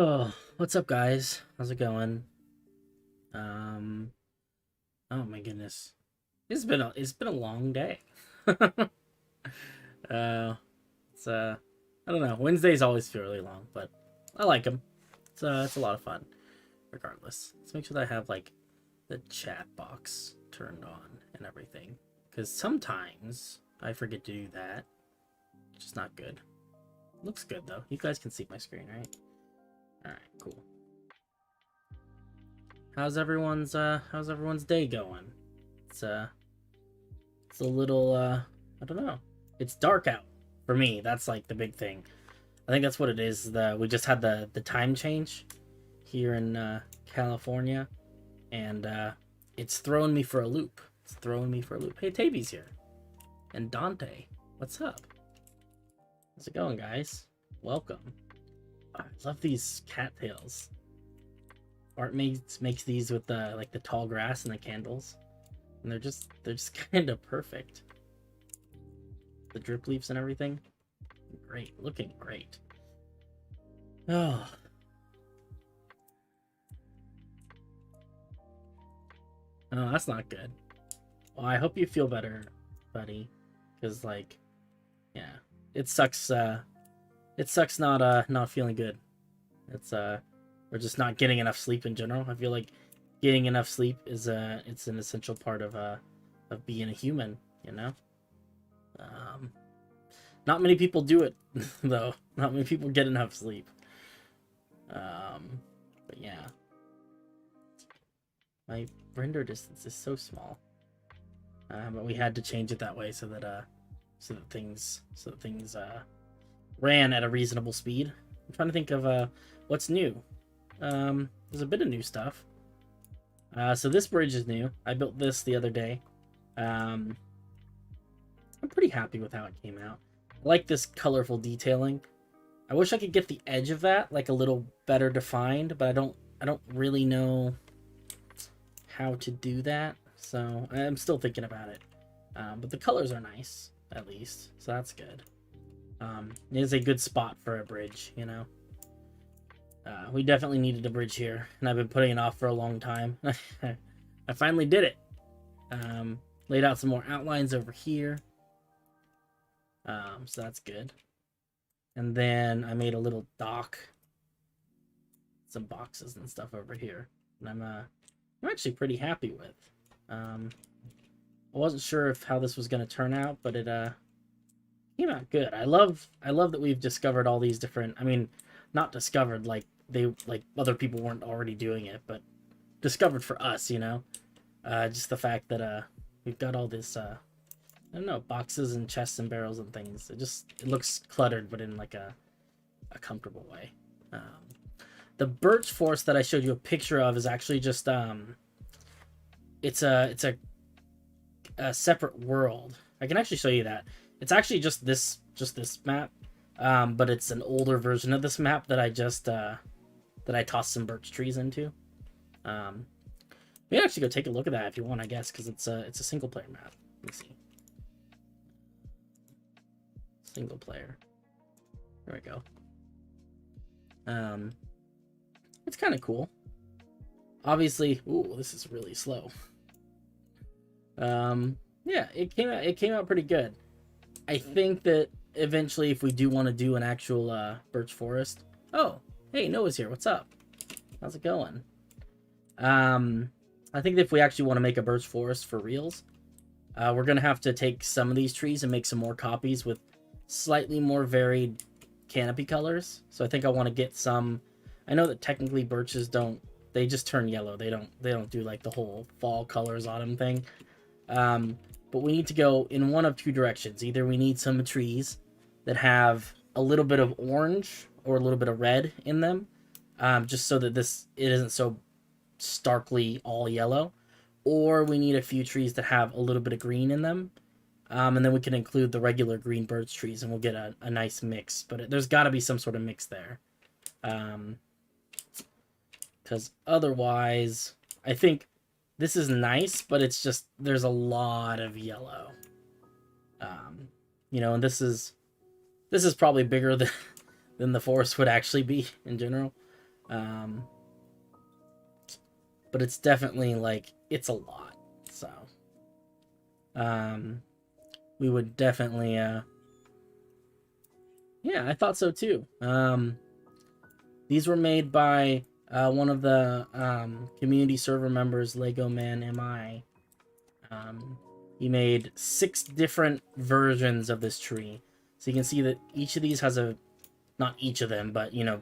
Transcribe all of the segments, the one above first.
Oh, what's up, guys? How's it going? Um, oh my goodness, it's been a long day. uh, it's I don't know. Wednesdays always feel really long, but I like them. It's a lot of fun, regardless. Let's make sure that I have like the chat box turned on and everything, because sometimes I forget to do that, which is not good. Looks good though. You guys can see my screen, right? All right, cool. How's everyone's day going? It's a little I don't know. It's dark out for me. That's like the big thing. I think that's what it is. We just had the time change here in California, and it's throwing me for a loop. It's throwing me for a loop. Hey, Taby's here, and Dante. What's up? How's it going, guys? Welcome. I love these cattails. Art makes these with the like the tall grass and the candles, and they're just kind of perfect. The drip leaves and everything, great, looking great. Oh. Oh, that's not good. Well, I hope you feel better, buddy, because like, yeah, it sucks. It sucks not feeling good. It's or just not getting enough sleep in general. I feel like getting enough sleep is it's an essential part of being a human. You know, not many people do it though. Not many people get enough sleep. But yeah, my render distance is so small. But we had to change it that way so that things ran at a reasonable speed. I'm trying to think of what's new. There's a bit of new stuff. So this bridge is new. I built this the other day. I'm pretty happy with how it came out. I like this colorful detailing. I wish I could get the edge of that like a little better defined, but I don't really know how to do that. So I'm still thinking about it. But the colors are nice, at least. So that's good. It is a good spot for a bridge, you know. We definitely needed a bridge here, and I've been putting it off for a long time. I finally did it. Laid out some more outlines over here. So that's good. And then I made a little dock. Some boxes and stuff over here. And I'm actually pretty happy with. I wasn't sure how this was going to turn out, but it came out good. I love that we've discovered all these different, I mean, not discovered like other people weren't already doing it, but discovered for us, you know. Just the fact that we've got all this I don't know, boxes and chests and barrels and things. It looks cluttered, but in like a comfortable way. The birch forest that I showed you a picture of is actually just it's a separate world. I can actually show you that. It's actually just this map, but it's an older version of this map that I just that I tossed some birch trees into. We can actually go take a look at that if you want, I guess, because it's a single player map. Let me see. Single player. There we go. It's kind of cool. Obviously, ooh, this is really slow. Yeah, it came out pretty good. I think that eventually, if we do want to do an actual birch forest. Oh, hey, Noah's here. What's up? How's it going? I think that if we actually want to make a birch forest for reals, we're gonna have to take some of these trees and make some more copies with slightly more varied canopy colors. So I think I want to get some. I know that technically birches don't. They just turn yellow. They don't do like the whole fall colors autumn thing. But we need to go in one of two directions. Either we need some trees that have a little bit of orange or a little bit of red in them, just so that it isn't so starkly all yellow, or we need a few trees that have a little bit of green in them, and then we can include the regular green birch trees, and we'll get a nice mix. But there's got to be some sort of mix there, because otherwise, I think this is nice, but it's just there's a lot of yellow, you know, and this is probably bigger than the forest would actually be in general. But it's definitely like it's a lot. So we would definitely yeah, I thought so too. These were made by one of the community server members, Lego Man MI. He made 6 different versions of this tree. So you can see that each of these has not each of them, but you know,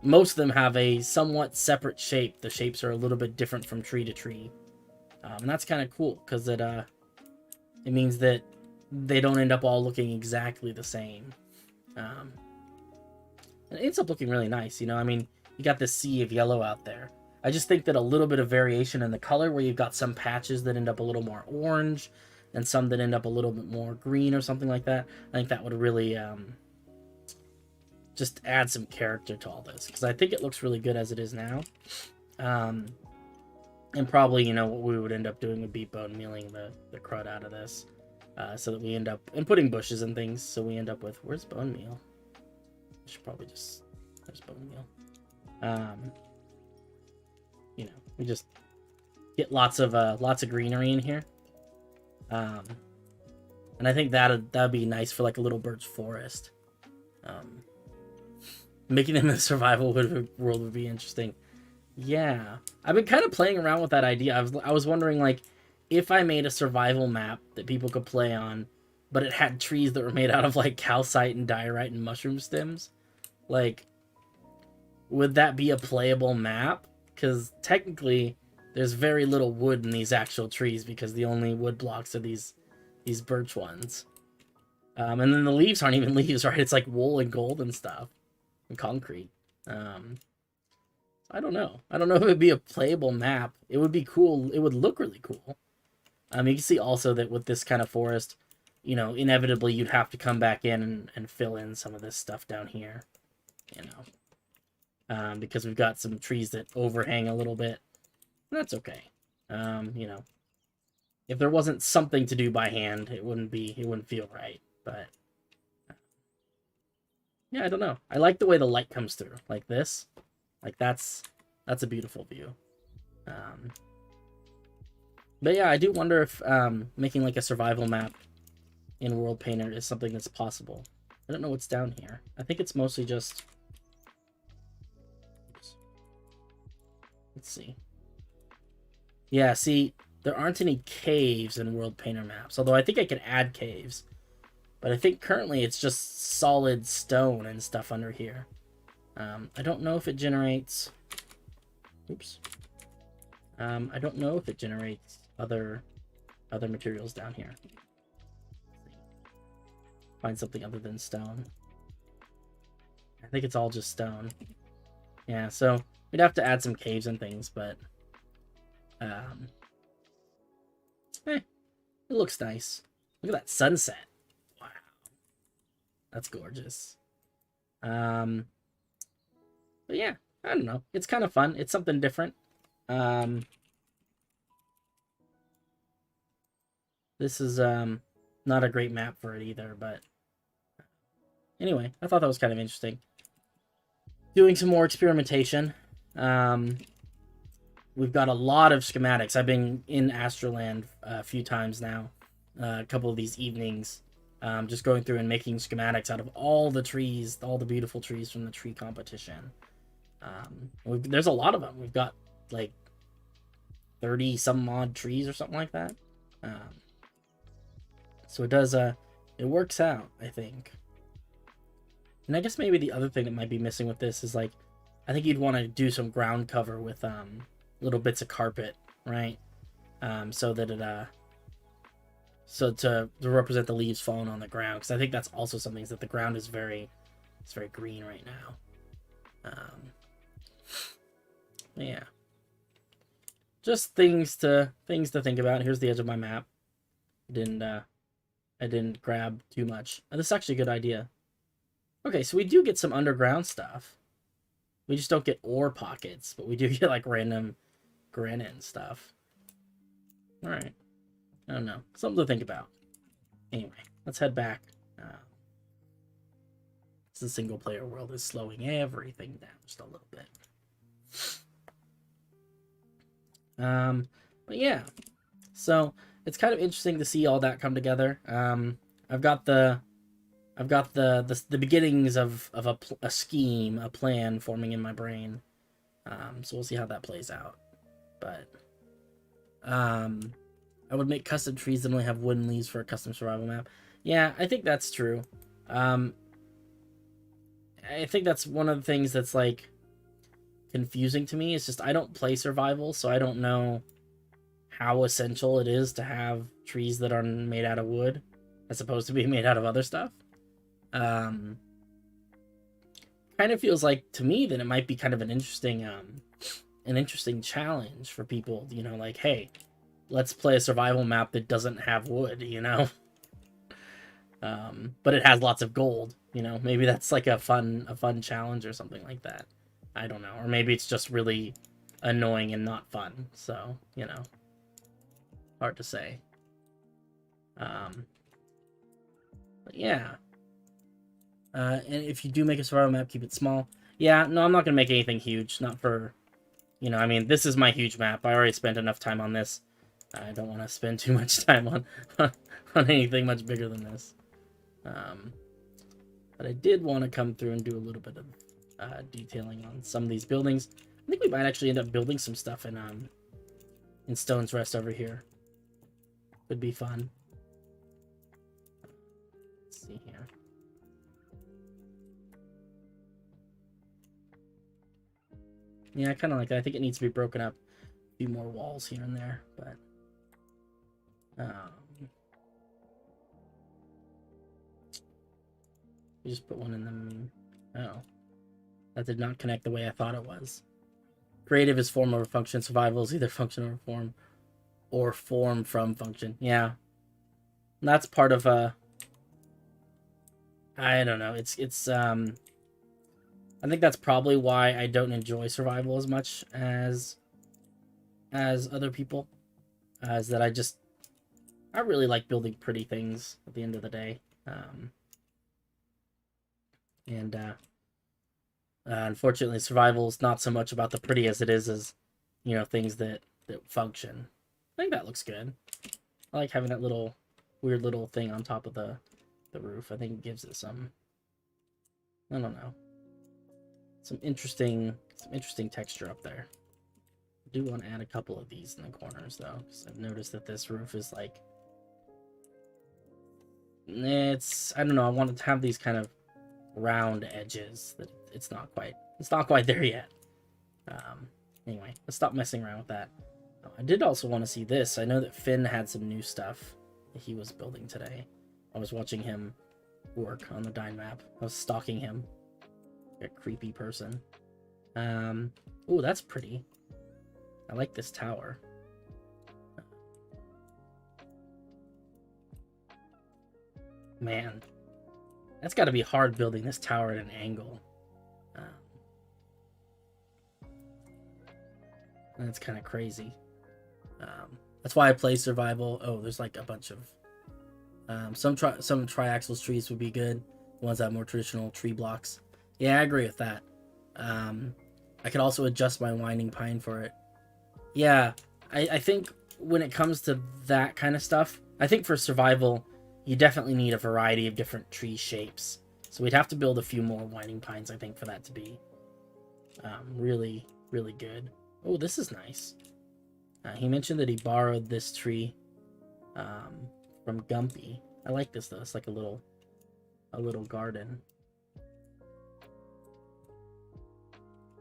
most of them have a somewhat separate shape. The shapes are a little bit different from tree to tree. And that's kind of cool, because it means that they don't end up all looking exactly the same. And it ends up looking really nice, you know? I mean, you got this sea of yellow out there. I just think that a little bit of variation in the color, where you've got some patches that end up a little more orange, and some that end up a little bit more green or something like that, I think that would really just add some character to all this, because I think it looks really good as it is now. And probably, you know, what we would end up doing would be bone mealing the crud out of this. So that we end up, and putting bushes and things, so we end up with, where's bone meal? I should probably just, there's bone meal. You know, we just get lots of greenery in here. And I think that'd be nice for like a little birch forest. Making them in the survival world would be interesting. Yeah, I've been kind of playing around with that idea. I was wondering, like, if I made a survival map that people could play on, but it had trees that were made out of like calcite and diorite and mushroom stems, like, would that be a playable map? Because technically, there's very little wood in these actual trees because the only wood blocks are these birch ones. And then the leaves aren't even leaves, right? It's like wool and gold and stuff, and concrete. I don't know. I don't know if it would be a playable map. It would be cool. It would look really cool. You can see also that with this kind of forest, you know, inevitably you'd have to come back in and fill in some of this stuff down here, you know, because we've got some trees that overhang a little bit. That's okay. You know, if there wasn't something to do by hand, it wouldn't feel right. But yeah, I don't know. I like the way the light comes through like this. Like that's a beautiful view. But yeah, I do wonder if making like a survival map in World Painter is something that's possible. I don't know what's down here. I think it's mostly just... Oops. Let's see. Yeah, see, there aren't any caves in World Painter maps, although I think I can add caves. But I think currently it's just solid stone and stuff under here. I don't know if it generates... Oops. I don't know if it generates other materials down here. Find something other than stone. I think it's all just stone. Yeah, so we'd have to add some caves and things, but it looks nice. Look at that sunset. Wow. That's gorgeous. But yeah, I don't know. It's kind of fun. It's something different. This is not a great map for it either, but anyway, I thought that was kind of interesting. Doing some more experimentation. We've got a lot of schematics. I've been in Astroland a few times now, a couple of these evenings, just going through and making schematics out of all the trees, all the beautiful trees from the tree competition. There's a lot of them. We've got like 30 some odd trees or something like that. So it does, it works out, I think. And I guess maybe the other thing that might be missing with this is, like, I think you'd want to do some ground cover with little bits of carpet, right? So that it so to represent the leaves falling on the ground, because I think that's also something, is that the ground is very green right now. Yeah, just things to think about. Here's the edge of my map. I didn't grab too much. This is actually a good idea. Okay, so we do get some underground stuff. We just don't get ore pockets, but we do get like random granite and stuff. All right. I don't know. Something to think about. Anyway, let's head back. The single player world is slowing everything down just a little bit. But yeah. So it's kind of interesting to see all that come together. I've got the beginnings of a scheme, a plan forming in my brain. So we'll see how that plays out. But I would make custom trees that only have wooden leaves for a custom survival map. Yeah, I think that's true. I think that's one of the things that's like confusing to me. It's just I don't play survival, so I don't know how essential it is to have trees that are made out of wood as opposed to being made out of other stuff. Kind of feels like to me that it might be kind of an interesting challenge for people, you know, like, hey, let's play a survival map that doesn't have wood, you know. But it has lots of gold, you know. Maybe that's like a fun challenge or something like that. I don't know. Or maybe it's just really annoying and not fun. So, you know, hard to say. But yeah. And if you do make a survival map, keep it small. Yeah, no, I'm not going to make anything huge. Not for, you know, I mean, this is my huge map. I already spent enough time on this. I don't want to spend too much time on on anything much bigger than this. But I did want to come through and do a little bit of detailing on some of these buildings. I think we might actually end up building some stuff in Stone's Rest over here. Could be fun. Let's see here. Yeah, I kind of like that. I think it needs to be broken up. A few more walls here and there, but we just put one in them. Oh, that did not connect the way I thought it was. Creative is form over function. Survival is either function over form, or form from function. Yeah, and that's part of I don't know. It's I think that's probably why I don't enjoy survival as much as other people. Is that I really like building pretty things at the end of the day. Unfortunately, survival is not so much about the pretty as it is as, you know, things that function. I think that looks good. I like having that little weird little thing on top of the roof. I think it gives it some, I don't know, some interesting texture up there. I do want to add a couple of these in the corners though, because I've noticed that this roof is like, I don't know, I wanted to have these kind of round edges that it's not quite there yet. Anyway, let's stop messing around with that. I did also want to see this. I know that Finn had some new stuff that he was building today. I was watching him work on the Dine map. I was stalking him. A creepy person. Oh, that's pretty. I like this tower. Man, that's got to be hard building this tower at an angle. That's kind of crazy. That's why I play survival. Oh, there's like a bunch of some triaxles trees would be good. The ones that have more traditional tree blocks. Yeah, I agree with that. I could also adjust my winding pine for it. Yeah, I think when it comes to that kind of stuff, I think for survival, you definitely need a variety of different tree shapes. So we'd have to build a few more winding pines, I think, for that to be really, really good. Oh, this is nice. He mentioned that he borrowed this tree from Gumpy. I like this though. It's like a little garden.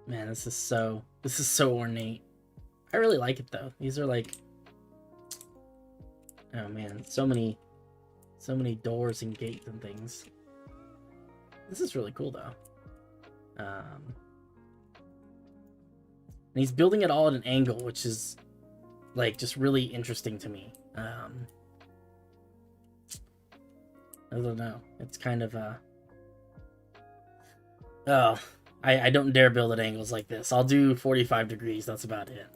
Man, this is so ornate. I really like it though. These are like, oh man, so many doors and gates and things. This is really cool though. And he's building it all at an angle, which is like just really interesting to me. I don't know. It's kind of oh, I don't dare build at angles like this. I'll do 45 degrees. That's about it.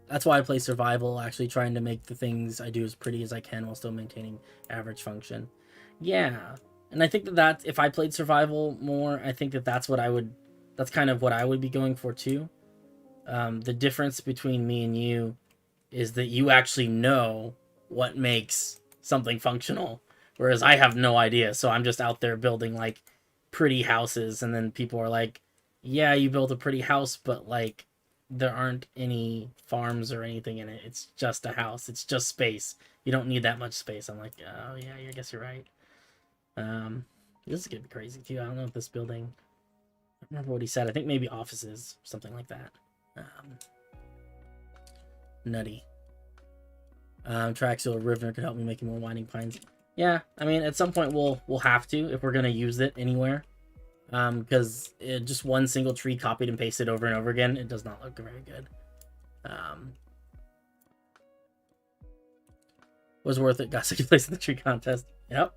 That's why I play survival, actually trying to make the things I do as pretty as I can while still maintaining average function. Yeah, and I think that if I played survival more, I think that's kind of what I would be going for too. The difference between me and you is that you actually know what makes something functional, whereas I have no idea. So I'm just out there building like pretty houses, and then people are like, yeah, you built a pretty house, but like there aren't any farms or anything in it. It's just a house. It's just space. You don't need that much space. I'm like, oh yeah, I guess you're right. This is gonna be crazy too. I don't know if this building, I don't remember what he said. I think maybe offices, something like that. Nutty. Triaxial River could help me make more winding pines. Yeah, I mean, at some point we'll have to if we're gonna use it anywhere. Because just one single tree copied and pasted over and over again, it does not look very good. Was worth it. Got second place in the tree contest. Yep.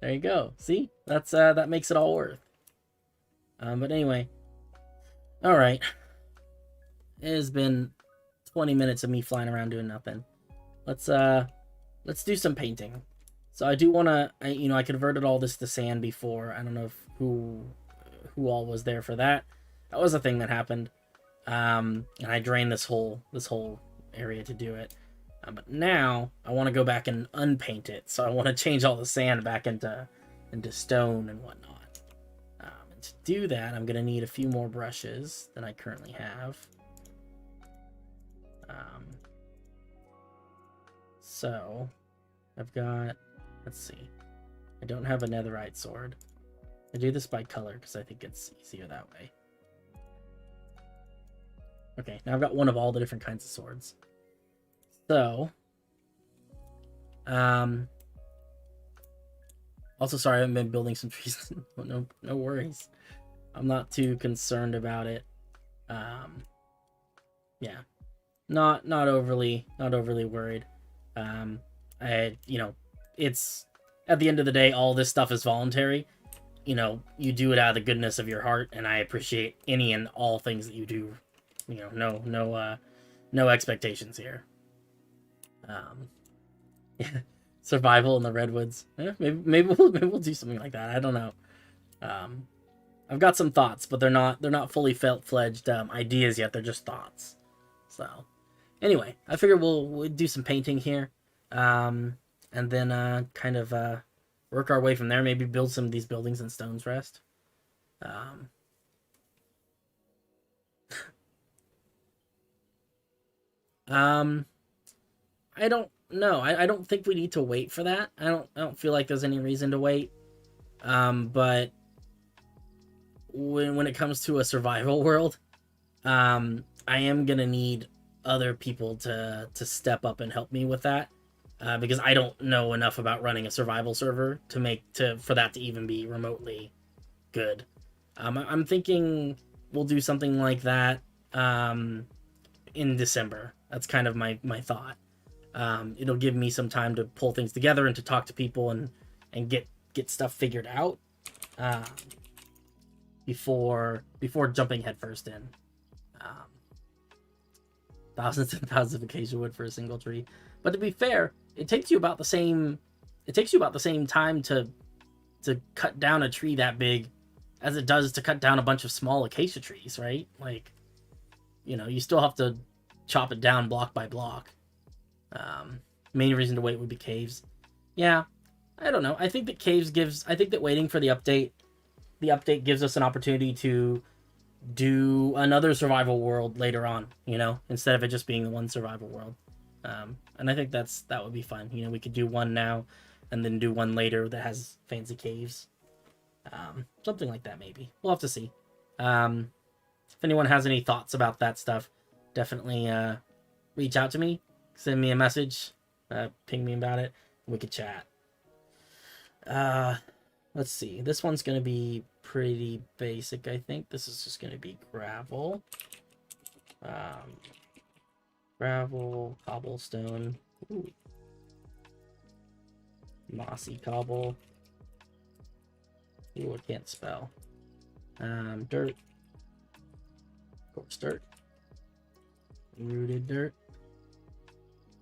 There you go. See, that's that makes it all worth. But anyway, Alright. It has been 20 minutes of me flying around doing nothing. Let's do some painting. So I do want to, I converted all this to sand before. I don't know if who all was there for that. That was a thing that happened. And I drained this whole area to do it. But now I want to go back and unpaint it. So I want to change all the sand back into stone and whatnot. And to do that, I'm gonna need a few more brushes than I currently have. So I've got, let's see, I don't have a netherite sword. I do this by color because I think it's easier that way. Okay, now I've got one of all the different kinds of swords. So, also sorry, I haven't been building some trees. No worries. I'm not too concerned about it. Yeah, not overly worried. It's at the end of the day, all this stuff is voluntary. You do it out of the goodness of your heart, and I appreciate any and all things that you do. No expectations here. Yeah, survival in the redwoods. Maybe we'll do something like that. I don't know. I've got some thoughts, but they're not fully fledged ideas yet. They're just thoughts. So, anyway, I figure we'll do some painting here, and then kind of work our way from there. Maybe build some of these buildings in Stone's Rest. I don't know. I don't think we need to wait for that. I don't feel like there's any reason to wait. But when it comes to a survival world, I am gonna need other people to step up and help me with that, because I don't know enough about running a survival server for that to even be remotely good. I'm thinking we'll do something like that in December. That's kind of my thought. It'll give me some time to pull things together and to talk to people and get stuff figured out before jumping headfirst in. Thousands and thousands of acacia wood for a single tree. But to be fair, it takes you about the same time to cut down a tree that big as it does to cut down a bunch of small acacia trees, right? Like, you still have to chop it down block by block. Main reason to wait would be caves. Yeah, I don't know. I think that waiting for the update gives us an opportunity to do another survival world later on, instead of it just being the one survival world. And I think that would be fun. We could do one now and then do one later that has fancy caves. Something like that, maybe. We'll have to see. If anyone has any thoughts about that stuff, definitely reach out to me, send me a message, ping me about it, and we could chat. Let's see. This one's going to be pretty basic, I think. This is just going to be gravel. Gravel, cobblestone. Ooh. Mossy cobble. Ooh, I can't spell. Dirt. Coarse dirt. Rooted dirt.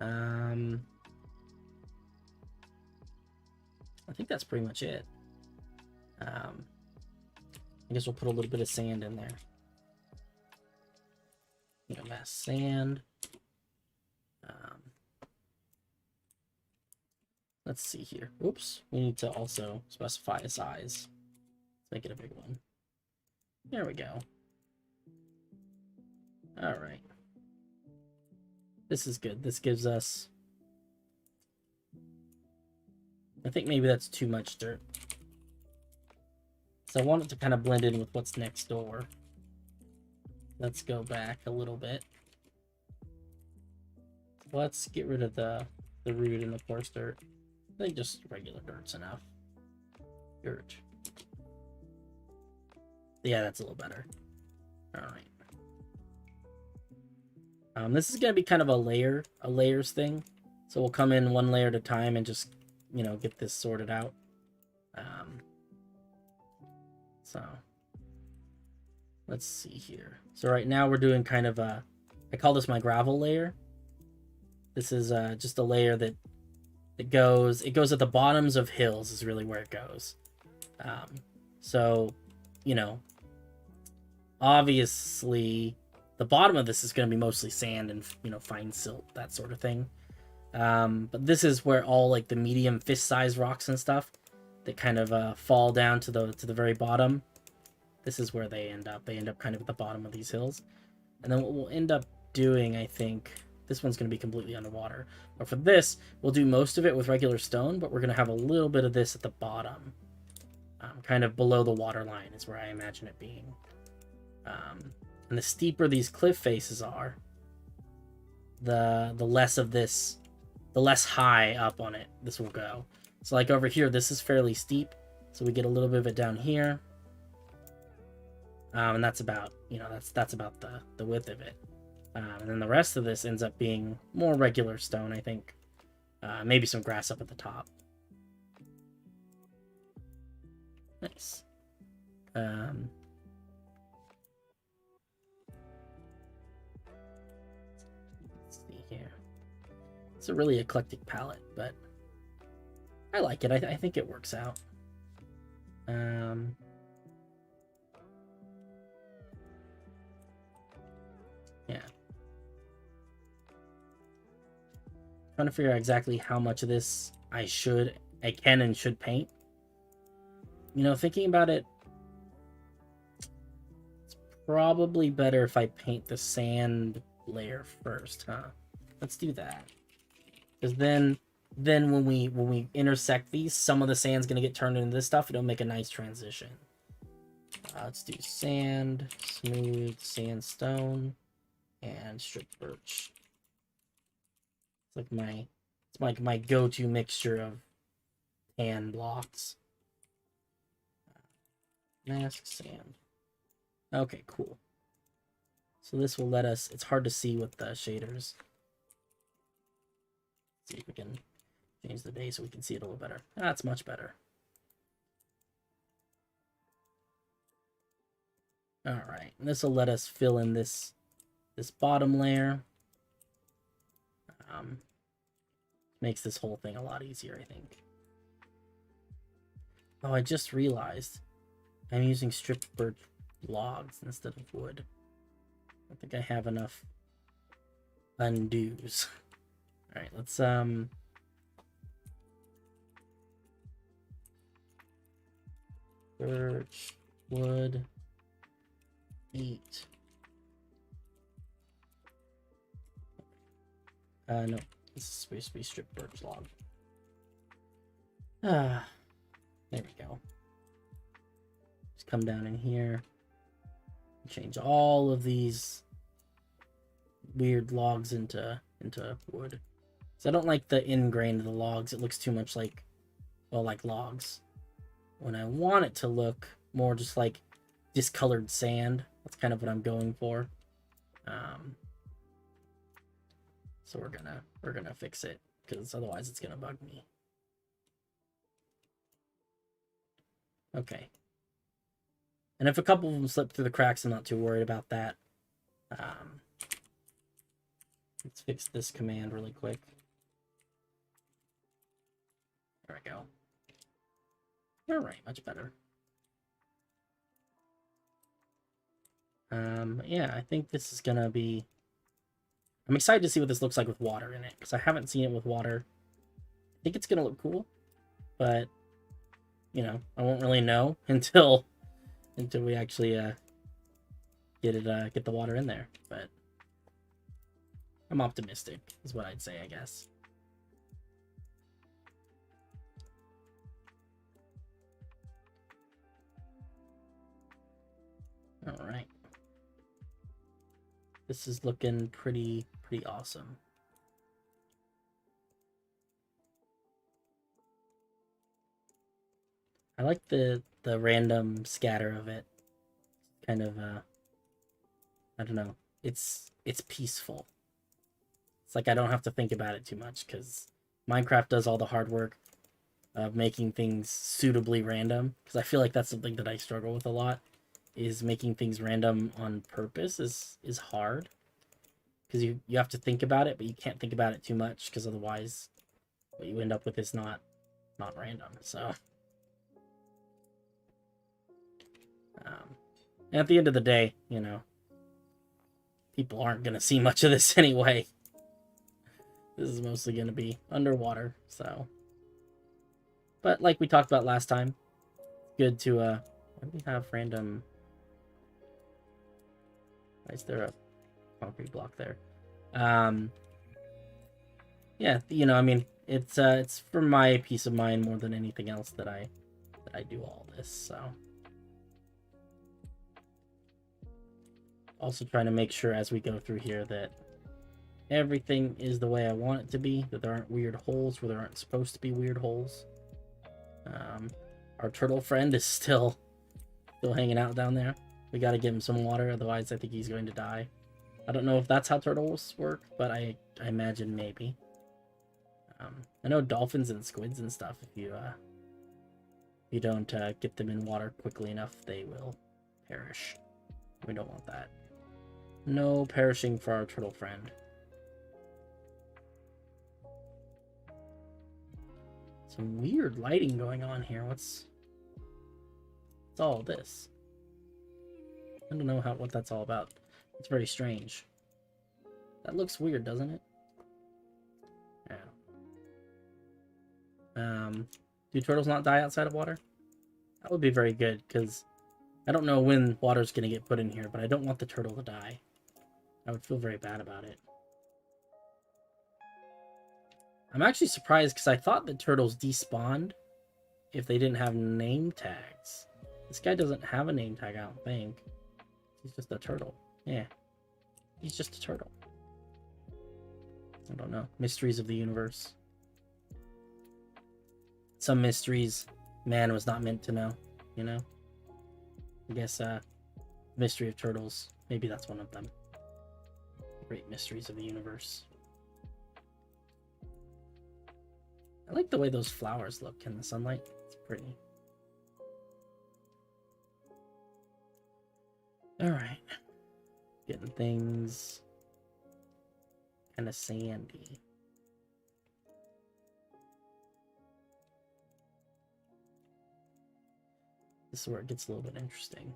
I think that's pretty much it. I guess we'll put a little bit of sand in there. Mass sand. Let's see here. Oops. We need to also specify a size. Let's make it a big one. There we go. All right. This is good. This gives us... I think maybe that's too much dirt. So I want it to kind of blend in with what's next door. Let's go back a little bit. Let's get rid of the root and the coarse dirt. I think just regular dirt's enough. Dirt. Yeah, that's a little better. All right. This is gonna be kind of a layers thing. So we'll come in one layer at a time and just, get this sorted out. So let's see here. So right now we're doing kind of a, I call this my gravel layer. This is just a layer that it goes at the bottoms of hills is really where it goes. So, you know, obviously the bottom of this is going to be mostly sand and, you know, fine silt, that sort of thing. But this is where all like the medium fist-sized rocks and stuff that kind of fall down to the very bottom. This is where they end up. They end up kind of at the bottom of these hills. And then what we'll end up doing, I think, this one's going to be completely underwater. But for this, we'll do most of it with regular stone, but we're going to have a little bit of this at the bottom. Kind of below the water line is where I imagine it being. And the steeper these cliff faces are, the less of this, the less high up on it this will go. So like over here, this is fairly steep. So we get a little bit of it down here. And that's about, you know, that's about the width of it. And then the rest of this ends up being more regular stone, I think. Maybe some grass up at the top. Nice. Let's see here. It's a really eclectic palette, but I like it. I think it works out. Yeah. Trying to figure out exactly how much of this I can and should paint. You know, thinking about it, it's probably better if I paint the sand layer first, huh? Let's do that. Because then when we intersect these, some of the sand's gonna get turned into this stuff. It'll make a nice transition. Let's do sand, smooth, sandstone, and strip birch. It's like my go-to mixture of tan blocks. Mask sand. Okay, cool. So this will let us, it's hard to see with the shaders. Let's see if we can change the day so we can see it a little better. That's much better. All right, and this will let us fill in this bottom layer. Makes this whole thing a lot easier, I think. Oh, I just realized I'm using stripped birch logs instead of wood. I think I have enough undos. All right, let's birch, wood, 8. No, this is supposed to be stripped birch log. There we go. Just come down in here. Change all of these weird logs into wood. So I don't like the ingrain of the logs. It looks too much like, well, like logs. When I want it to look more just like discolored sand, that's kind of what I'm going for. So we're gonna fix it because otherwise it's gonna bug me. Okay. And if a couple of them slip through the cracks, I'm not too worried about that. Let's fix this command really quick. There we go. All right, much better. Yeah, I think this is gonna be... I'm excited to see what this looks like with water in it, because I haven't seen it with water. I think it's gonna look cool, but, you know, I won't really know until we actually get the water in there. But I'm optimistic, is what I'd say, I guess. All right. This is looking pretty awesome. I like the random scatter of it. Kind of I don't know. It's peaceful. It's like I don't have to think about it too much because Minecraft does all the hard work of making things suitably random, because I feel like that's something that I struggle with a lot. is making things random on purpose is hard, because you have to think about it, but you can't think about it too much, because otherwise what you end up with is not random. So and at the end of the day, you know, people aren't gonna see much of this anyway. This is mostly gonna be underwater, so. But like we talked about last time, good to why do we have random? Why is there a concrete block there? Yeah, you know, I mean, it's for my peace of mind more than anything else that I do all this. So also trying to make sure as we go through here that everything is the way I want it to be, that there aren't weird holes where there aren't supposed to be weird holes. Our turtle friend is still hanging out down there. We got to give him some water, otherwise I think he's going to die. I don't know if that's how turtles work, but I imagine maybe. I know dolphins and squids and stuff, if you don't get them in water quickly enough, they will perish. We don't want that. No perishing for our turtle friend. Some weird lighting going on here. What's all this? I don't know what that's all about. It's very strange. That looks weird, doesn't it? Yeah. Do turtles not die outside of water? That would be very good, because I don't know when water's going to get put in here, but I don't want the turtle to die. I would feel very bad about it. I'm actually surprised, because I thought that turtles despawned if they didn't have name tags. This guy doesn't have a name tag, I don't think. He's just a turtle. Yeah. He's just a turtle. I don't know. Mysteries of the universe. Some mysteries man was not meant to know, you know? I guess, mystery of turtles. Maybe that's one of them. Great mysteries of the universe. I like the way those flowers look in the sunlight. It's pretty. Alright. Getting things kind of sandy. This is where it gets a little bit interesting.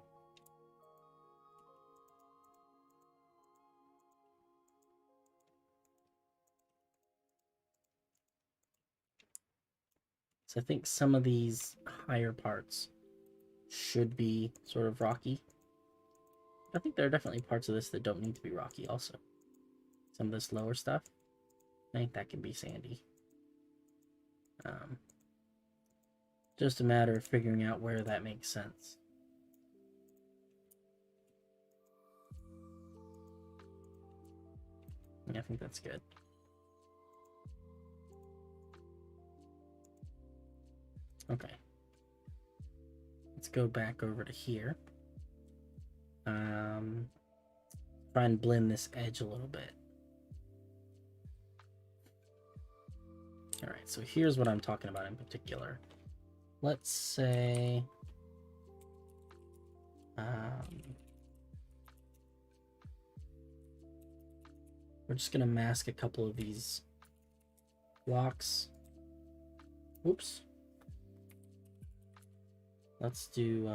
So I think some of these higher parts should be sort of rocky. I think there are definitely parts of this that don't need to be rocky also. Some of this lower stuff, I think that can be sandy. Just a matter of figuring out where that makes sense. Yeah, I think that's good. Okay. Let's go back over to here. Try and blend this edge a little bit. Alright, so here's what I'm talking about in particular. Let's say... we're just going to mask a couple of these blocks. Oops. Let's do...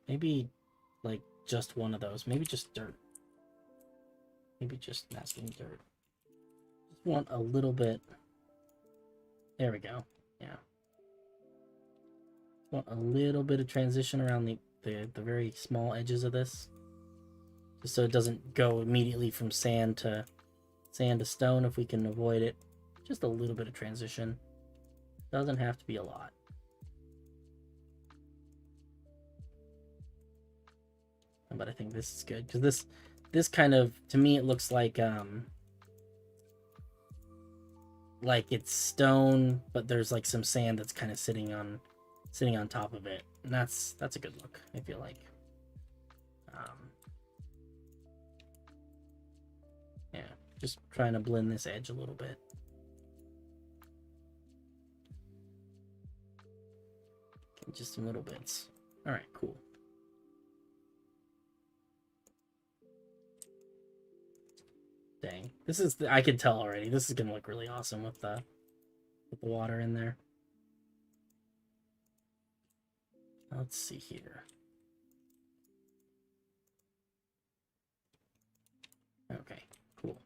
maybe like just one of those. Maybe just dirt. Maybe just masking dirt. Just want a little bit. There we go. Yeah. Want a little bit of transition around the very small edges of this. Just so it doesn't go immediately from sand to stone if we can avoid it. Just a little bit of transition. Doesn't have to be a lot. But I think this is good because this kind of, to me, it looks like it's stone, but there's like some sand that's kind of sitting on top of it, and that's a good look, I feel like. Yeah, just trying to blend this edge a little bit. Just some little bits. All right, cool. Dang, this is I can tell already. This is gonna look really awesome with the water in there. Let's see here. Okay, cool.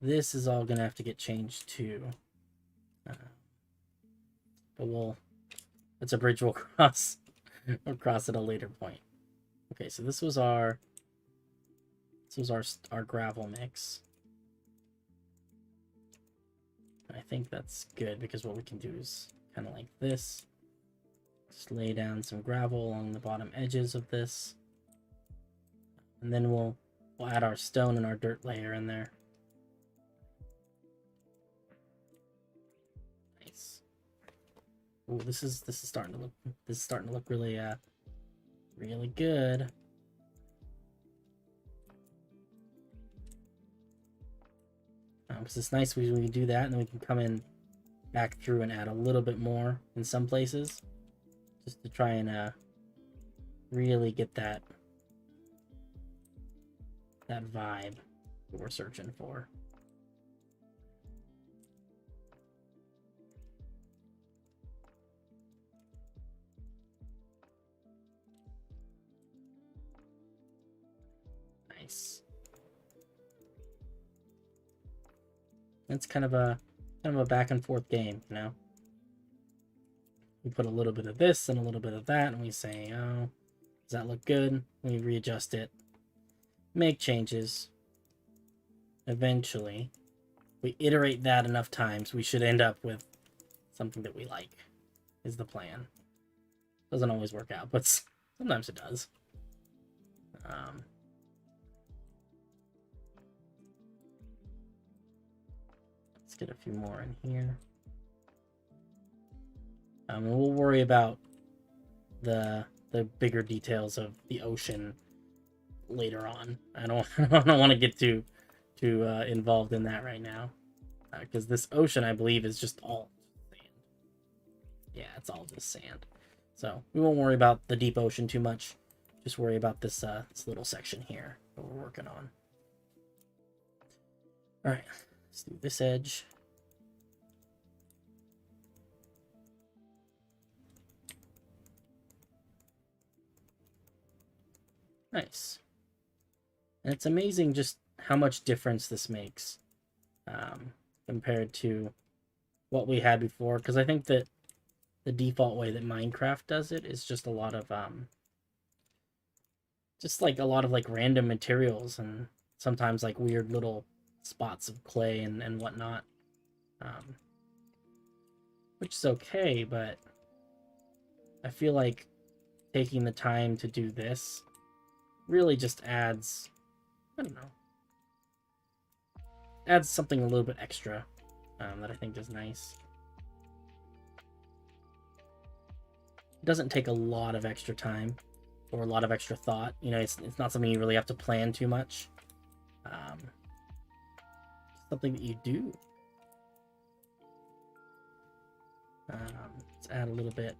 This is all gonna have to get changed too. But it's a bridge we'll cross. We'll cross at a later point. Okay, so this was our gravel mix. I think that's good because what we can do is kind of like this. Just lay down some gravel along the bottom edges of this. And then we'll add our stone and our dirt layer in there. Nice. Ooh, this is starting to look really really good. Because it's nice we can do that, and then we can come in back through and add a little bit more in some places, just to try and really get that vibe that we're searching for. Nice. It's kind of a back and forth game, you know. We put a little bit of this and a little bit of that, and we say, oh, does that look good? We readjust it, make changes. Eventually, we iterate that enough times, we should end up with something that we like, is the plan. Doesn't always work out, but sometimes it does. Let's get a few more in here. We'll worry about the bigger details of the ocean later on. I don't want to get too involved in that right now, because this ocean, I believe, is just all sand. Yeah, it's all just sand. So we won't worry about the deep ocean too much. Just worry about this little section here that we're working on. All right, let's do this edge. Nice. And it's amazing just how much difference this makes compared to what we had before. Because I think that the default way that Minecraft does it is just a lot of like random materials, and sometimes like weird little spots of clay and whatnot, which is okay, but I feel like taking the time to do this really just adds, I don't know, adds something a little bit extra that I think is nice. It doesn't take a lot of extra time or a lot of extra thought. You know, it's not something you really have to plan too much. Something that you do. Let's add a little bit.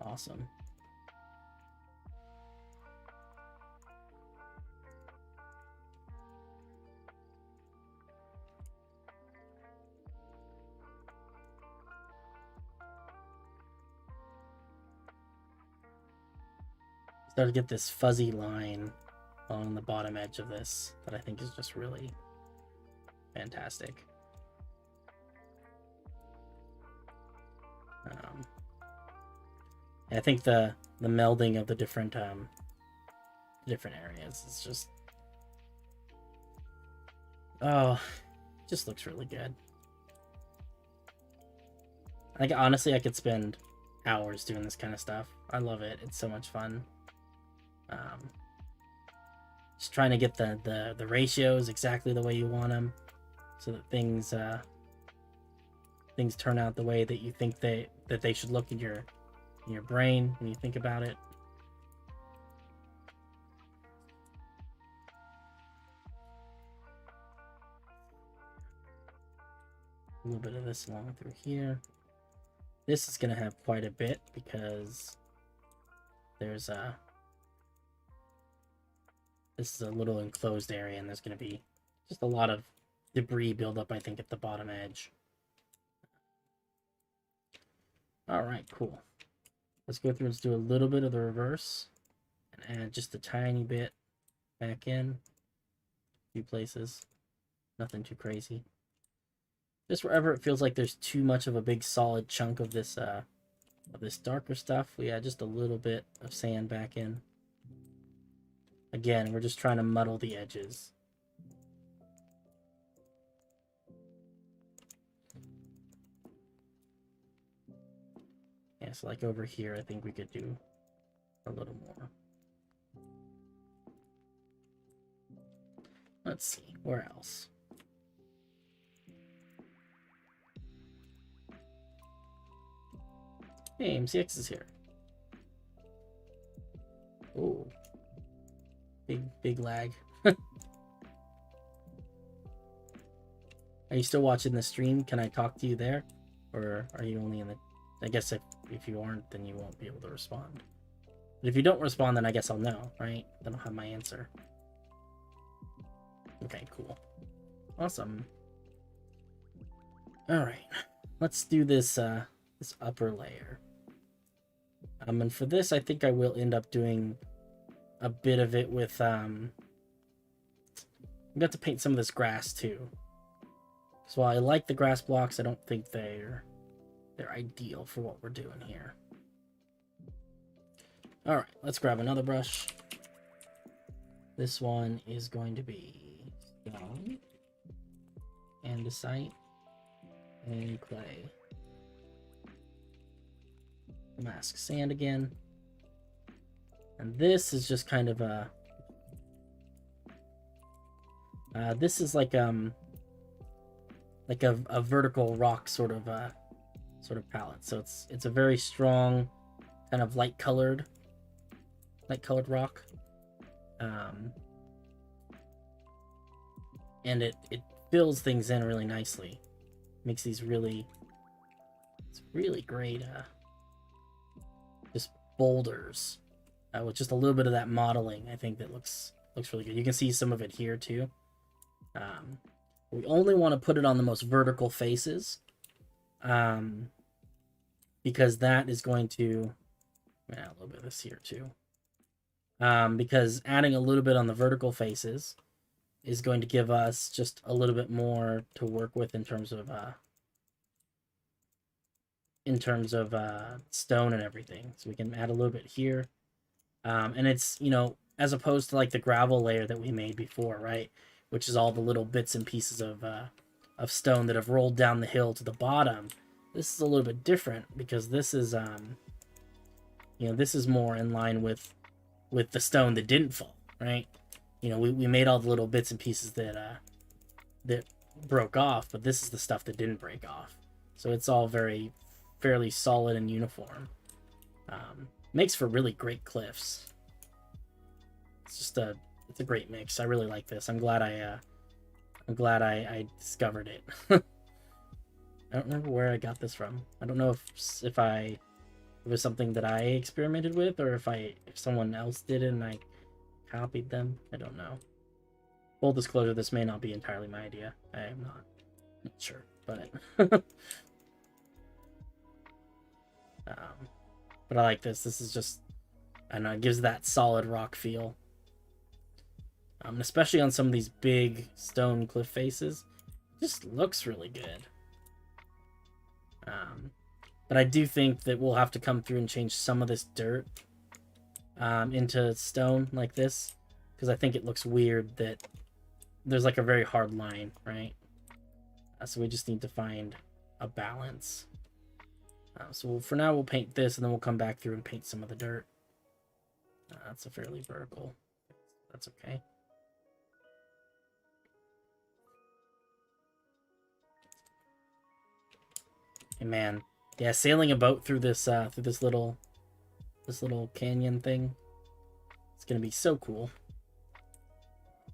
Awesome. Start to get this fuzzy line along the bottom edge of this that I think is just really fantastic. I think the melding of the different areas is just, oh, it just looks really good. Like, honestly, I could spend hours doing this kind of stuff. I love it. It's so much fun. Just trying to get the ratios exactly the way you want them, so that things turn out the way that you think that they should look in your brain when you think about it. A little bit of this along through here. This is going to have quite a bit because there's a... This is a little enclosed area, and there's going to be just a lot of debris buildup, I think, at the bottom edge. Alright, cool. Let's go through and do a little bit of the reverse and add just a tiny bit back in. A few places. Nothing too crazy. Just wherever it feels like there's too much of a big solid chunk of this darker stuff, we add just a little bit of sand back in. Again, we're just trying to muddle the edges. Yeah, so like over here, I think we could do a little more. Let's see, where else? Hey, MCX is here. Oh, big lag. Are you still watching the stream? Can I talk to you there? Or are you only in the... I guess if you aren't, then you won't be able to respond. But if you don't respond, then I guess I'll know, right? Then I'll have my answer. Okay, cool. Awesome. Alright. Let's do this, this upper layer. And for this, I think I will end up doing a bit of it with, I'm going to paint some of this grass, too. So while I like the grass blocks, I don't think they're ideal for what we're doing here. Alright, let's grab another brush. This one is going to be stone, andesite, and clay. Mask sand again. And this is just kind of a... this is like a vertical rock sort of palette. So it's a very strong, kind of light colored rock. And it fills things in really nicely. Makes these really great just boulders with just a little bit of that modeling. I think that looks really good. You can see some of it here too. We only want to put it on the most vertical faces, because that is going to add a little bit of this here too. Because adding a little bit on the vertical faces is going to give us just a little bit more to work with in terms of stone and everything. So we can add a little bit here, and it's, you know, as opposed to like the gravel layer that we made before, right? Which is all the little bits and pieces of stone that have rolled down the hill to the bottom. This is a little bit different because this is, you know, this is more in line with the stone that didn't fall, right? You know, we made all the little bits and pieces that broke off, but this is the stuff that didn't break off. So it's all fairly solid and uniform. Makes for really great cliffs. It's a great mix. I really like this. I'm glad I discovered it. I don't remember where I got this from. I don't know if it was something that I experimented with, or if someone else did it and I copied them. I don't know. Full disclosure, this may not be entirely my idea. I am not sure, but but I like this. This is just, I don't know, it gives that solid rock feel. And especially on some of these big stone cliff faces, it just looks really good. But I do think that we'll have to come through and change some of this dirt into stone like this, because I think it looks weird that there's like a very hard line, right? So we just need to find a balance. So for now we'll paint this, and then we'll come back through and paint some of the dirt. That's a fairly vertical. That's okay. Hey man, yeah, sailing a boat through this little canyon thing, it's gonna be so cool.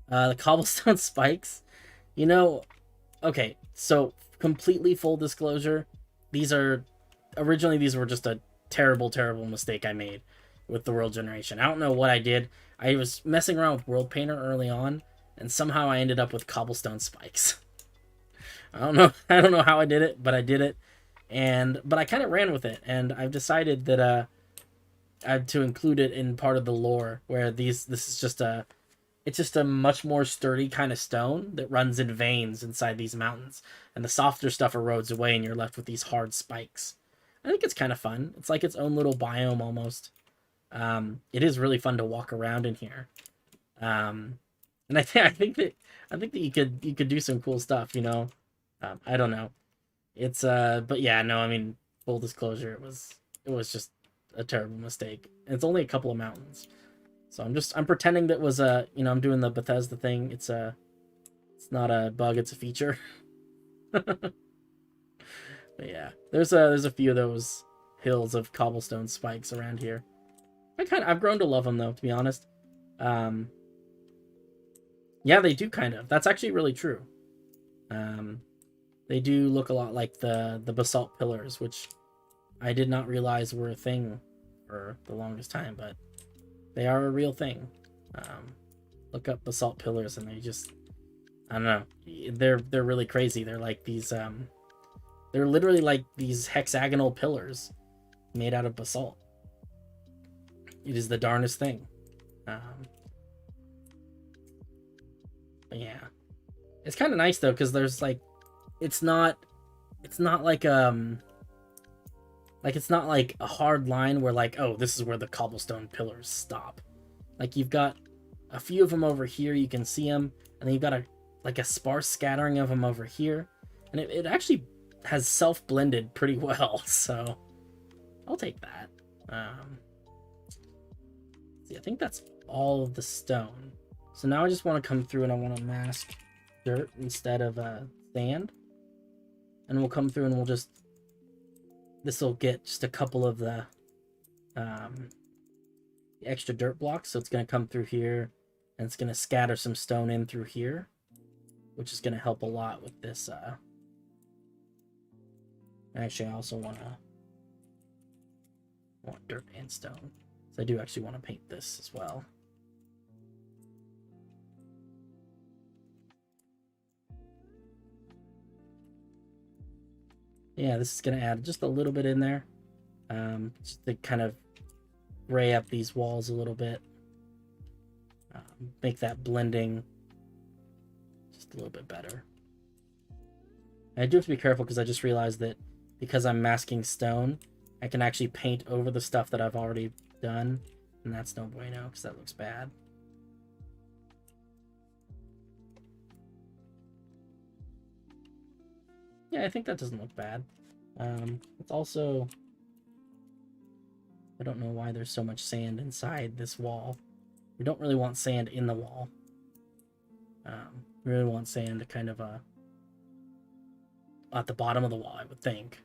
The cobblestone spikes, you know, okay, so completely full disclosure, these are originally these were just a terrible, terrible mistake I made with the world generation. I don't know what I did. I was messing around with World Painter early on, and somehow I ended up with cobblestone spikes. I don't know. I don't know how I did it, but I did it, but I kind of ran with it, and I've decided that I had to include it in part of the lore where this is just a it's just a much more sturdy kind of stone that runs in veins inside these mountains, and the softer stuff erodes away, and you're left with these hard spikes. I think it's kind of fun. It's like its own little biome almost. It is really fun to walk around in here, and I think that you could do some cool stuff. You know, I don't know. It's but yeah, no. I mean, full disclosure, it was just a terrible mistake. And it's only a couple of mountains. So I'm pretending that was a, you know, I'm doing the Bethesda thing. It's not a bug, it's a feature. But yeah, there's a few of those hills of cobblestone spikes around here. I've grown to love them though, to be honest. Yeah, they do kind of. That's actually really true. They do look a lot like the basalt pillars, which I did not realize were a thing for the longest time, but they are a real thing. Look up basalt pillars, and they just, I don't know, they're really crazy. They're like these, they're literally like these hexagonal pillars made out of basalt. It is the darnest thing. Yeah, it's kind of nice though, because there's like, it's not like it's not like a hard line where like, oh, this is where the cobblestone pillars stop. Like you've got a few of them over here, you can see them, and then you've got a sparse scattering of them over here, and it actually has self-blended pretty well, so I'll take that. See, I think that's all of the stone. So now I just want to come through and I want to mask dirt instead of sand, and we'll come through and we'll just, this will get just a couple of the extra dirt blocks, so it's going to come through here, and it's going to scatter some stone in through here, which is going to help a lot with this. Actually, I also want dirt and stone, so I do actually want to paint this as well. Yeah, this is going to add just a little bit in there, just to kind of gray up these walls a little bit, make that blending just a little bit better. And I do have to be careful because I just realized that because I'm masking stone, I can actually paint over the stuff that I've already done, and that's no bueno because that looks bad. Yeah, I think that doesn't look bad. It's also, I don't know why there's so much sand inside this wall. We don't really want sand in the wall. We really want sand kind of at the bottom of the wall, I would think.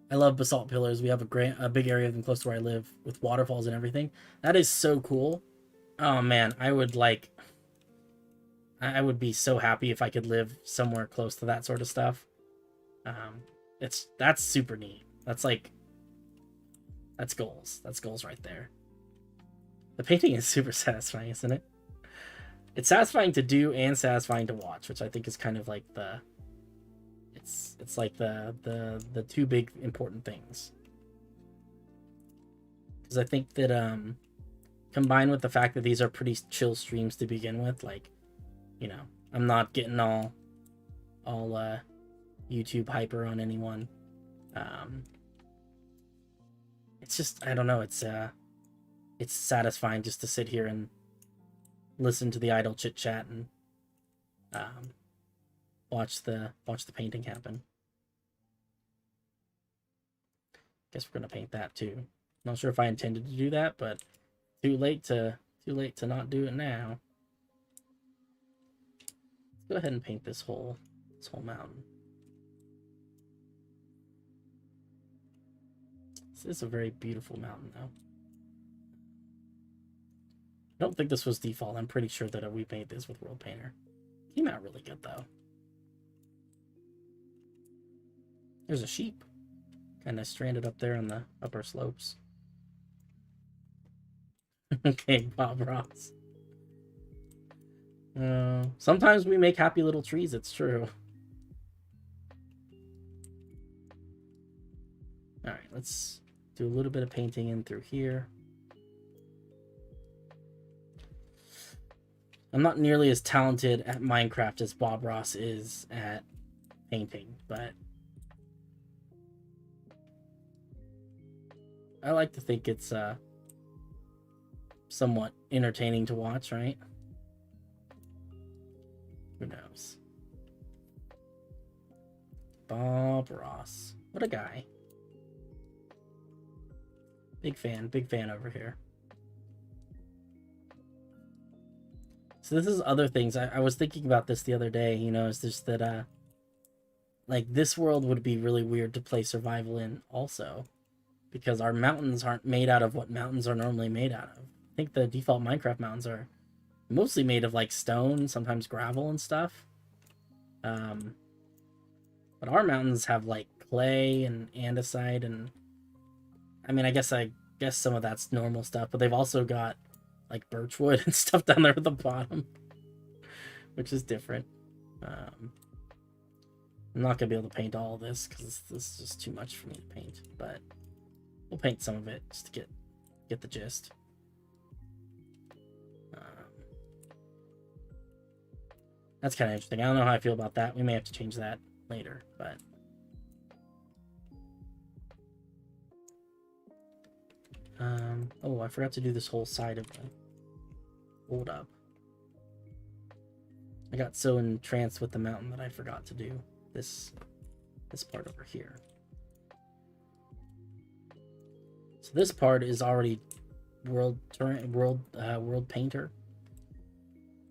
I love basalt pillars. We have a big area of them close to where I live with waterfalls and everything. That is so cool. Oh man, I would be so happy if I could live somewhere close to that sort of stuff. That's super neat. That's goals. That's goals right there. The painting is super satisfying, isn't it? It's satisfying to do and satisfying to watch, which I think is kind of like it's like the two big important things. Because I think that combined with the fact that these are pretty chill streams to begin with, like, you know, I'm not getting all YouTube hyper on anyone. It's just, I don't know, it's satisfying just to sit here and listen to the idle chit chat and watch the painting happen. Guess we're gonna paint that too. Not sure if I intended to do that, but too late to not do it now. Let's go ahead and paint this whole mountain. This is a very beautiful mountain, though. I don't think this was default. I'm pretty sure that we made this with World Painter. Came out really good, though. There's a sheep. Kind of stranded up there on the upper slopes. Okay, Bob Ross. Sometimes we make happy little trees, it's true. Alright, let's do a little bit of painting in through here. I'm not nearly as talented at Minecraft as Bob Ross is at painting, but I like to think it's somewhat entertaining to watch, right? Who knows? Bob Ross. What a guy. Big fan over here. So this is other things. I was thinking about this the other day, you know, is just that, like, this world would be really weird to play survival in also. Because our mountains aren't made out of what mountains are normally made out of. I think the default Minecraft mountains are mostly made of, like, stone, sometimes gravel and stuff. But our mountains have, like, clay and andesite and... I mean, I guess some of that's normal stuff, but they've also got like birchwood and stuff down there at the bottom, which is different. I'm not gonna be able to paint all of this because this is just too much for me to paint, but we'll paint some of it just to get the gist. That's kind of interesting. I don't know how I feel about that. We may have to change that later, but oh, I forgot to do this whole side of the hold up. I got so entranced with the mountain that I forgot to do this part over here. So this part is already world painter.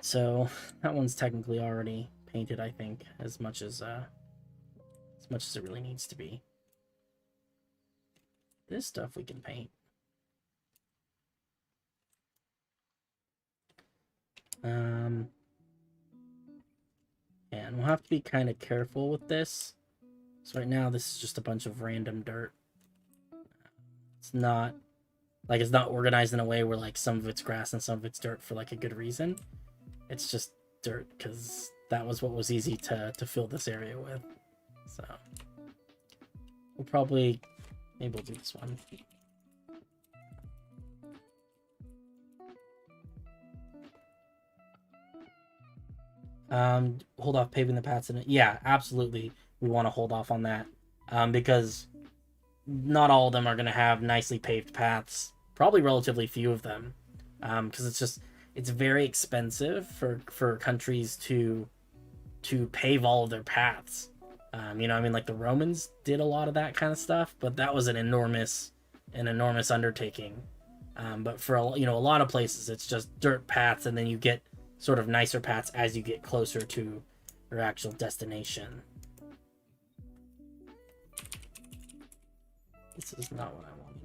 So that one's technically already painted, I think, as much as it really needs to be. This stuff we can paint. And we'll have to be kind of careful with this. So right now this is just a bunch of random dirt. It's not organized in a way where like some of it's grass and some of it's dirt for like a good reason. It's just dirt because that was what was easy to fill this area with. So we'll probably maybe we'll do this one. Hold off paving the paths in it. Yeah, absolutely. We want to hold off on that. Because not all of them are going to have nicely paved paths. Probably relatively few of them. Because it's very expensive for countries to pave all of their paths. You know, I mean, like the Romans did a lot of that kind of stuff, but that was an enormous undertaking. But for a lot of places, it's just dirt paths, and then you get sort of nicer paths as you get closer to your actual destination. This is not what I wanted.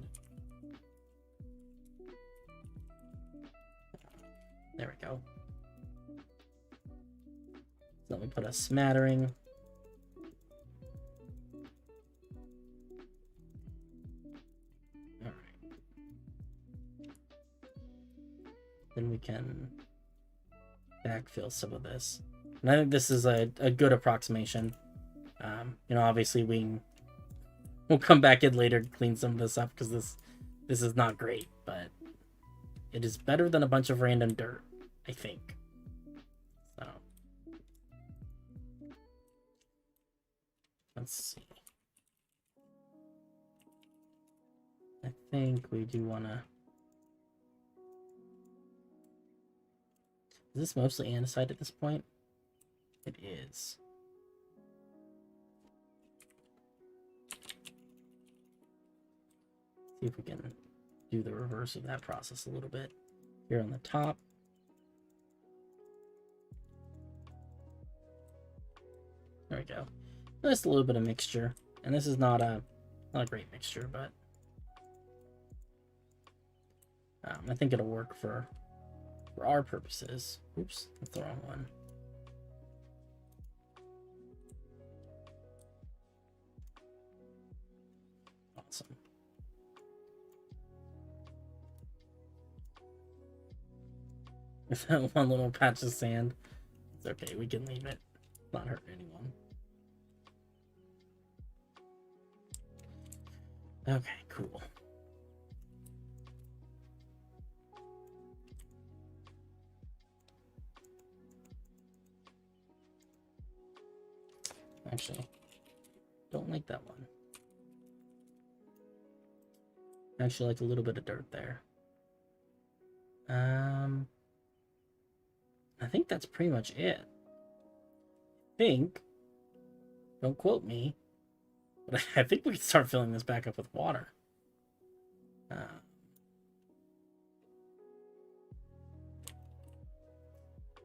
There we go. So let me put a smattering. All right. Then we can backfill some of this. And I think this is a good approximation. You know, obviously we'll come back in later to clean some of this up because this is not great, but it is better than a bunch of random dirt, I think. So let's see. I think we do want to... Is this mostly andesite at this point? It is. See if we can do the reverse of that process a little bit. Here on the top. There we go. Just a little bit of mixture. And this is not a great mixture, but I think it'll work for our purposes. Oops, that's the wrong one. Awesome. One little patch of sand. It's okay, we can leave it. Not hurt anyone. Okay, cool. Actually, don't like that one. Actually, like a little bit of dirt there. I think that's pretty much it. I think, don't quote me, but I think we can start filling this back up with water.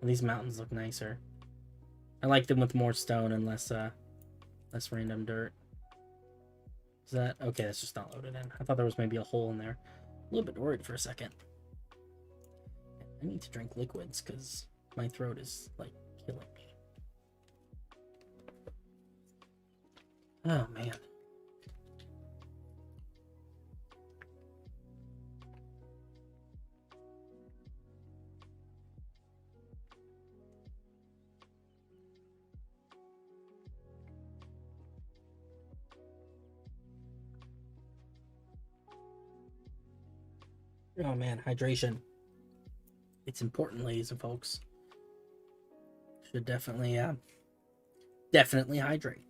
These mountains look nicer. I like them with more stone and less random dirt. Is that okay? That's just not loaded in. I thought there was maybe a hole in there. A little bit worried for a second. I need to drink liquids because my throat is like killing me. Oh man. Oh man, hydration. It's important, ladies and folks. Should definitely hydrate.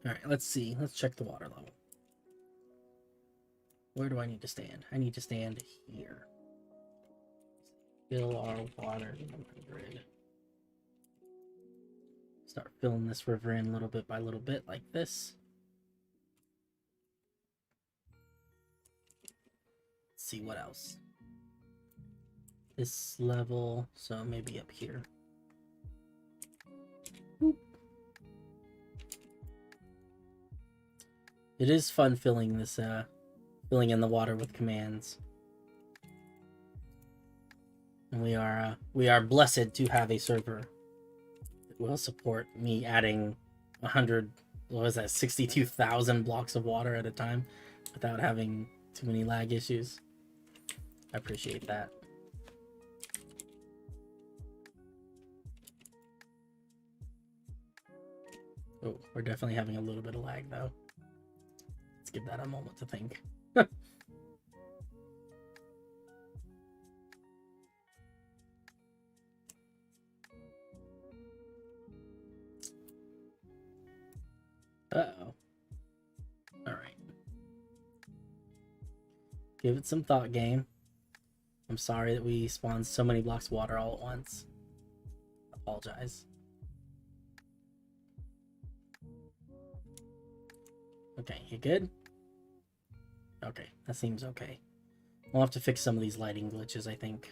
Alright, let's see. Let's check the water level. Where do I need to stand? I need to stand here. Fill our water in the grid. Start filling this river in little bit by little bit like this. Let's see what else. This level, so maybe up here. Boop. It is fun filling this filling in the water with commands. And we are blessed to have a server that will support me adding 100, what was that, 62,000 blocks of water at a time without having too many lag issues. I appreciate that. Oh, we're definitely having a little bit of lag though. Let's give that a moment to think. Uh-oh. Alright. Give it some thought, game. I'm sorry that we spawned so many blocks of water all at once. Apologize. Okay, you good? Okay, that seems okay. We'll have to fix some of these lighting glitches, I think.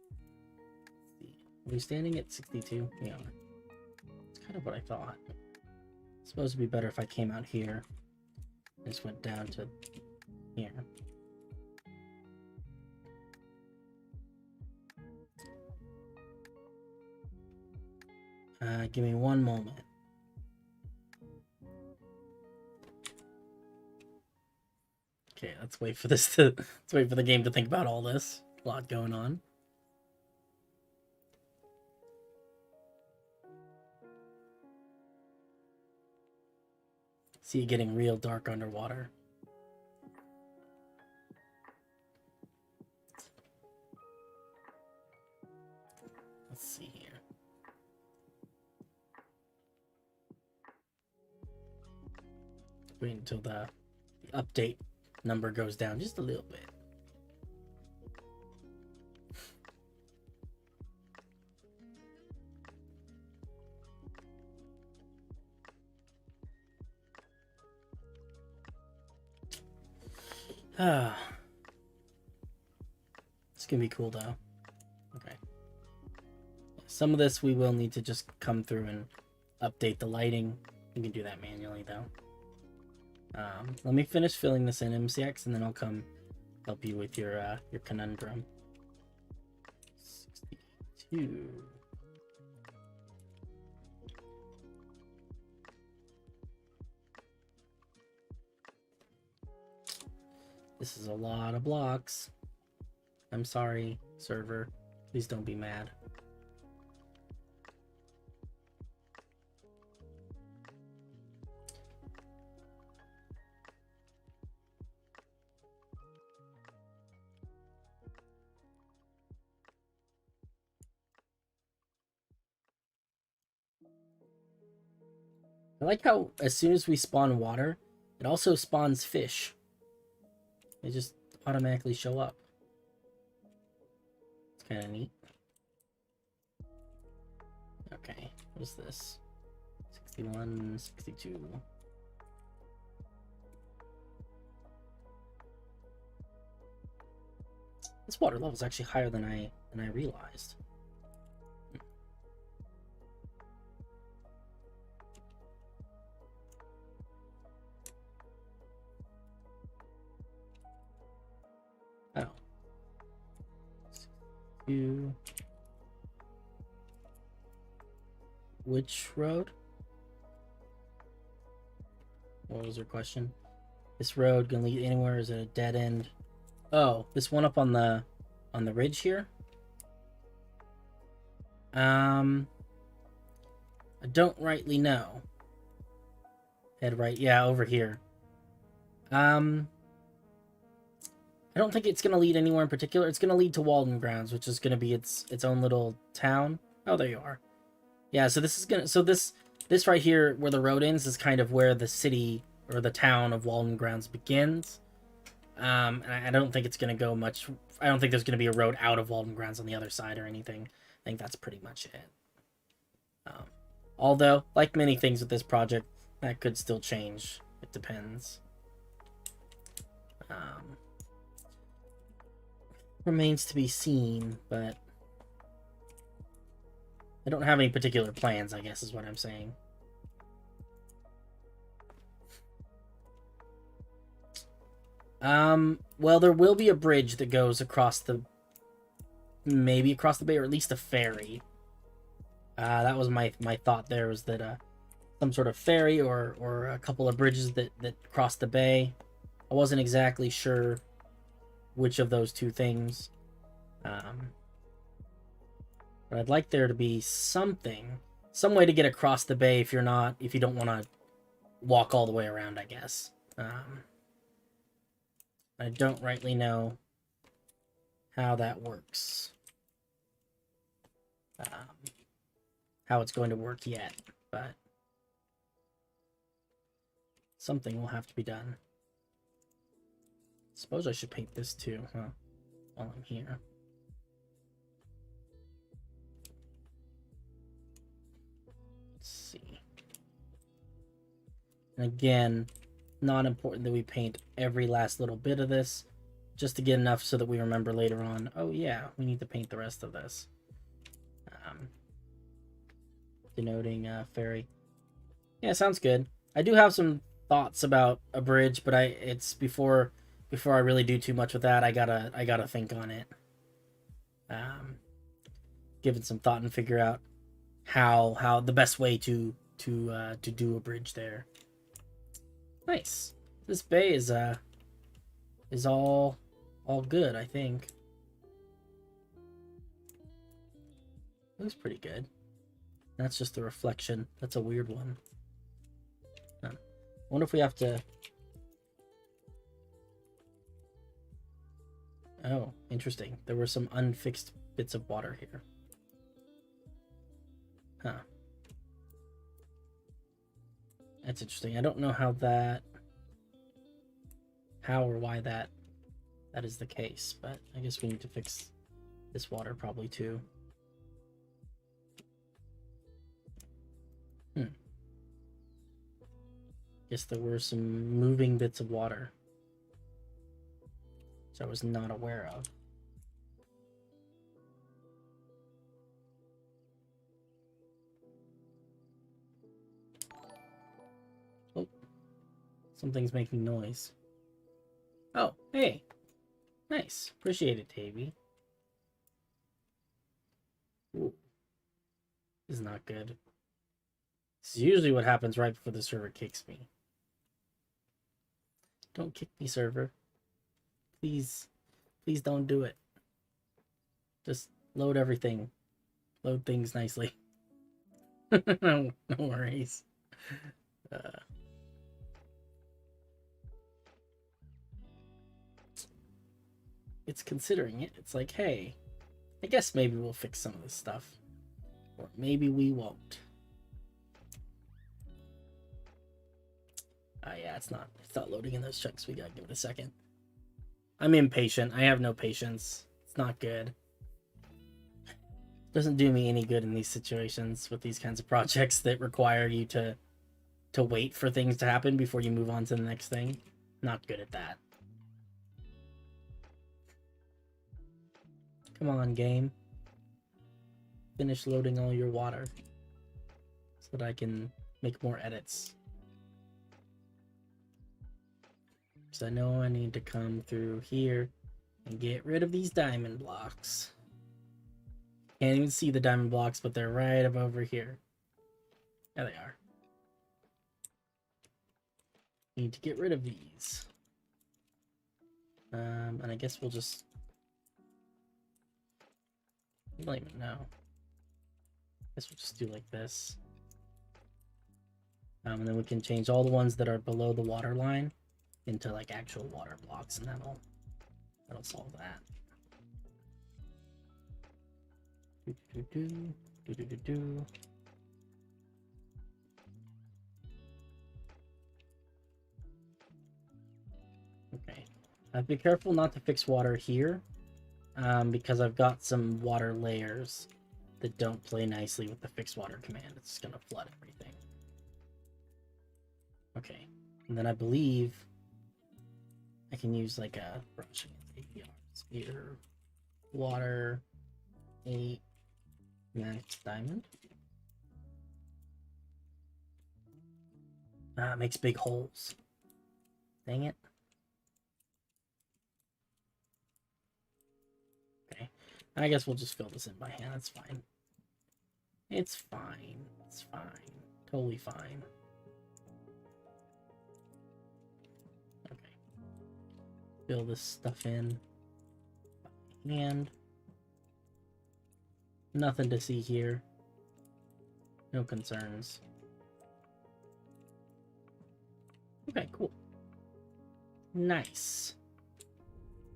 Let's see. Are we standing at 62? Yeah. It's kind of what I thought. It's supposed to be better if I came out here. Just went down to here. Give me one moment. Okay, let's wait for this to let's wait for the game to think about all this. A lot going on. See it getting real dark underwater. Let's see here. Wait until the update number goes down just a little bit. It's gonna be cool though. Okay. Some of this we will need to just come through and update the lighting. You can do that manually though. Let me finish filling this in MCX and then I'll come help you with your conundrum. 62. This is a lot of blocks. I'm sorry, server. Please don't be mad. I like how as soon as we spawn water, it also spawns fish. They just automatically show up. It's kind of neat. Okay, what is this? 61, 62. This water level is actually higher than I realized. Oh. 62. Which road? What was your question? This road gonna lead anywhere? Is it a dead end? Oh, this one up on the ridge here? I don't rightly know. Head right, yeah, over here. I don't think it's gonna lead anywhere in particular. It's gonna lead to Walden Grounds, which is gonna be its own little town. Oh, there you are. Yeah, so this is gonna this right here where the road ends is kind of where the city or the town of Walden Grounds begins. And I don't think it's gonna go much. I don't think there's gonna be a road out of Walden Grounds on the other side or anything. I think that's pretty much it. Although, like many things with this project, that could still change. It depends. Remains to be seen, but I don't have any particular plans, I guess is what I'm saying. Well, there will be a bridge that goes across the... maybe across the bay, or at least a ferry. That was my thought there, was that some sort of ferry or a couple of bridges that cross the bay. I wasn't exactly sure which of those two things. But I'd like there to be some way to get across the bay if you don't want to walk all the way around, I guess. I don't rightly know how that works. How it's going to work yet, but something will have to be done. Suppose I should paint this too, huh? While I'm here. Let's see. And again, not important that we paint every last little bit of this, just to get enough so that we remember later on, oh yeah, we need to paint the rest of this. Denoting ferry. Yeah, sounds good. I do have some thoughts about a bridge, but it's before I really do too much with that, I gotta think on it. Give it some thought and figure out how the best way to do a bridge there. Nice. This bay is all good, I think. Looks pretty good. That's just the reflection. That's a weird one. Huh. I wonder if we have to... Oh, interesting. There were some unfixed bits of water here. Huh. That's interesting. I don't know how or why that is the case, but I guess we need to fix this water probably too. Guess there were some moving bits of water, which I was not aware of. Oh, something's making noise. Oh, hey. Nice. Appreciate it, Tavy. Ooh. This is not good. This is usually what happens right before the server kicks me. Don't kick me, server. Please, please don't do it. Just load everything. Load things nicely. No worries. It's considering it. It's like, hey, I guess maybe we'll fix some of this stuff. Or maybe we won't. Yeah, it's not loading in those chunks. We gotta give it a second. I'm impatient. I have no patience. It's not good. Doesn't do me any good in these situations with these kinds of projects that require you to wait for things to happen before you move on to the next thing. Not good at that. Come on, game. Finish loading all your water so that I can make more edits. So I know I need to come through here and get rid of these diamond blocks. Can't even see the diamond blocks, but they're right up over here. There they are. Need to get rid of these. And I guess we'll just... I don't even know. I guess we'll just do like this. And then we can change all the ones that are below the water line into like actual water blocks, and that'll solve that. Okay, be careful not to fix water here, because I've got some water layers that don't play nicely with the fix water command. It's gonna flood everything. Okay, and then I believe I can use like a brush. Here, water, 8, max diamond. It makes big holes. Dang it. Okay, I guess we'll just fill this in by hand. That's fine. It's fine. It's fine. Totally fine. Fill this stuff in by hand. Nothing to see here. No concerns. Okay, cool. Nice.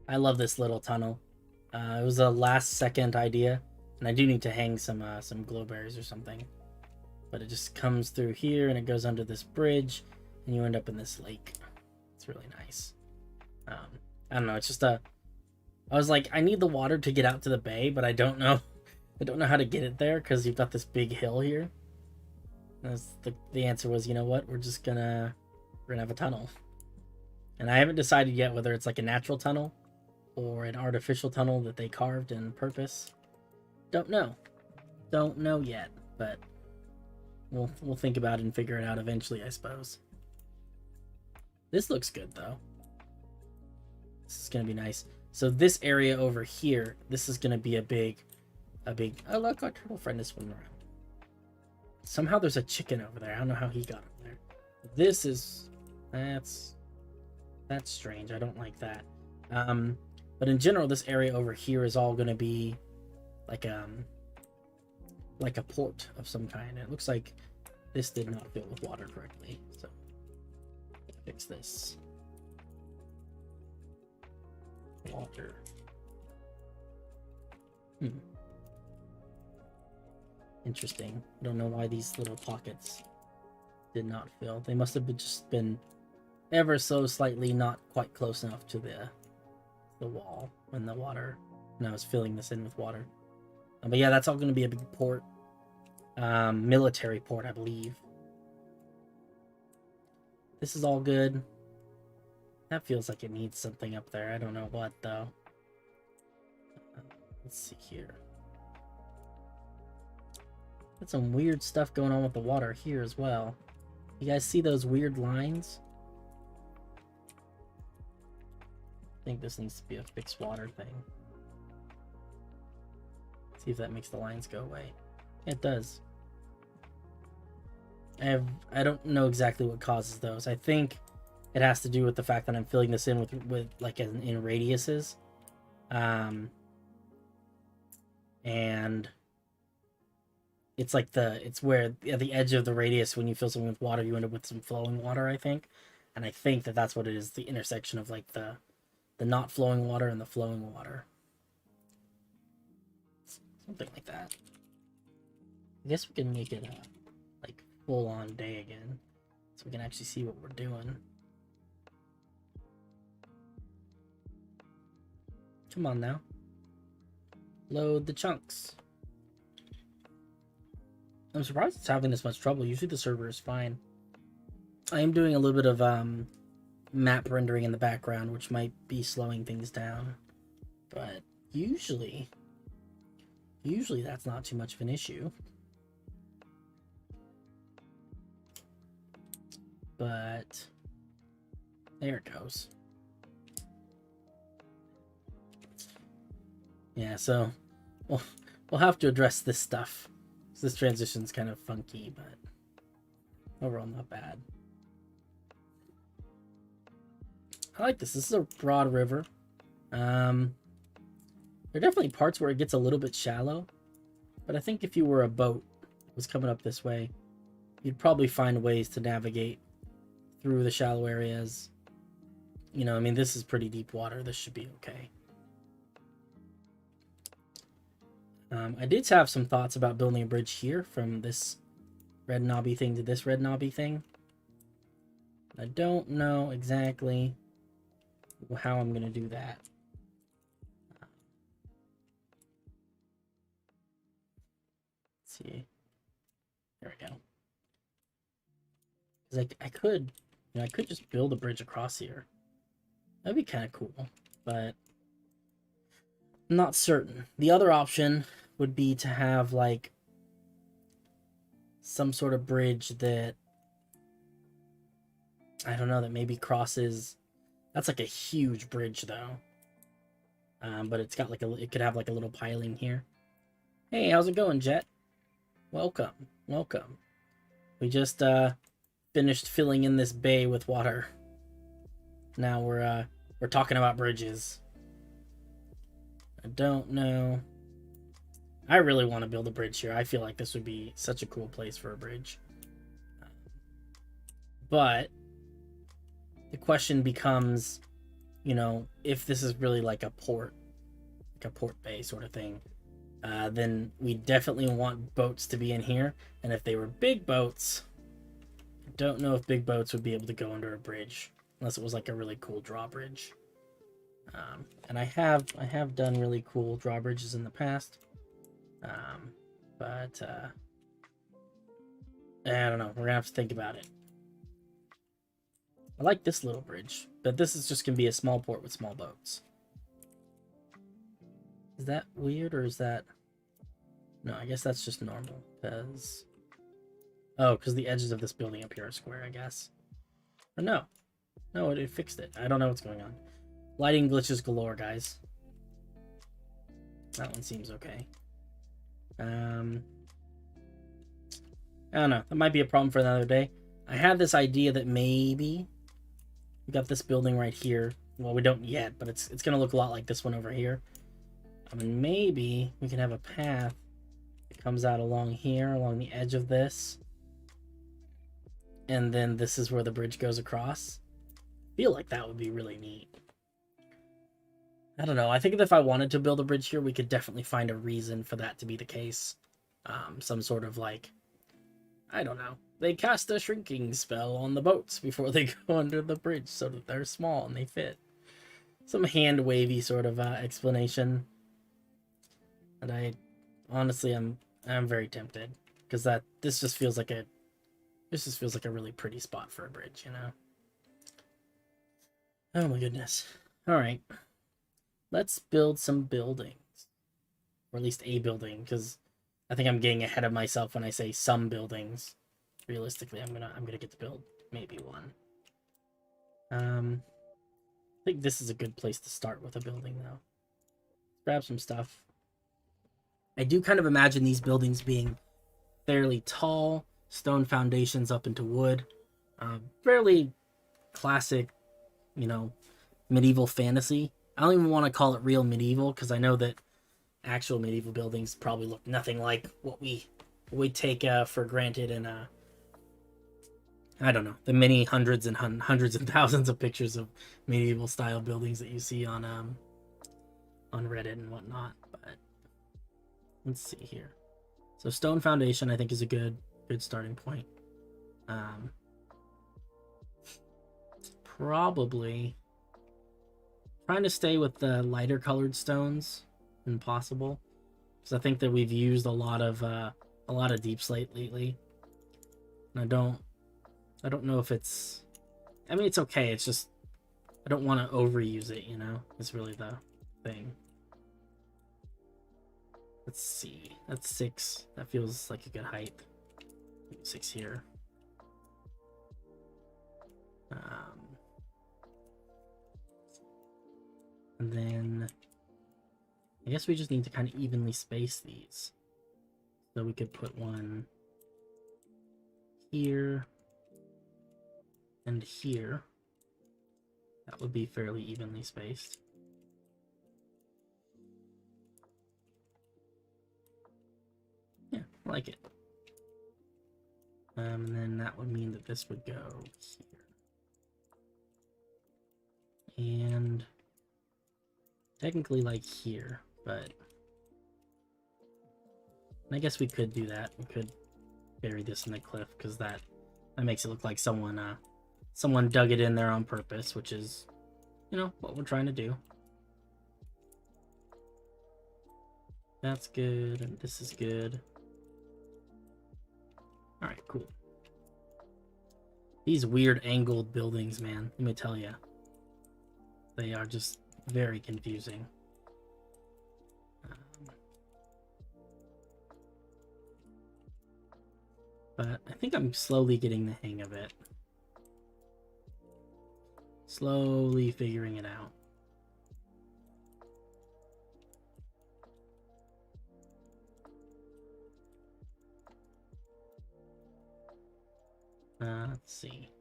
I love this little tunnel. It was a last second idea, and I do need to hang some glowberries or something. But it just comes through here and it goes under this bridge, and you end up in this lake. It's really nice. I don't know, it's just I was like, I need the water to get out to the bay, but I don't know how to get it there because you've got this big hill here. And the answer was, you know what, we're gonna have a tunnel. And I haven't decided yet whether it's like a natural tunnel or an artificial tunnel that they carved in purpose. Don't know yet, but we'll think about it and figure it out eventually, I suppose. This looks good though. This is gonna be nice. So this area over here, this is gonna be a big. Oh look, our turtle friend is swimming around. Somehow there's a chicken over there. I don't know how he got up there. This is that's strange. I don't like that. But in general, this area over here is all gonna be like a port of some kind. It looks like this did not fill with water correctly, so fix this. Water. Interesting. I don't know why these little pockets did not fill. They must have just been ever so slightly not quite close enough to the wall when I was filling this in with water. But yeah, that's all going to be a big port. Military port, I believe. This is all good. That feels like it needs something up there. I don't know what, though. Let's see here. Got some weird stuff going on with the water here as well. You guys see those weird lines? I think this needs to be a fixed water thing. See if that makes the lines go away. It does. I don't know exactly what causes those. I think it has to do with the fact that I'm filling this in with like in radiuses. And it's like it's where at the edge of the radius, when you fill something with water, you end up with some flowing water, I think. And I think that that's what it is, the intersection of like the not flowing water and the flowing water. Something like that. I guess we can make it like full on day again, so we can actually see what we're doing. Come on now. Load the chunks. I'm surprised it's having this much trouble. Usually the server is fine. I am doing a little bit of map rendering in the background, which might be slowing things down. But usually that's not too much of an issue. But there it goes. Yeah, so we'll have to address this stuff. This transition's kind of funky, but overall not bad. I like this. This is a broad river. There are definitely parts where it gets a little bit shallow, but I think if you were a boat that was coming up this way, you'd probably find ways to navigate through the shallow areas. You know, I mean, this is pretty deep water. This should be okay. I did have some thoughts about building a bridge here from this red knobby thing to this red knobby thing. I don't know exactly how I'm going to do that. Let's see. There we go. Because I could, you know, I could just build a bridge across here. That'd be kind of cool, but I'm not certain. The other option would be to have like some sort of bridge that, I don't know, that maybe crosses. That's like a huge bridge though. But it's got like it could have like a little piling here. Hey, how's it going, Jet? Welcome. We just finished filling in this bay with water. Now we're talking about bridges. I don't know. I really want to build a bridge here. I feel like this would be such a cool place for a bridge. But the question becomes, you know, if this is really like a port bay sort of thing, then we definitely want boats to be in here. And if they were big boats, I don't know if big boats would be able to go under a bridge unless it was like a really cool drawbridge. And I have done really cool drawbridges in the past. But I don't know. We're gonna have to think about it. I like this little bridge, but this is just gonna be a small port with small boats. Is that weird, or is that... No, I guess that's just normal, because... Oh, because the edges of this building up here are square, I guess. Or no. No, it fixed it. I don't know what's going on. Lighting glitches galore, guys. That one seems okay. I don't know. That might be a problem for another day. I had this idea that maybe we got this building right here. Well, we don't yet, but it's going to look a lot like this one over here. I mean, maybe we can have a path that comes out along here, along the edge of this. And then this is where the bridge goes across. I feel like that would be really neat. I don't know. I think that if I wanted to build a bridge here, we could definitely find a reason for that to be the case. Some sort of like, I don't know. They cast a shrinking spell on the boats before they go under the bridge so that they're small and they fit. Some hand wavy sort of explanation. And I honestly I'm very tempted, because this just feels like a really pretty spot for a bridge, you know. Oh my goodness. All right. Let's build some buildings, or at least a building, because I think I'm getting ahead of myself when I say some buildings. Realistically, I'm gonna get to build maybe one. I think this is a good place to start with a building, though. Grab some stuff. I do kind of imagine these buildings being fairly tall, stone foundations up into wood, fairly classic, you know, medieval fantasy. I don't even want to call it real medieval because I know that actual medieval buildings probably look nothing like what we take for granted in I don't know, the many hundreds and thousands of pictures of medieval style buildings that you see on Reddit and whatnot. But let's see here. So stone foundation I think is a good starting point. Probably trying to stay with the lighter colored stones when possible, because I think that we've used a lot of deep slate lately, and I don't know if it's. I mean, it's okay. It's just I don't want to overuse it. You know, it's really the thing. Let's see. That's 6. That feels like a good height. 6 here. And then I guess we just need to kind of evenly space these. So we could put one here and here. That would be fairly evenly spaced. Yeah, I like it. And then that would mean that this would go here. And technically like here, but I guess we could do that. We could bury this in the cliff because that makes it look like someone dug it in there on purpose, which is, you know, what we're trying to do. That's good, and this is good. All right, cool. These weird angled buildings, man, let me tell you, they are just very confusing. But I think I'm slowly getting the hang of it. Slowly figuring it out. Let's see.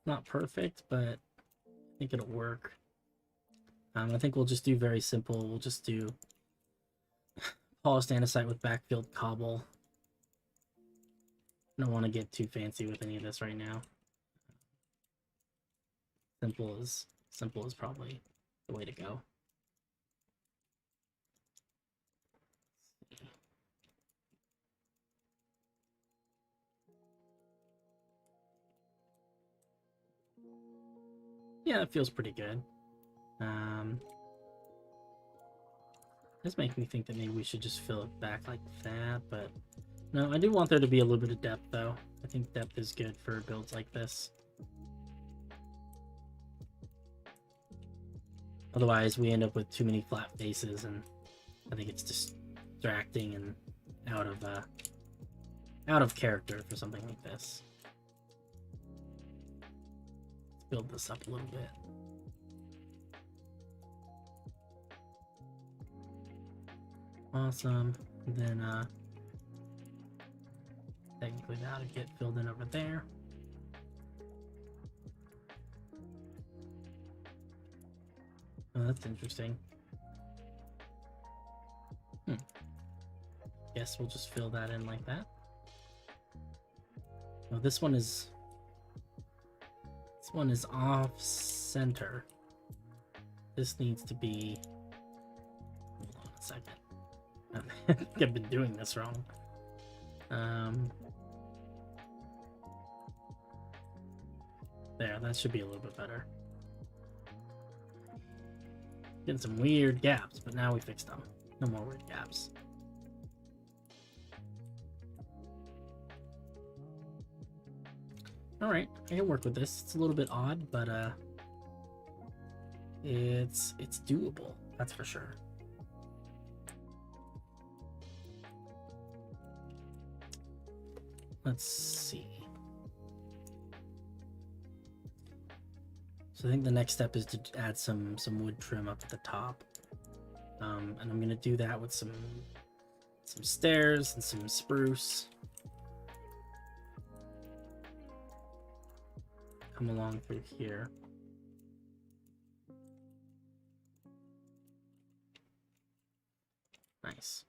Not perfect, but I think it'll work. I think we'll just do very simple. We'll just do polished andesite with backfilled cobble. I don't want to get too fancy with any of this right now. Simple is probably the way to go. Yeah, it feels pretty good. This makes me think that maybe we should just fill it back like that, but no, I do want there to be a little bit of depth, though. I think depth is good for builds like this. Otherwise, we end up with too many flat faces, and I think it's distracting and out of character for something like this. Let's build this up a little bit. Awesome. And then technically that'll get filled in over there. Oh, that's interesting. Guess we'll just fill that in like that. Oh, this one is off center. This needs to be. Hold on a second. I think I've been doing this wrong. There, that should be a little bit better. Getting some weird gaps, but now we fixed them. No more weird gaps. Alright, I can work with this. It's a little bit odd, but it's doable, that's for sure. Let's see. So I think the next step is to add some wood trim up at the top, and I'm gonna do that with some some stairs and some spruce. Come along through here. Nice.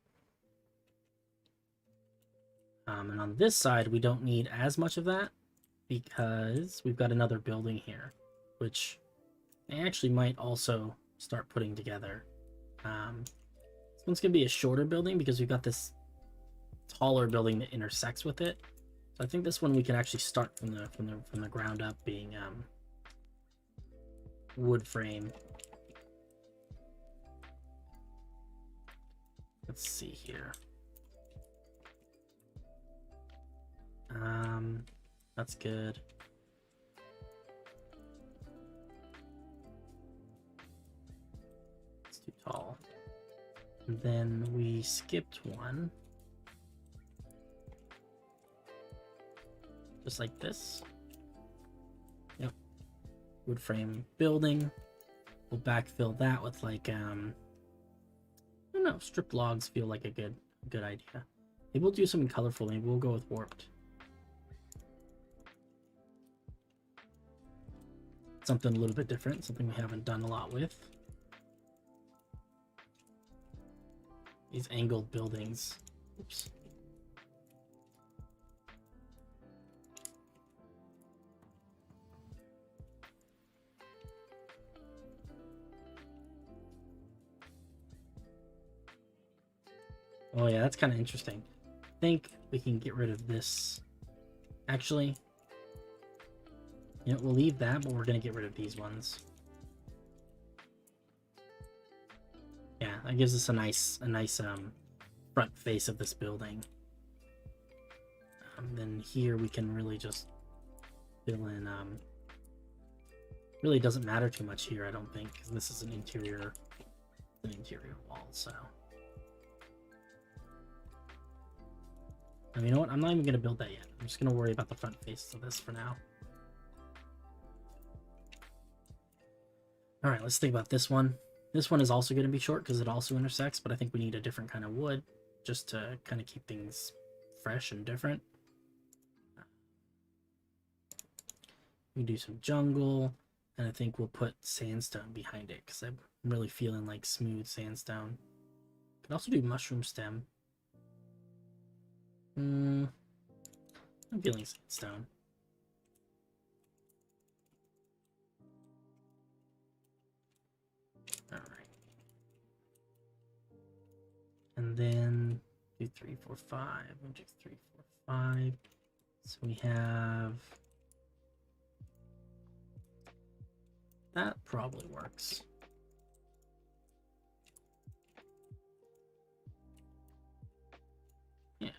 And on this side, we don't need as much of that because we've got another building here, which I actually might also start putting together. This one's gonna be a shorter building because we've got this taller building that intersects with it. So I think this one we can actually start from the ground up, being wood frame. Let's see here. That's good. It's too tall. And then we skipped one. Just like this. Yep. Wood frame building. We'll backfill that with like I don't know, stripped logs feel like a good idea. Maybe we'll do something colorful. Maybe we'll go with warped. Something a little bit different, something we haven't done a lot with. These angled buildings. Oops. Oh yeah, that's kind of interesting. I think we can get rid of this. Actually, you know, we'll leave that, but we're gonna get rid of these ones. Yeah, that gives us a nice front face of this building. Then here we can really just fill in. Really doesn't matter too much here, I don't think, because this is an interior wall. So, you know what? I'm not even gonna build that yet. I'm just gonna worry about the front face of this for now. All right, let's think about this one. This one is also going to be short because it also intersects, but I think we need a different kind of wood just to kind of keep things fresh and different. We do some jungle, and I think we'll put sandstone behind it because I'm really feeling like smooth sandstone. Could also do mushroom stem. I'm feeling sandstone. All right. And then 2, 3, 4, 5. 1, 2, 3, 4, 5. So we have that probably works. Yeah.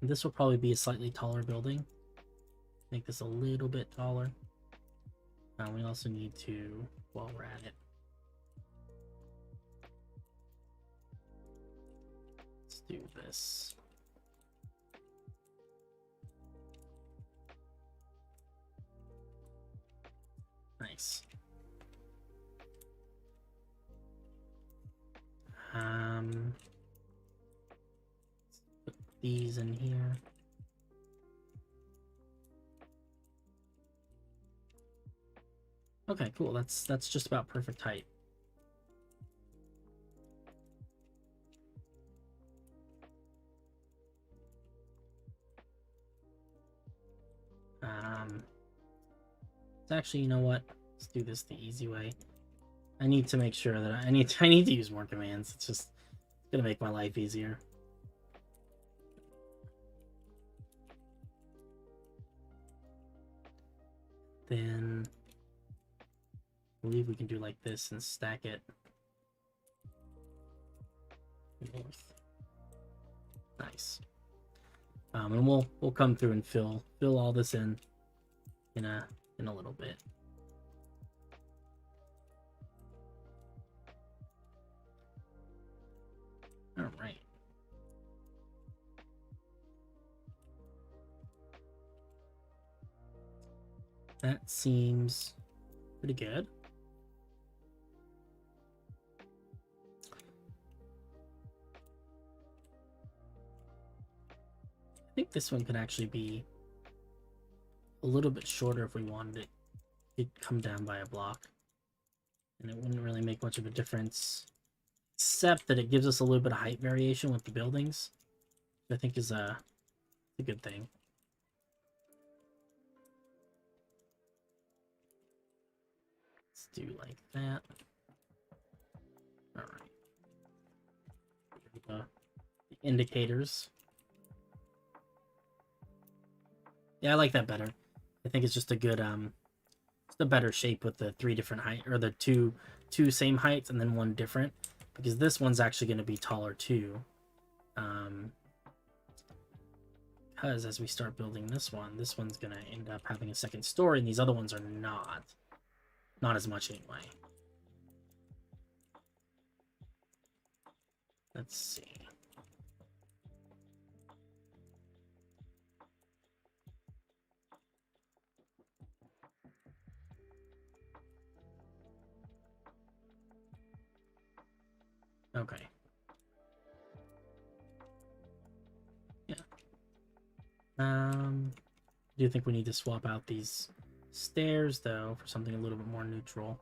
And this will probably be a slightly taller building. Make this a little bit taller. We also need to, while we're at it, let's do this. Nice. Put these in here. Okay, cool. That's just about perfect height. It's actually, you know what? Let's do this the easy way. I need to make sure that I need to use more commands. It's just gonna make my life easier. Then I believe we can do like this and stack it north. Nice. And we'll come through and fill all this in a little bit. All right. That seems pretty good. think this one could actually be a little bit shorter if we wanted it. It'd come down by a block. And it wouldn't really make much of a difference. Except that it gives us a little bit of height variation with the buildings. Which I think is a good thing. Let's do like that. Alright. The indicators. Yeah, I like that better. I think it's just a good it's a better shape with the 3 different height, or the two same heights and then one different, because this one's actually going to be taller too. Because as we start building this one's going to end up having a second story, and these other ones are not as much anyway. Let's see. Okay. Yeah. Do you think we need to swap out these stairs though for something a little bit more neutral?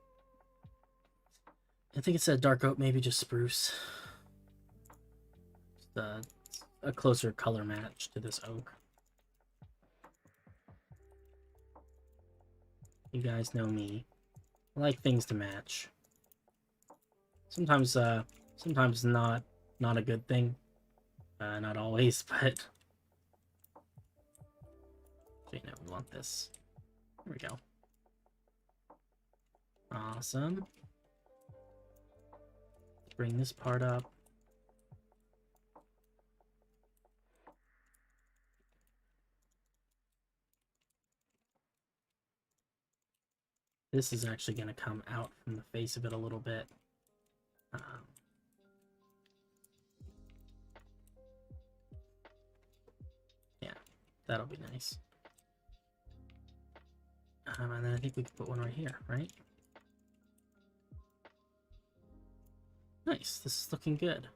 I think instead of dark oak, maybe just spruce. Just a closer color match to this oak. You guys know me. I like things to match. Sometimes not a good thing. Not always, but okay, no, we want this. Here we go. Awesome. Let's bring this part up. This is actually going to come out from the face of it a little bit. Yeah, that'll be nice. And then I think we can put one right here, right? Nice, this is looking good.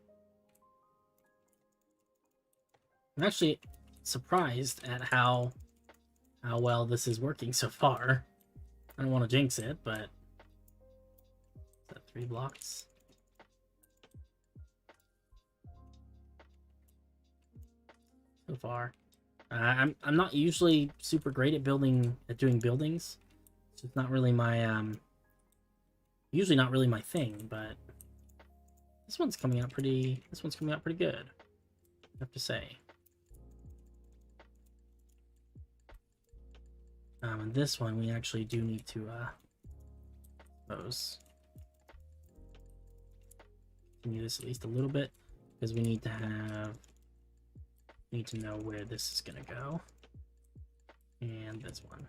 I'm actually surprised at how well this is working so far. I don't want to jinx it, but is that 3 blocks? So far, I'm not usually super great at doing buildings. It's just not really my usually not really my thing, but this one's coming out pretty. This one's coming out pretty good, I have to say. And this one we actually do need to suppose continue this at least a little bit, because we need to know where this is gonna go. And this one.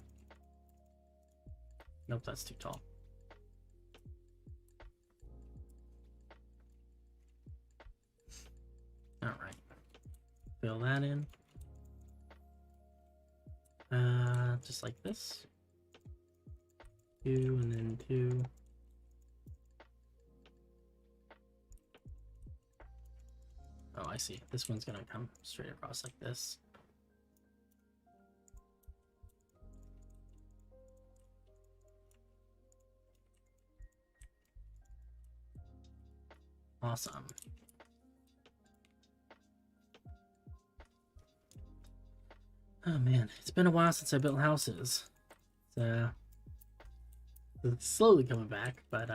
Nope, that's too tall. Alright. Fill that in. Just like this. 2 and then 2. Oh, I see. This one's gonna come straight across like this. Awesome. Oh man, it's been a while since I built houses. It's slowly coming back, but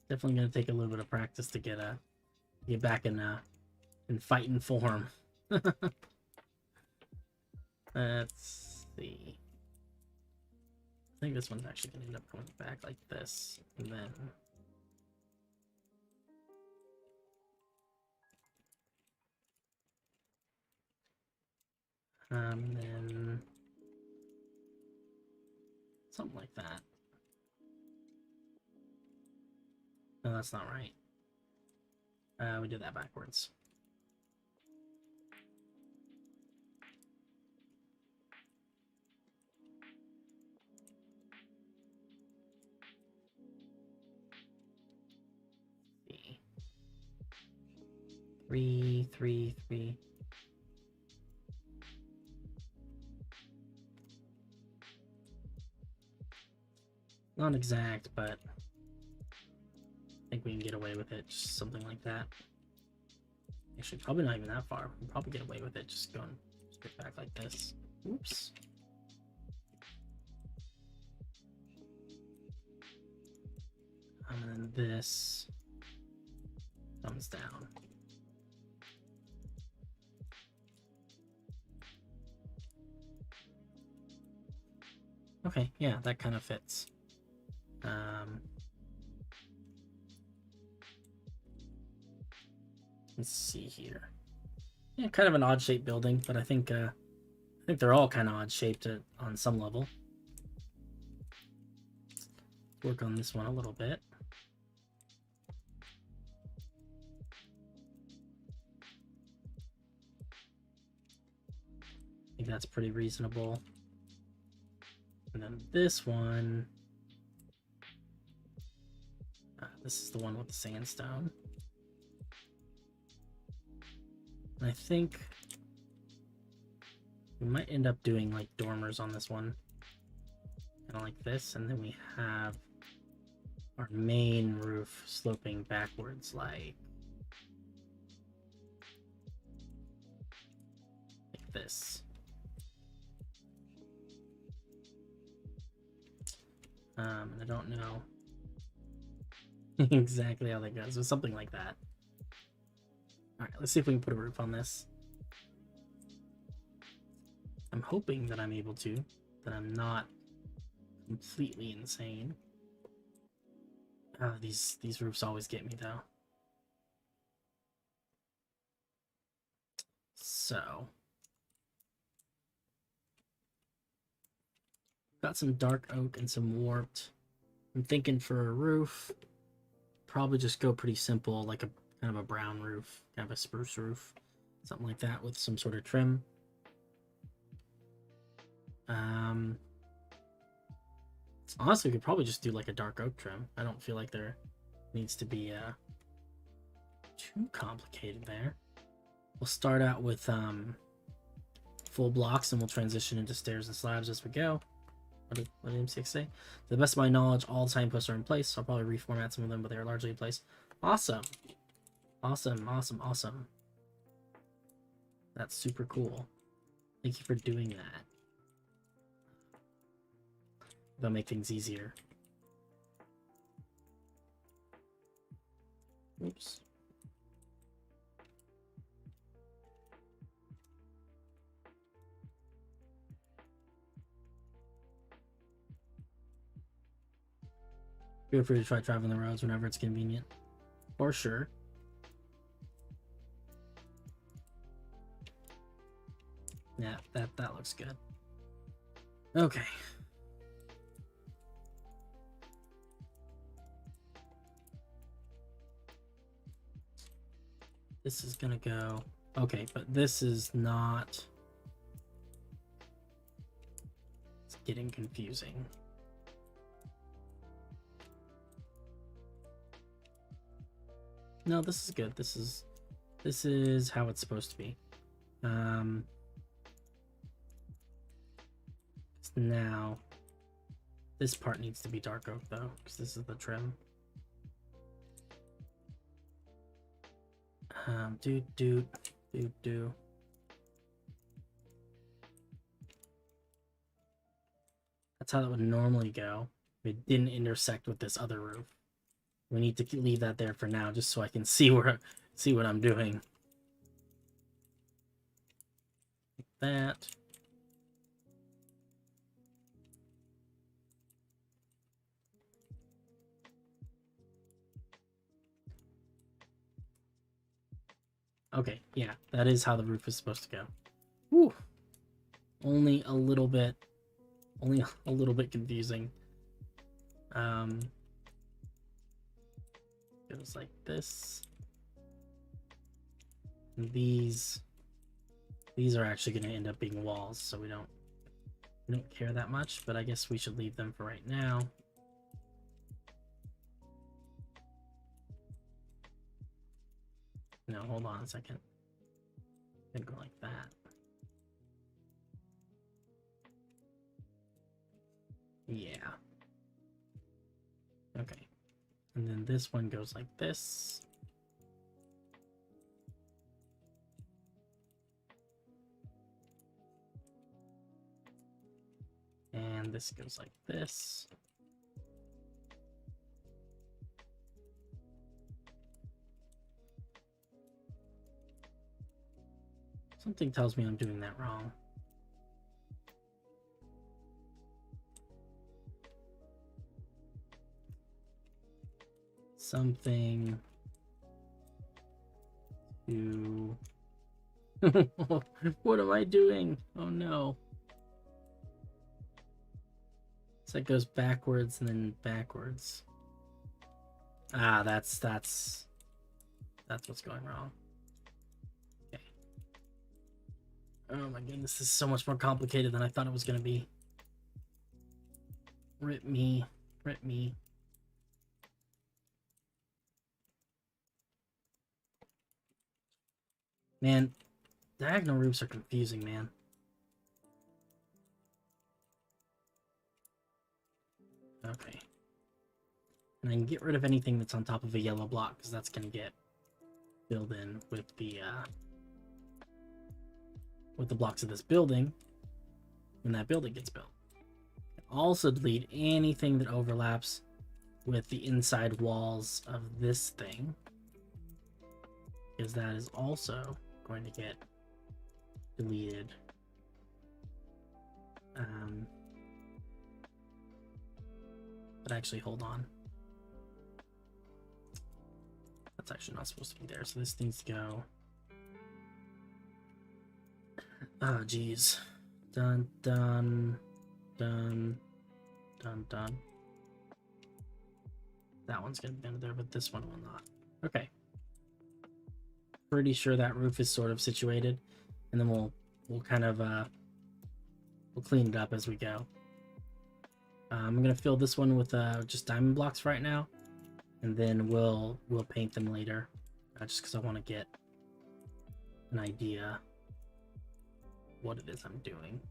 definitely gonna take a little bit of practice to get back in fighting form. Let's see. I think this one's actually gonna end up going back like this, and then then something like that. No, that's not right. We did that backwards. Let's see. 3, 3, 3. Not exact, but I think we can get away with it. Just something like that. Actually, probably not even that far. We'll probably get away with it. Just going straight back like this. Oops. And then this comes down. Okay, yeah, that kind of fits. Let's see here. Yeah, kind of an odd shaped building, but I think they're all kind of odd shaped on some level. Work on this one a little bit. I think that's pretty reasonable. And then this one, this is the one with the sandstone. And I think we might end up doing like dormers on this one. Kind of like this, and then we have our main roof sloping backwards like this. I don't know exactly how that goes, but something like that. Alright, let's see if we can put a roof on this. I'm hoping that I'm able to, that I'm not completely insane. These roofs always get me though. So got some dark oak and some warped. I'm thinking for a roof, probably just go pretty simple, like a kind of a brown roof, kind of a spruce roof, something like that with some sort of trim. Honestly, we could probably just do like a dark oak trim. I don't feel like there needs to be too complicated there. We'll start out with full blocks and we'll transition into stairs and slabs as we go. What did M6 say? To the best of my knowledge, all the signposts are in place, so I'll probably reformat some of them, but they are largely in place. Awesome. Awesome, awesome, awesome. That's super cool. Thank you for doing that. That'll make things easier. Oops. Feel free to try traveling the roads whenever it's convenient. For sure. Yeah, that looks good. Okay. This is gonna go... Okay, but this is not... It's getting confusing. No, this is good. This is how it's supposed to be. Now, this part needs to be dark oak though, because this is the trim. Do. That's how that would normally go. It didn't intersect with this other roof. We need to leave that there for now, just so I can see what I'm doing. Like that. Okay, yeah, that is how the roof is supposed to go. Whew. Only a little bit confusing. Goes like this. And these are actually going to end up being walls, so we don't care that much, but I guess we should leave them for right now. No, hold on a second. Gonna go like that. Yeah. And then this one goes like this. And this goes like this. Something tells me I'm doing that wrong. Something to... What am I doing? Oh no. So it goes backwards and then backwards. Ah, that's what's going wrong. Okay. Oh my goodness, this is so much more complicated than I thought it was gonna be. Rip me, rip me. Man, diagonal roofs are confusing, man. Okay. And I can get rid of anything that's on top of a yellow block, because that's going to get filled in with the blocks of this building when that building gets built. Also delete anything that overlaps with the inside walls of this thing, because that is also going to get deleted. But actually, hold on. That's actually not supposed to be there, so this needs to go. Oh, geez. Dun, dun, dun, dun, dun. That one's going to be under there, but this one will not. Okay. Pretty sure that roof is sort of situated, and then we'll kind of we'll clean it up as we go. I'm gonna fill this one with just diamond blocks right now, and then we'll paint them later, just because I want to get an idea what it is I'm doing.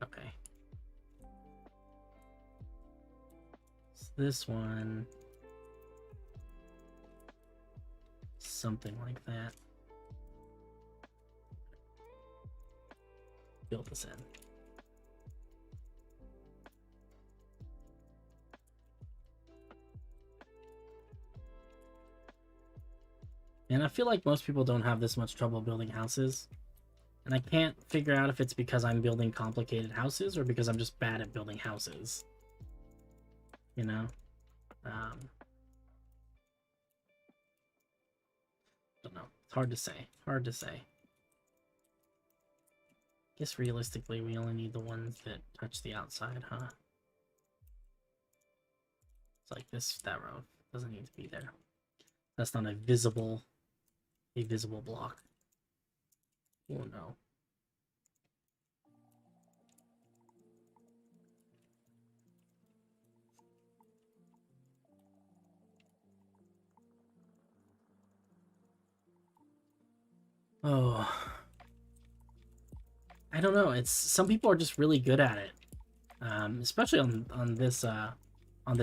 Okay. So this one, something like that. Fill this in. And I feel like most people don't have this much trouble building houses. And I can't figure out if it's because I'm building complicated houses or because I'm just bad at building houses. You know? Don't know. It's hard to say. Hard to say. Guess realistically, we only need the ones that touch the outside, huh? It's like this, that row doesn't need to be there. That's not a visible block. Oh no. Oh. I don't know. It's some people are just really good at it, especially on this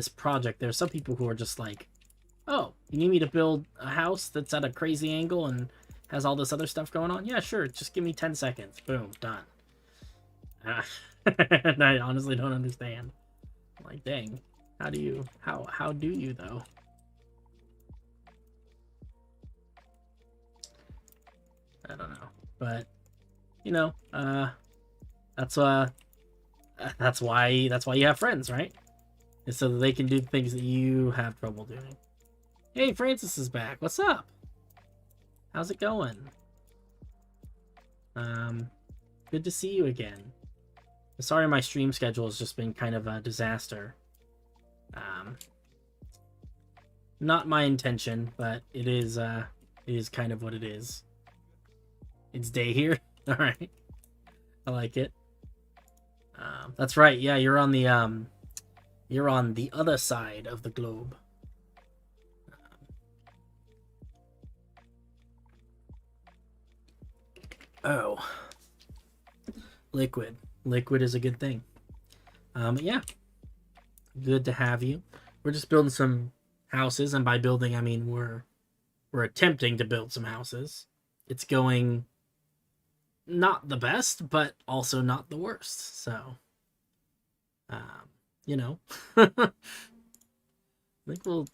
project. There's some people who are just like, "Oh, you need me to build a house that's at a crazy angle and has all this other stuff going on? Yeah, sure. Just give me 10 seconds. Boom, done." And I honestly don't understand. I'm like, dang, how do you though? I don't know, but you know, that's why you have friends, right? It's so that they can do things that you have trouble doing. Hey, Francis is back. What's up? How's it going? Good to see you again. Sorry, my stream schedule has just been kind of a disaster. Not my intention, but it is kind of what it is. It's day here. All right, I like it. That's right. Yeah, you're on the other side of the globe. Oh, liquid is a good thing. But yeah, good to have you. We're just building some houses, and by building I mean we're attempting to build some houses. It's going not the best, but also not the worst. So, um, you know, I think we'll.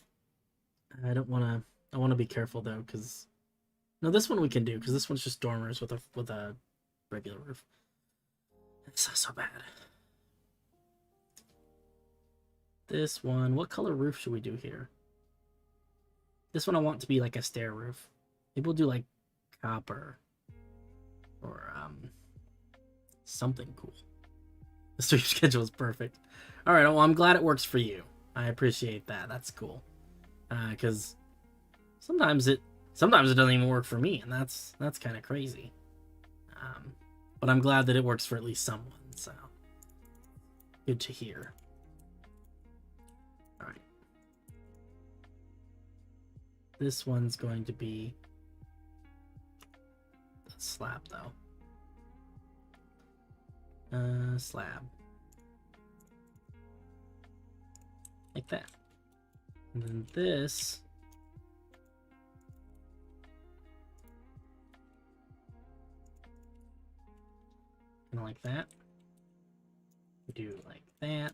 I don't want to. I want to be careful though, because no, this one we can do because this one's just dormers with a regular roof. It's not so bad. This one, what color roof should we do here? This one I want to be like a stair roof. Maybe we'll do like copper or something cool. The stream schedule is perfect. All right, well I'm glad it works for you. I appreciate that. That's cool. Because sometimes it doesn't even work for me, and that's kind of crazy. But I'm glad that it works for at least someone. So good to hear. All right. This one's going to be a slab, though. Slab. Like that. And then this... kind of like that. We do like that.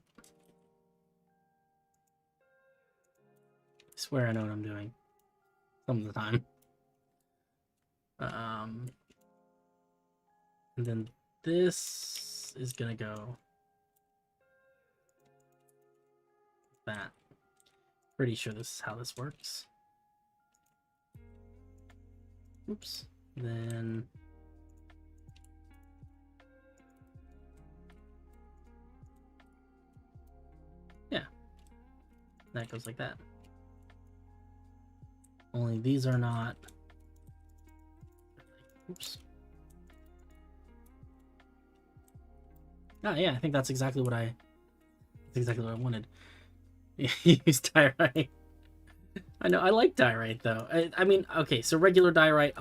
I swear I know what I'm doing. Some of the time. And then this is gonna go like that. Pretty sure this is how this works. Oops. Then yeah, that goes like that. Only these are not. Oops. Oh yeah, I think that's exactly what I wanted. Use diorite. I know I like diorite though. I mean, okay, so regular diorite,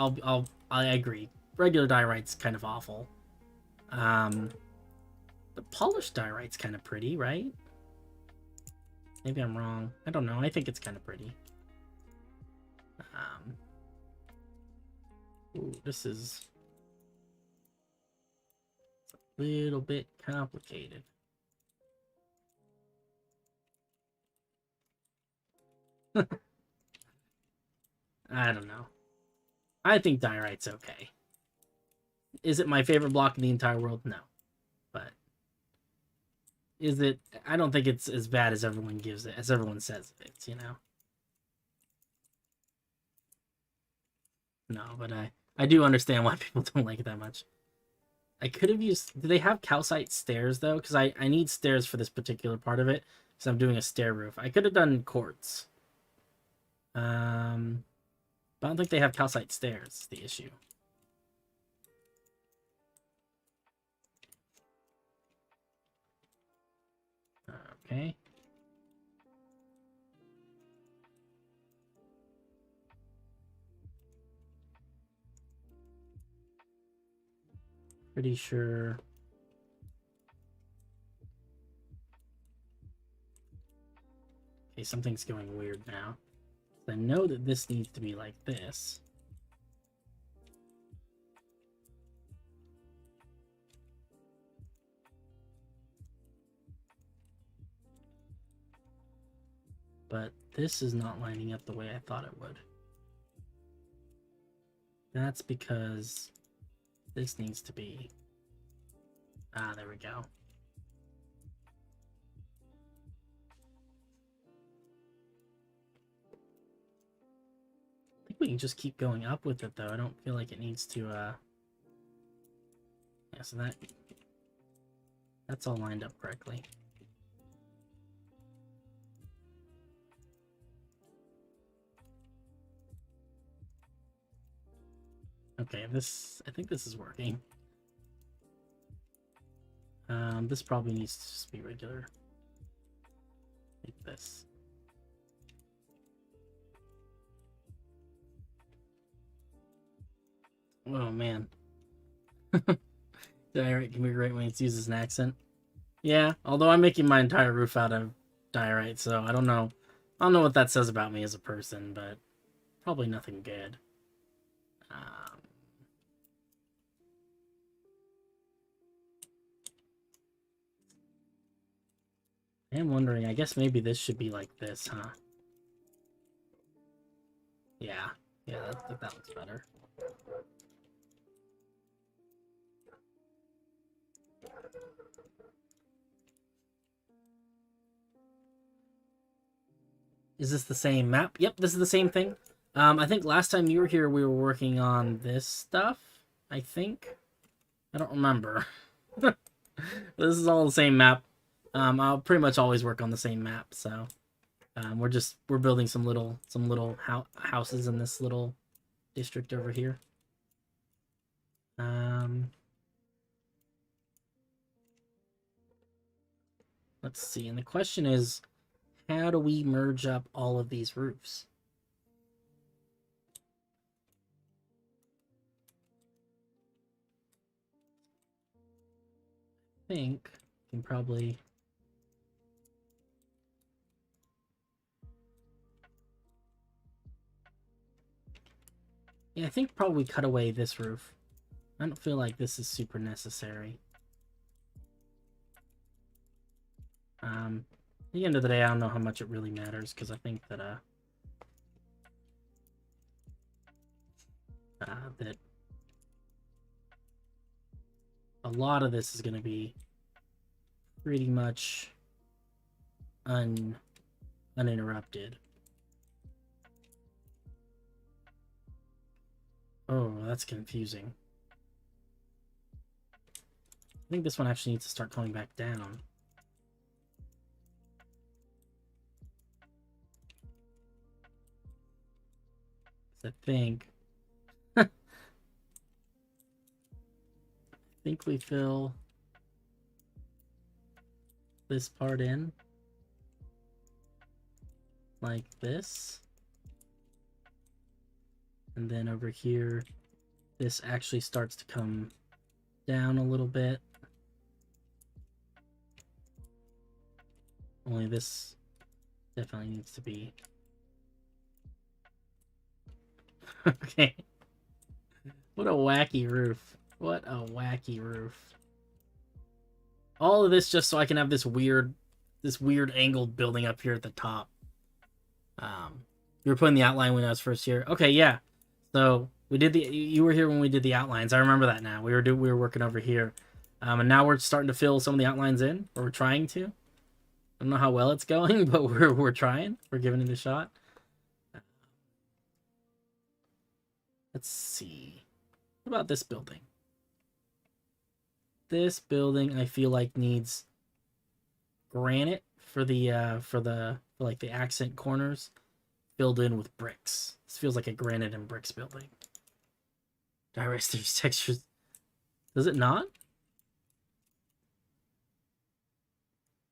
I agree. Regular diorite's kind of awful. But polished diorite's kind of pretty, right? Maybe I'm wrong. I don't know. I think it's kind of pretty. Ooh, this is a little bit complicated. I don't know. I think diorite's okay. Is it my favorite block in the entire world? No. But is it? I don't think it's as bad as everyone gives it, as everyone says it's, you know? No, but I do understand why people don't like it that much. I could have used... Do they have calcite stairs, though? Because I need stairs for this particular part of it, because I'm doing a stair roof. I could have done quartz. But I don't think they have calcite stairs, is the issue. Okay. Pretty sure... Okay, something's going weird now. I know that this needs to be like this. But this is not lining up the way I thought it would. That's because this needs to be... Ah, there we go. I think we can just keep going up with it, though. I don't feel like it needs to, Yeah, so that's all lined up correctly. Okay, I think this is working. This probably needs to just be regular. Like this. Oh, man. Diorite can be great when it's used as an accent. Yeah, although I'm making my entire roof out of diorite, so I don't know. I don't know what that says about me as a person, but probably nothing good. I am wondering, I guess maybe this should be like this, huh? Yeah. Yeah, that looks better. Is this the same map? Yep, this is the same thing. I think last time you were here, we were working on this stuff. I think. I don't remember. This is all the same map. I'll pretty much always work on the same map. So we're building some little houses in this little district over here. Let's see. And the question is, how do we merge up all of these roofs? I think we can probably... Yeah, I think probably cut away this roof. I don't feel like this is super necessary. At the end of the day, I don't know how much it really matters, because I think that that a lot of this is going to be pretty much uninterrupted. Oh, that's confusing. I think this one actually needs to start coming back down. I think we fill this part in like this, and then over here this actually starts to come down a little bit. Only this definitely needs to be okay. What a wacky roof. What a wacky roof. All of this just so I can have this weird angled building up here at the top. You were putting the outline when I was first here. Okay, yeah. So we did you were here when we did the outlines. I remember that now. We were working over here. And now we're starting to fill some of the outlines in, or we're trying to. I don't know how well it's going, but we're trying. We're giving it a shot. Let's see. What about this building? This building I feel like needs granite for the like the accent corners filled in with bricks. This feels like a granite and bricks building. Direct these textures. Does it not?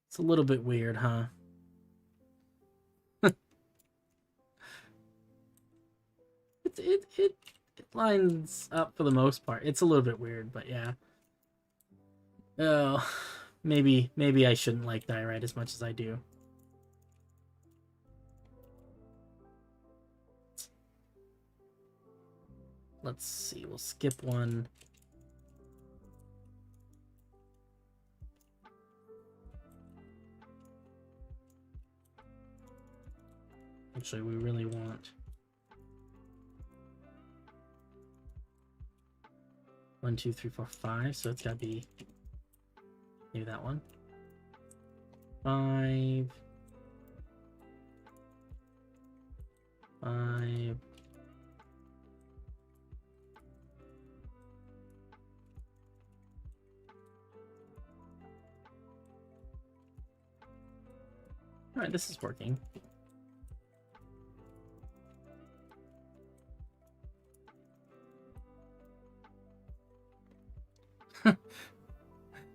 It's a little bit weird, huh? It lines up for the most part. It's a little bit weird, but yeah. Oh, maybe I shouldn't like diorite as much as I do. Let's see. We'll skip one. Actually, we really want 1, 2, 3, 4, 5. So it's gotta be maybe that one. 5. 5. All right, this is working.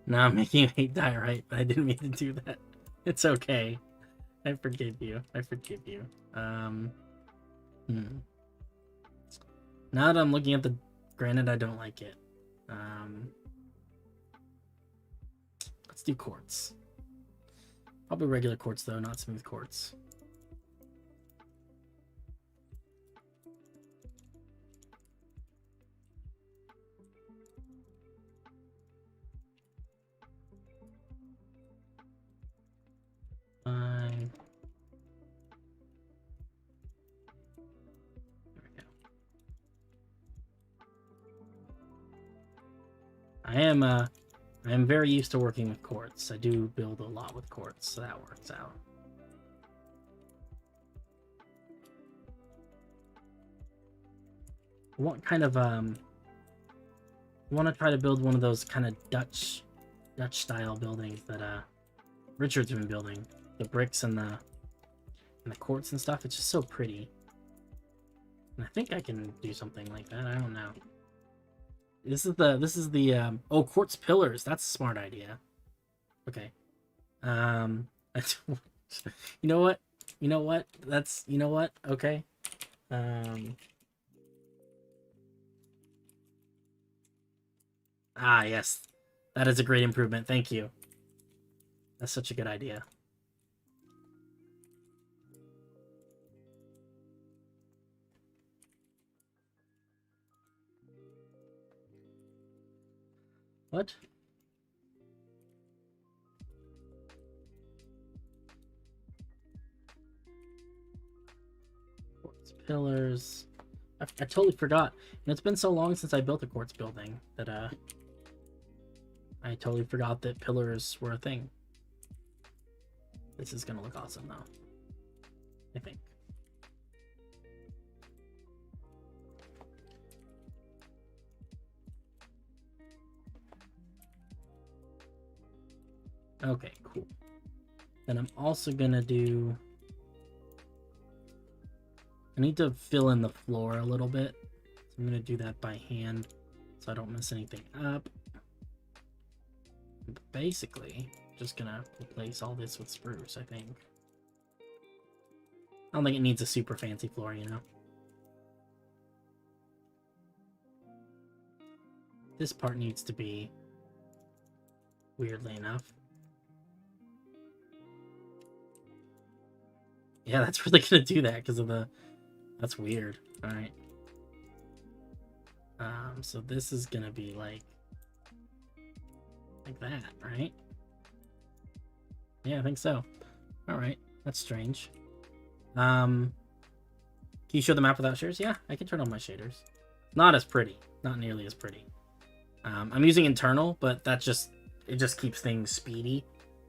Now I'm making you hate diorite, but I didn't mean to do that. It's okay. I forgive you. I forgive you. Now that I'm looking at the granite, I don't like it. Let's do quartz. Probably regular quartz though, not smooth quartz. Fine. There we go. I am very used to working with quartz. I do build a lot with quartz, so that works out. What kind of I want to try to build one of those kind of Dutch style buildings that Richard's been building. The bricks and the quartz and stuff. It's just so pretty. And I think I can do something like that. I don't know. This is the oh, quartz pillars. That's a smart idea. Okay. You know what? You know what? That's, you know what? Okay. Ah, yes. That is a great improvement. Thank you. That's such a good idea. What? Quartz pillars. I totally forgot. And it's been so long since I built a quartz building that I totally forgot that pillars were a thing. This is gonna look awesome though, I think. Okay, cool. Then I'm also gonna do... I need to fill in the floor a little bit. So I'm gonna do that by hand so I don't mess anything up. But basically, just gonna replace all this with spruce, I think. I don't think it needs a super fancy floor, you know? This part needs to be, weirdly enough. Yeah, that's really gonna do that because of the... That's weird. Alright. So this is gonna be like that, right? Yeah, I think so. Alright, that's strange. Can you show the map without shaders? Yeah, I can turn on my shaders. Not as pretty. Not nearly as pretty. I'm using internal, but that just... It just keeps things speedy.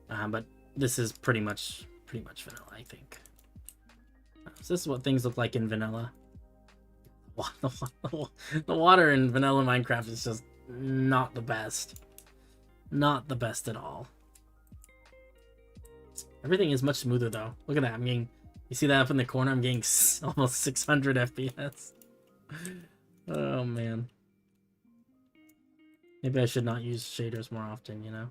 But this is pretty much vanilla, I think. So this is what things look like in vanilla. The water in vanilla Minecraft is just not the best. Not the best at all. Everything is much smoother though. Look at that. I'm getting... You see that up in the corner? I'm getting almost 600 FPS. Oh, man. Maybe I should not use shaders more often, you know?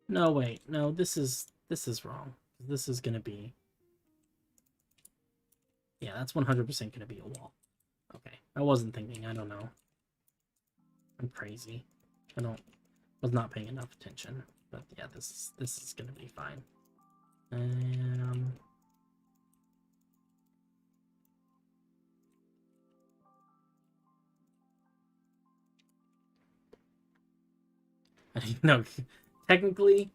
No, wait. No, this is wrong. This is gonna be... Yeah, that's 100% gonna be a wall. Okay. I wasn't thinking. I don't know. I'm crazy. Was not paying enough attention. But yeah, this is gonna be fine. I don't even know. Technically,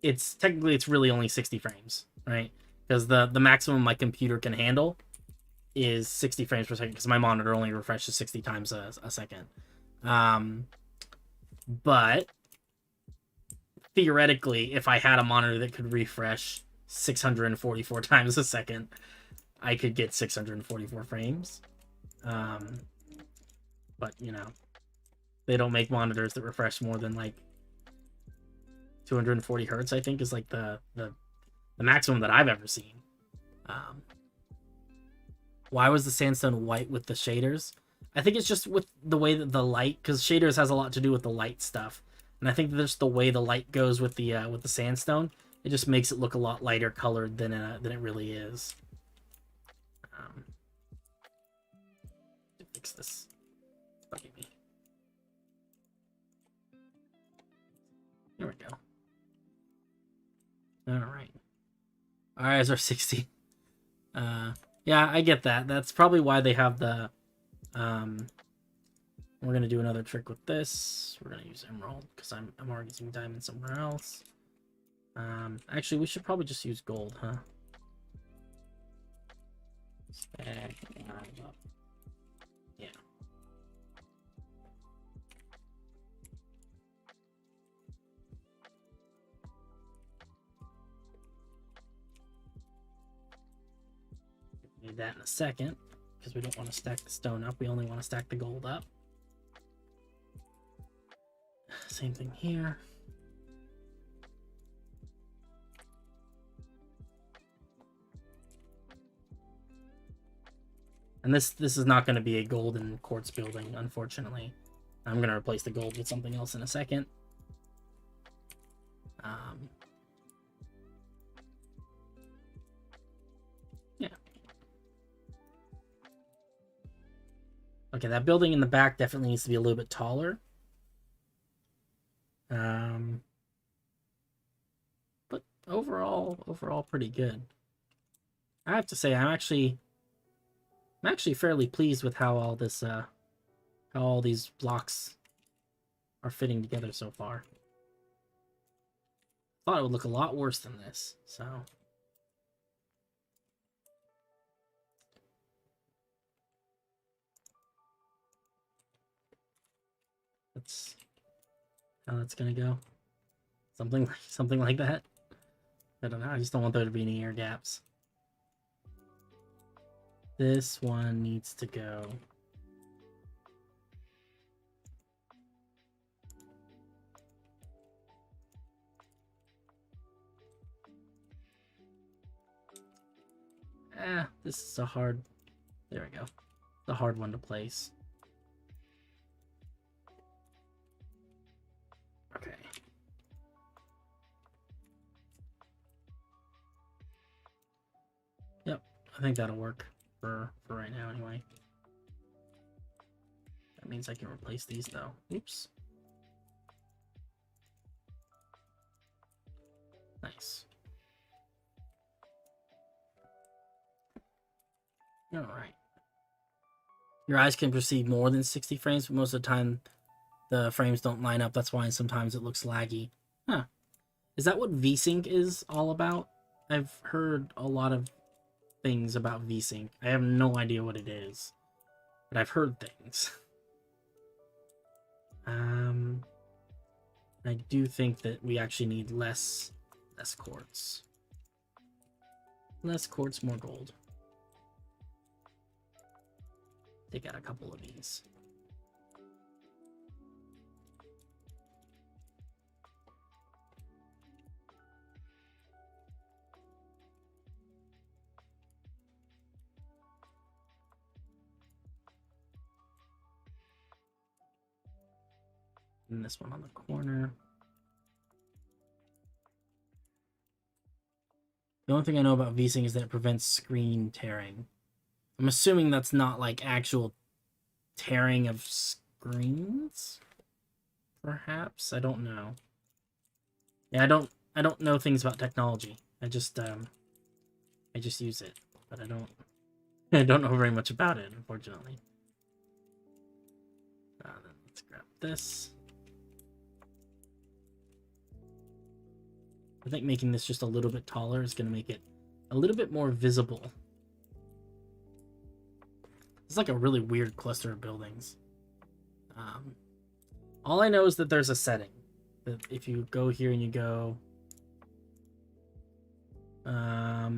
it's really only 60 frames, right? Because the maximum my computer can handle is 60 frames per second because my monitor only refreshes 60 times a second. But theoretically, if I had a monitor that could refresh 644 times a second, I could get 644 frames. But, you know, they don't make monitors that refresh more than, like, 240 hertz, I think, is, like, the maximum that I've ever seen. Why was the sandstone white with the shaders? I think it's just with the way that the light, because shaders has a lot to do with the light stuff, and I think just the way the light goes with the sandstone, it just makes it look a lot lighter colored than it really is. fix this. Bugging me. There we go. Alright. Alright, our 60. Yeah, I get that. That's probably why they have the... We're gonna do another trick with this. We're gonna use emerald, because I'm already using diamond somewhere else. Actually, we should probably just use gold, huh? Stack up. Yeah. Need that in a second, because we don't want to stack the stone up. We only want to stack the gold up. Same thing here. And this is not going to be a golden quartz building, unfortunately. I'm going to replace the gold with something else in a second. Yeah. Okay, that building in the back definitely needs to be a little bit taller. But overall pretty good. I have to say, I'm actually fairly pleased with how all this, how all these blocks are fitting together so far. Thought it would look a lot worse than this, so. That's how that's gonna go. Something like that. I don't know. I just don't want there to be any air gaps. This one needs to go. This is a hard. There we go. It's a hard one to place. Okay. Yep, I think that'll work for right now anyway. That means I can replace these though. Oops. Nice. Alright. Your eyes can perceive more than 60 frames, but most of the time the frames don't line up. That's why sometimes it looks laggy. Huh. Is that what VSync is all about? I've heard a lot of things about VSync. I have no idea what it is, but I've heard things. I do think that we actually need less quartz. Less quartz, more gold. Take out a couple of these. And this one on the corner. The only thing I know about VSync is that it prevents screen tearing. I'm assuming that's not like actual tearing of screens. Perhaps, I don't know. Yeah, I don't know things about technology. I just use it, but I don't know very much about it, unfortunately. Then let's grab this. I think making this just a little bit taller is going to make it a little bit more visible. It's like a really weird cluster of buildings. All I know is that there's a setting. That if you go here and you go... I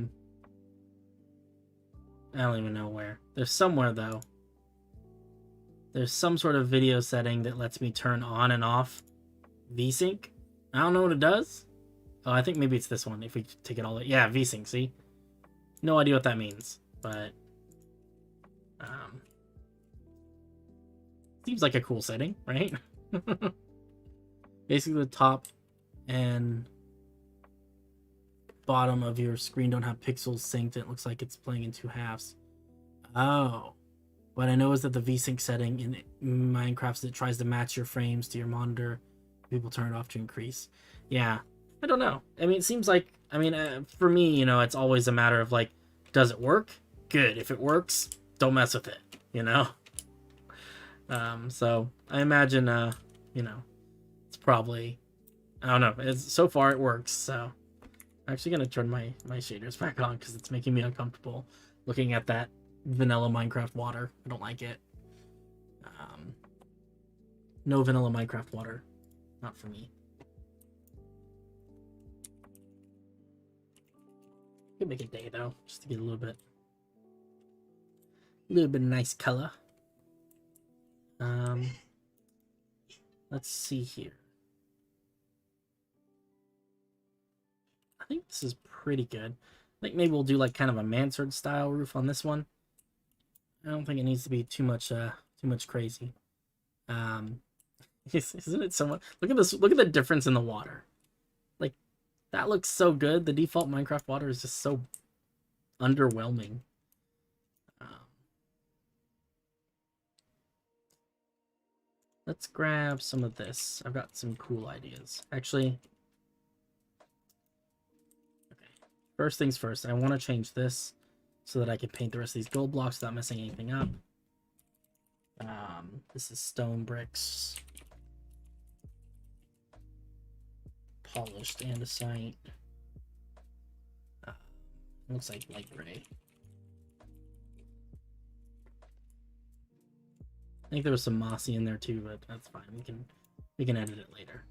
don't even know where. There's somewhere, though. There's some sort of video setting that lets me turn on and off VSync. I don't know what it does. Oh, I think maybe it's this one, if we take it all... Yeah, VSync, see? No idea what that means, but... seems like a cool setting, right? Basically, the top and bottom of your screen don't have pixels synced. It looks like it's playing in two halves. Oh. What I know is that the VSync setting in Minecraft, it tries to match your frames to your monitor. People turn it off to increase. Yeah, I don't know. I mean, it seems like, I mean, for me, you know, it's always a matter of like, does it work? Good. If it works, don't mess with it, you know? So I imagine, you know, it's probably, I don't know. So far it works, so I'm actually going to turn my shaders back on because it's making me uncomfortable looking at that vanilla Minecraft water. I don't like it. No vanilla Minecraft water. Not for me. Could make a day though, just to get a little bit of nice color. Let's see here. I think this is pretty good. I think maybe we'll do like kind of a mansard style roof on this one. I don't think it needs to be too much crazy. Isn't it so much? Look at this. Look at the difference in the water. Like, that looks so good. The default Minecraft water is just so underwhelming. Let's grab some of this. I've got some cool ideas. Actually, okay. First things first, I want to change this so that I can paint the rest of these gold blocks without messing anything up. This is stone bricks. Polished andesite. Looks like light gray. I think there was some mossy in there too, but that's fine. We can edit it later.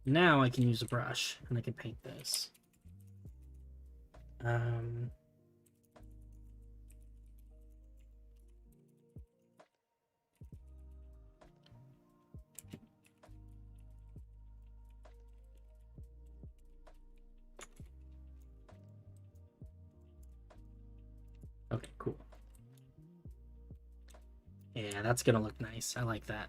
Now I can use a brush and I can paint this. Okay, cool. Yeah, that's gonna look nice. I like that.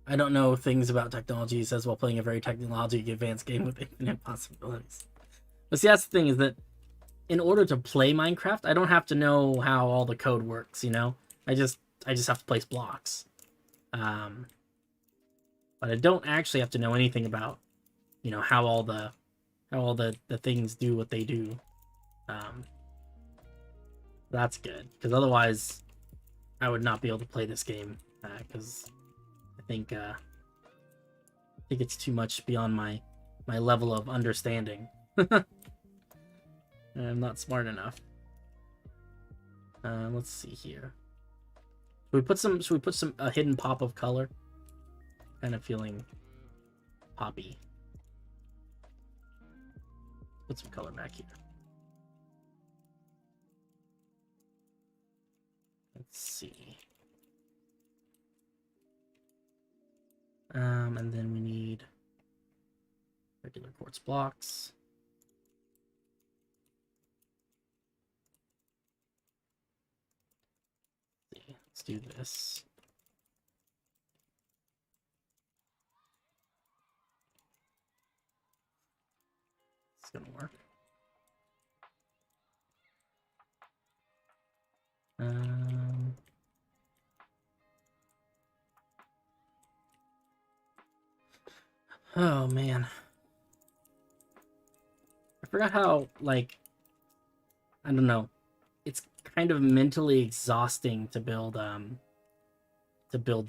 I don't know things about technology, he says, while playing a very technologically advanced game with infinite possibilities. But see, that's the thing, is that in order to play Minecraft, I don't have to know how all the code works, you know? I just have to place blocks. But I don't actually have to know anything about, you know, how all the things do what they do. That's good, because otherwise I would not be able to play this game, because I think it's too much beyond my level of understanding. I'm not smart enough. Let's see here. Should we put some a hidden pop of color? Kind of feeling poppy. Put some color back here. Let's see. And then we need regular quartz blocks. Let's do this. It's gonna work. Oh man, I forgot how, like, I don't know, it's kind of mentally exhausting to build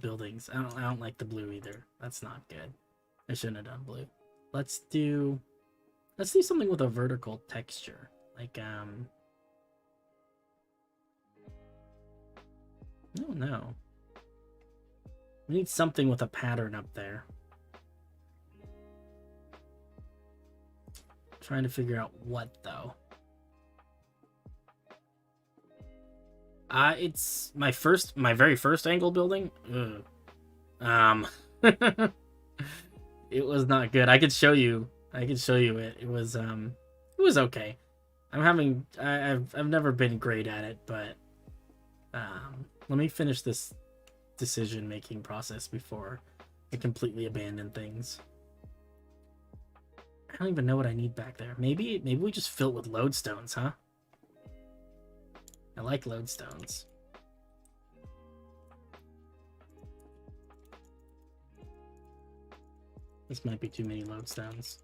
buildings. I don't like the blue either. That's not good. I shouldn't have done blue. Let's do something with a vertical texture. Like no. We need something with a pattern up there. Trying to figure out what though. It's my very first angle building. It was not good. I could show you it. It was okay. I've never been great at it, but let me finish this decision making process before I completely abandon things. I don't even know what I need back there. Maybe we just fill it with lodestones, huh? I like lodestones. This might be too many lodestones.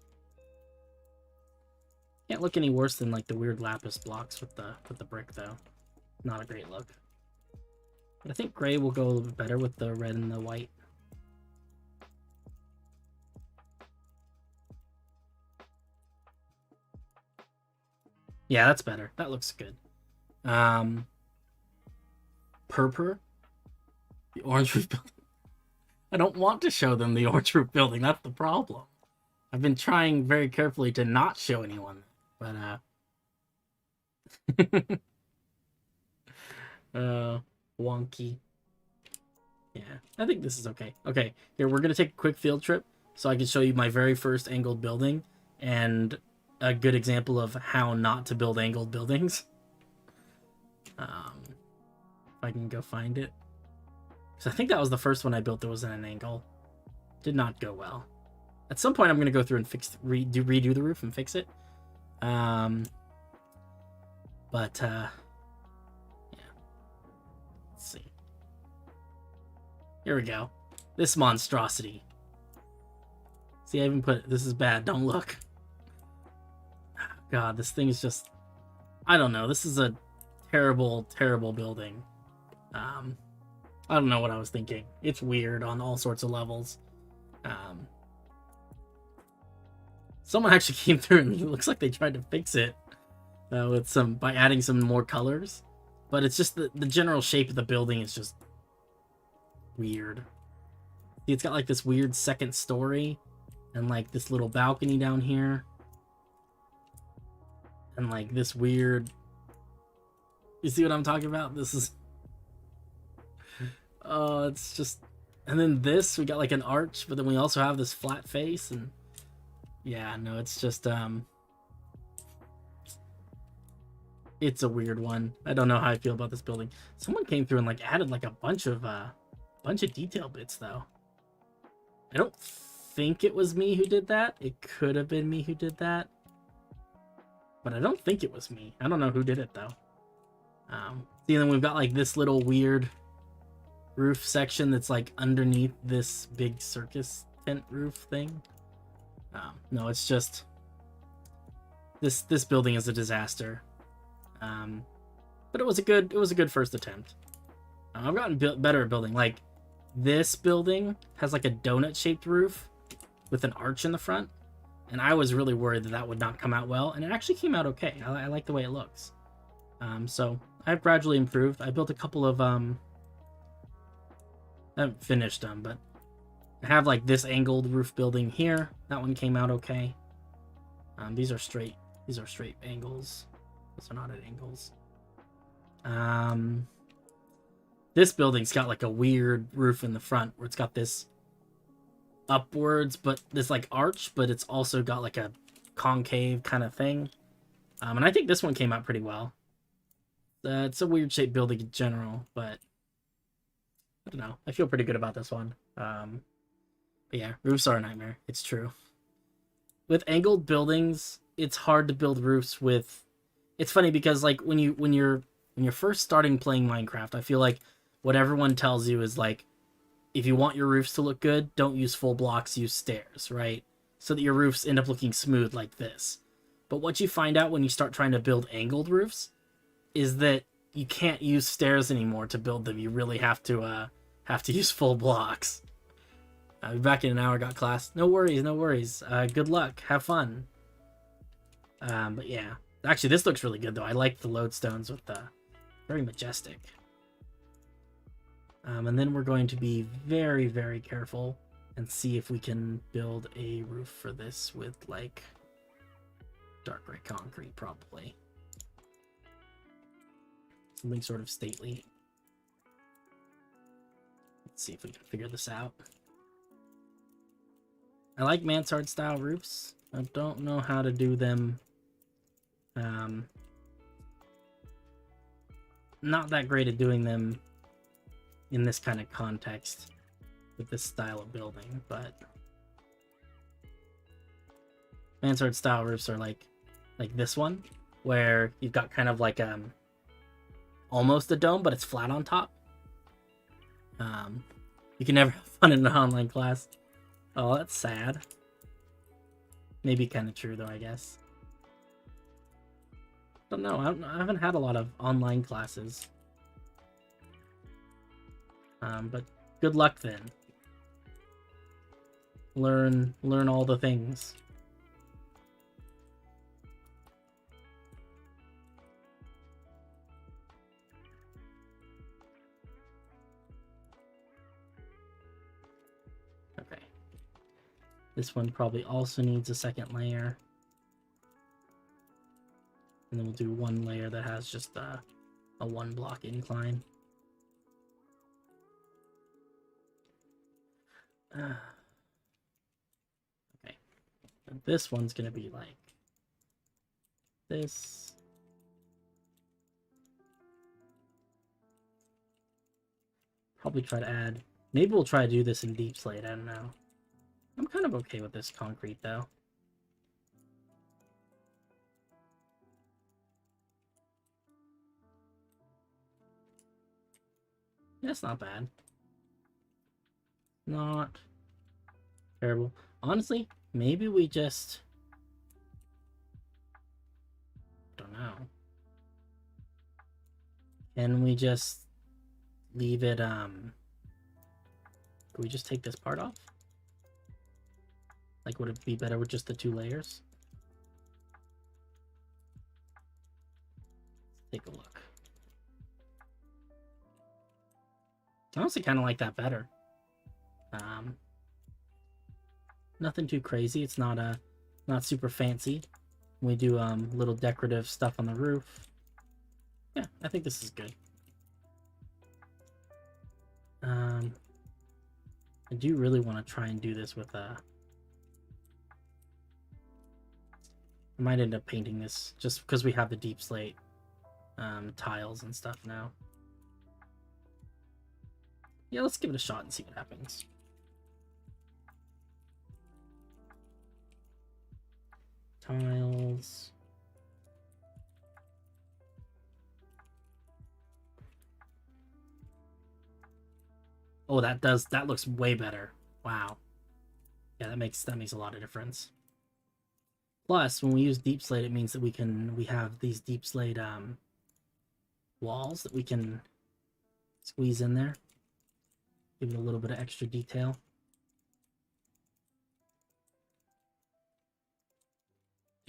Can't look any worse than like the weird lapis blocks with the brick though. Not a great look. But I think gray will go a little bit better with the red and the white. Yeah, that's better. That looks good. Purpur? The orange roof building. I don't want to show them the orange roof building. That's the problem. I've been trying very carefully to not show anyone. But, wonky. Yeah, I think this is okay. Okay, here, we're going to take a quick field trip so I can show you my very first angled building and a good example of how not to build angled buildings. If I can go find it. So I think that was the first one I built that was at an angle. Did not go well. At some point I'm going to go through and redo the roof and fix it. Yeah. Let's see. Here we go. This monstrosity. See, I even put, this is bad, don't look. God, this thing is just, I don't know. This is a terrible, terrible building. I don't know what I was thinking. It's weird on all sorts of levels. Someone actually came through and it looks like they tried to fix it with by adding some more colors. But it's just the general shape of the building is just weird. See, it's got like this weird second story and like this little balcony down here. And like this weird, you see what I'm talking about? This is, it's just, and then this, we got like an arch, but then we also have this flat face, and yeah, no, it's just, it's a weird one. I don't know how I feel about this building. Someone came through and like added like a bunch of detail bits though. I don't think it was me who did that. It could have been me who did that. But I don't think it was me. I don't know who did it though. See, and then we've got like this little weird roof section that's like underneath this big circus tent roof thing. No, it's just this building is a disaster. But it was a good first attempt. I've gotten better at building. Like this building has like a donut shaped roof with an arch in the front. And I was really worried that that would not come out well, and it actually came out okay. I like the way it looks. So I've gradually improved. I built a couple of I haven't finished them, but I have like this angled roof building here. That one came out okay. These are straight angles. Those are not at angles. This building's got like a weird roof in the front where it's got this upwards, but this like arch, but it's also got like a concave kind of thing. And I think this one came out pretty well. It's a weird shaped building in general, but I don't know. I feel pretty good about this one. But yeah, roofs are a nightmare. It's true. With angled buildings, it's hard to build roofs with. It's funny because like when you're first starting playing Minecraft, I feel like what everyone tells you is like, if you want your roofs to look good, don't use full blocks, use stairs, right? So that your roofs end up looking smooth like this. But what you find out when you start trying to build angled roofs is that you can't use stairs anymore to build them. You really have to use full blocks. I'll be back in an hour, got class. No worries, no worries. Good luck, have fun. But yeah. Actually, this looks really good though. I like the lodestones with the very majestic. And then we're going to be very, very careful and see if we can build a roof for this with like dark gray concrete, probably. Something sort of stately. Let's see if we can figure this out. I like mansard style roofs. I don't know how to do them. Not that great at doing them in this kind of context with this style of building, but mansard style roofs are like this one, where you've got kind of like almost a dome, but it's flat on top. You can never have fun in an online class. Oh, that's sad. Maybe kind of true though, I guess. Don't know. I haven't had a lot of online classes. But good luck then. Learn all the things. Okay. This one probably also needs a second layer. And then we'll do one layer that has just a 1-block incline. Okay. And this one's gonna be like this. Probably try to add. Maybe we'll try to do this in deep slate. I don't know. I'm kind of okay with this concrete though. That's not bad. Not terrible. Honestly, maybe we just... don't know. Can we just leave it, can we just take this part off? Like, would it be better with just the 2 layers? Let's take a look. I honestly kind of like that better. Nothing too crazy. It's not super fancy. We do little decorative stuff on the roof. Yeah, I think this is good. I do really want to try and do this with I might end up painting this just because we have the deep slate tiles and stuff now. Yeah, let's give it a shot and see what happens. Tiles. Oh, that looks way better. Wow. Yeah, that makes a lot of difference. Plus, when we use deep slate, it means that we have these deep slate walls that we can squeeze in there. Give it a little bit of extra detail.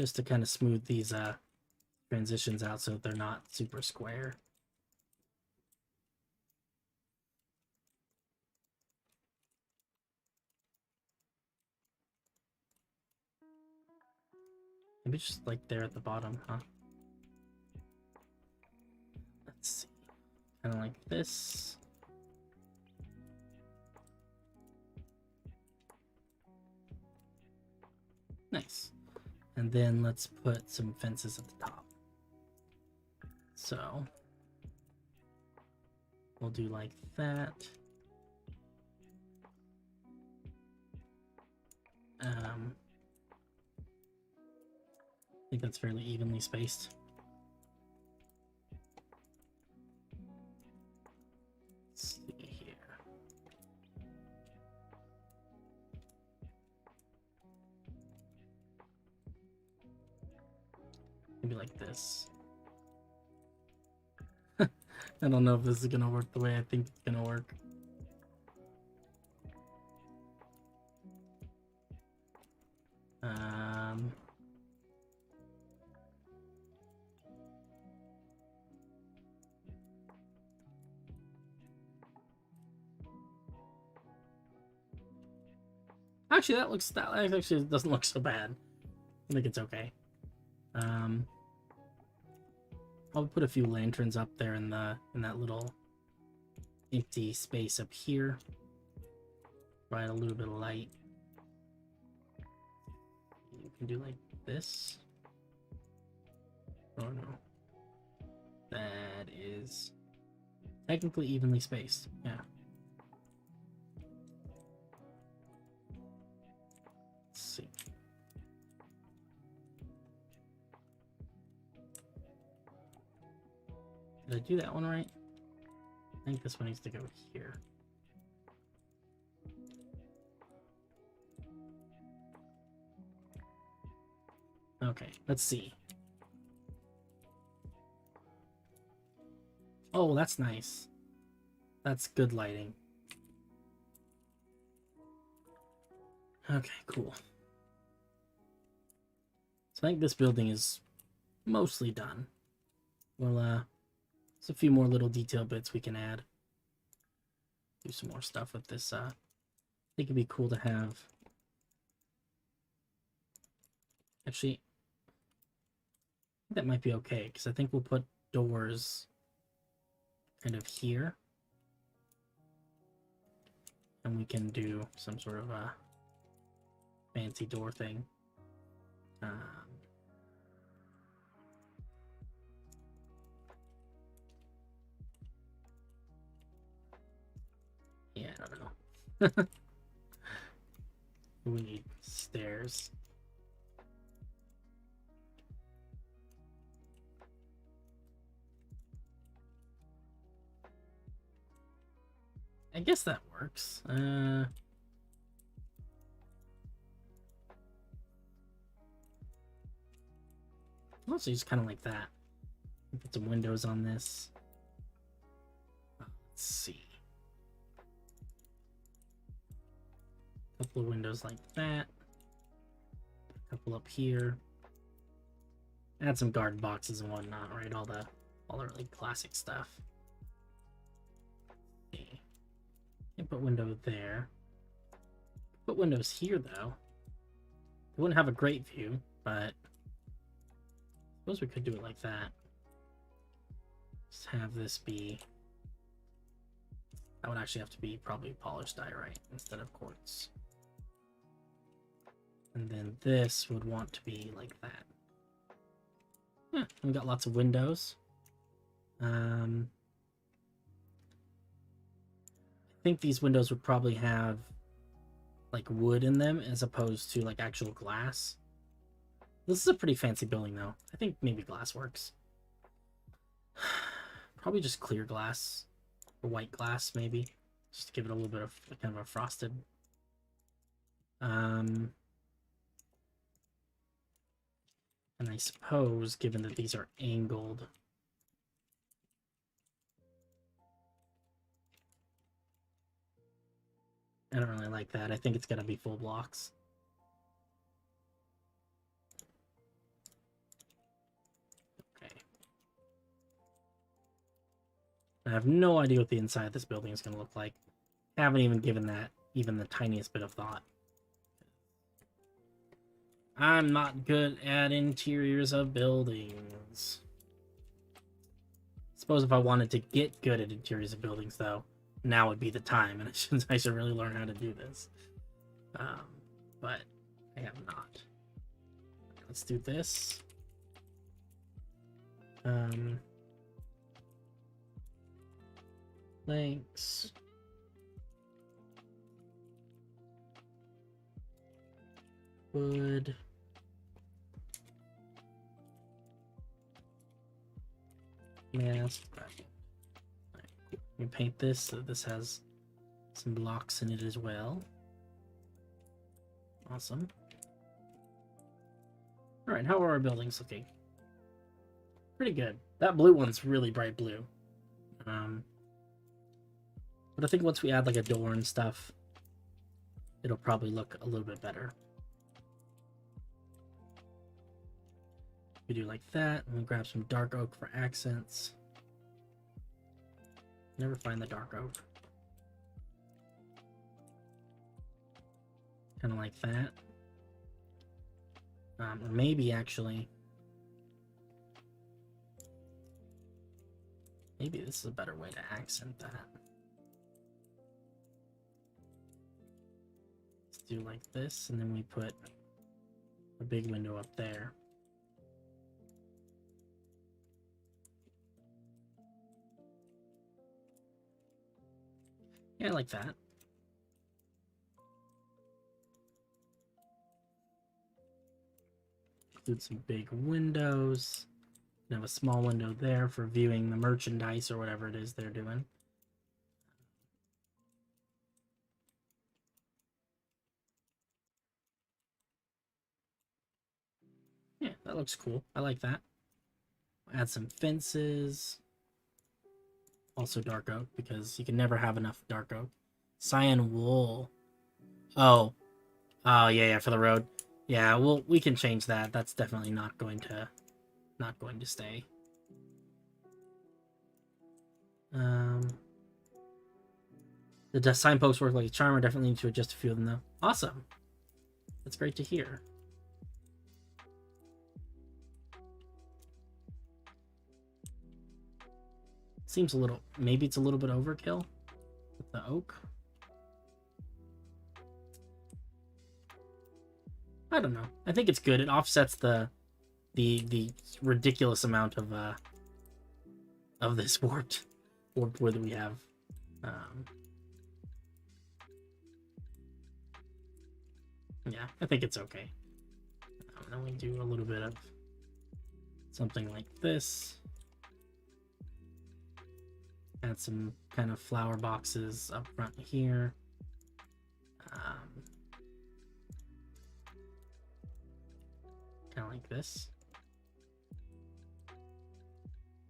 Just to kind of smooth these transitions out so that they're not super square. Maybe just like there at the bottom, huh? Let's see. Kind of like this. Nice. And then let's put some fences at the top. So we'll do like that. I think that's fairly evenly spaced. Let's see here. Maybe like this. I don't know if this is gonna work the way I think it's gonna work. Actually, that actually doesn't look so bad. I think it's okay. I'll put a few lanterns up there in that little empty space up here. Provide a little bit of light. You can do like this. Oh no. That is technically evenly spaced. Yeah. Let's see. Did I do that one right? I think this one needs to go here. Okay, let's see. Oh, that's nice. That's good lighting. Okay, cool. So I think this building is mostly done. Well, there's a few more little detail bits we can add. Do some more stuff with this. I think it'd be cool to have. Actually, that might be okay, because I think we'll put doors kind of here. And we can do some sort of a fancy door thing. Yeah, I don't know. We need stairs. I guess that works. Also, just kind of like that. Put some windows on this. Let's see. A couple of windows like that. A couple up here. Add some garden boxes and whatnot, right? All the really classic stuff. Okay. Put window there. Put windows here though. We wouldn't have a great view, but I suppose we could do it like that. Just have this be. That would actually have to be probably polished diorite instead of quartz. And then this would want to be like that. Yeah, we got lots of windows. I think these windows would probably have like wood in them as opposed to like actual glass. This is a pretty fancy building though. I think maybe glass works. Probably just clear glass or white glass maybe, just to give it a little bit of kind of a frosted. And I suppose, given that these are angled, I don't really like that. I think it's gonna be full blocks. Okay. I have no idea what the inside of this building is gonna look like. I haven't even given that even the tiniest bit of thought. I'm not good at interiors of buildings. Suppose if I wanted to get good at interiors of buildings, though, now would be the time, and I should really learn how to do this. But I have not. Let's do this. Thanks. Wood. Mask. You paint this so this has some blocks in it as well. Awesome. Alright, how are our buildings looking? Pretty good. That blue one's really bright blue. But I think once we add like a door and stuff, it'll probably look a little bit better. We do like that, and we'll grab some dark oak for accents. Never find the dark oak. Kind of like that. Or maybe actually, maybe this is a better way to accent that. Let's do like this, and then we put a big window up there. Yeah, I like that. Include some big windows. You have a small window there for viewing the merchandise or whatever it is they're doing. Yeah, that looks cool. I like that. Add some fences. Also dark oak, because you can never have enough dark oak. Cyan wool. Oh. Oh, yeah, for the road. Yeah, well, we can change that. That's definitely not going to stay. The signposts work like a charmer. Definitely need to adjust a few of them, though. Awesome. That's great to hear. Seems a little... Maybe it's a little bit overkill with the oak. I don't know. I think it's good. It offsets the ridiculous amount of this warped wood that we have. Yeah, I think it's okay. Then we do a little bit of something like this. Add some kind of flower boxes up front here. Kind of like this.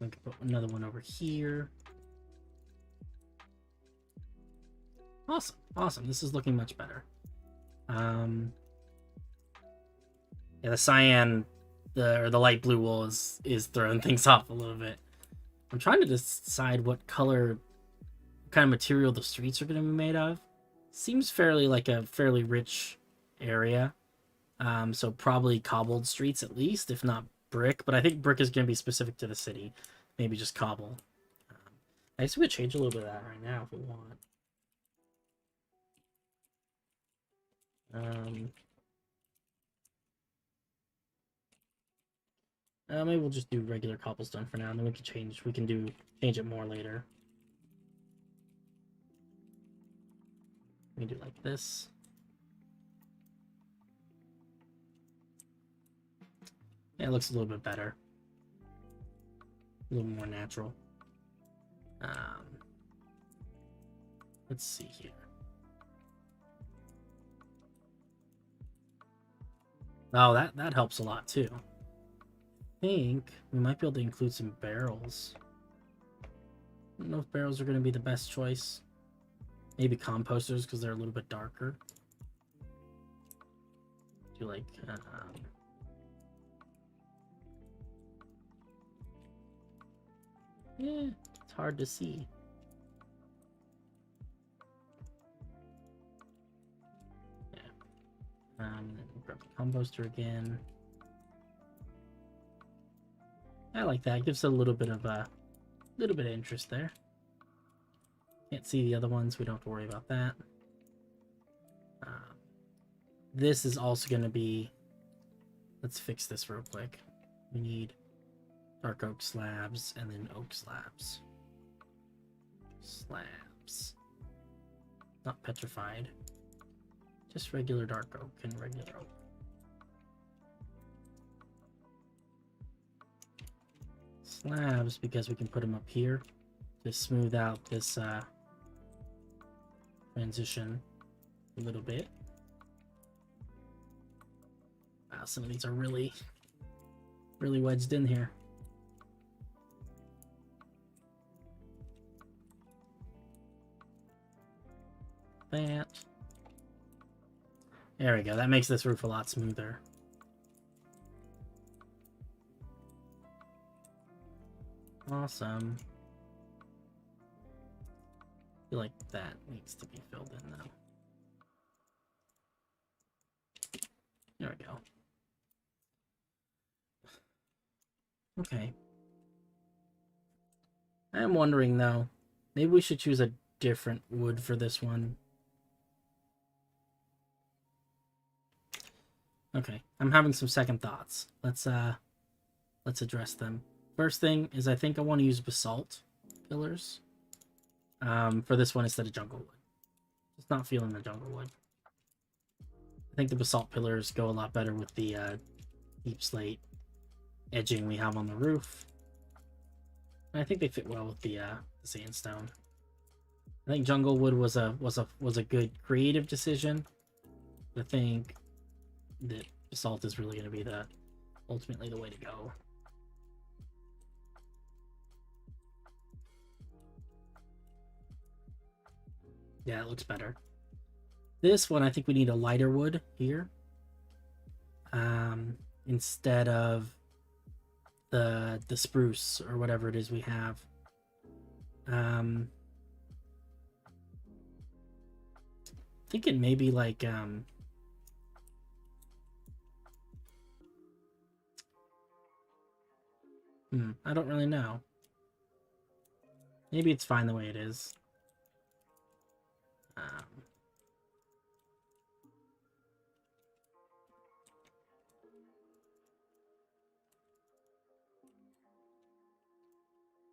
We can put another one over here. Awesome, awesome. This is looking much better. Yeah, the cyan, the light blue wool is throwing things off a little bit. I'm trying to decide what color, what kind of material the streets are going to be made of. Seems fairly like a fairly rich area. So probably cobbled streets at least, if not brick. But I think brick is going to be specific to the city. Maybe just cobble. I guess we could change a little bit of that right now if we want. Maybe we'll just do regular cobblestone for now, and then we can change. We can change it more later. We can do like this. Yeah, it looks a little bit better. A little more natural. Let's see here. Oh, that helps a lot too. I think we might be able to include some barrels. I don't know if barrels are going to be the best choice. Maybe composters because they're a little bit darker. Do like yeah, it's hard to see. Yeah. Grab the composter again. I like that. It gives it a little bit of interest there. Can't see the other ones. We don't have to worry about that. This is also going to be... Let's fix this real quick. We need dark oak slabs and then oak slabs. Slabs. Not petrified. Just regular dark oak and regular oak. Slabs because we can put them up here to smooth out this transition a little bit. Wow, some of these are really wedged in here. That. There we go. That makes this roof a lot smoother. Awesome. I feel like that needs to be filled in now. There we go. Okay. I am wondering though, maybe we should choose a different wood for this one. Okay, I'm having some second thoughts. Let's address them. First thing is I think I want to use basalt pillars for this one instead of jungle wood. Just not feeling the jungle wood. I think the basalt pillars go a lot better with the deep slate edging we have on the roof. And I think they fit well with the sandstone. I think jungle wood was a good creative decision. I think that basalt is really going to be ultimately the way to go. Yeah, it looks better. This one, I think we need a lighter wood here. Instead of the spruce or whatever it is we have. Thinking maybe like I don't really know. Maybe it's fine the way it is. I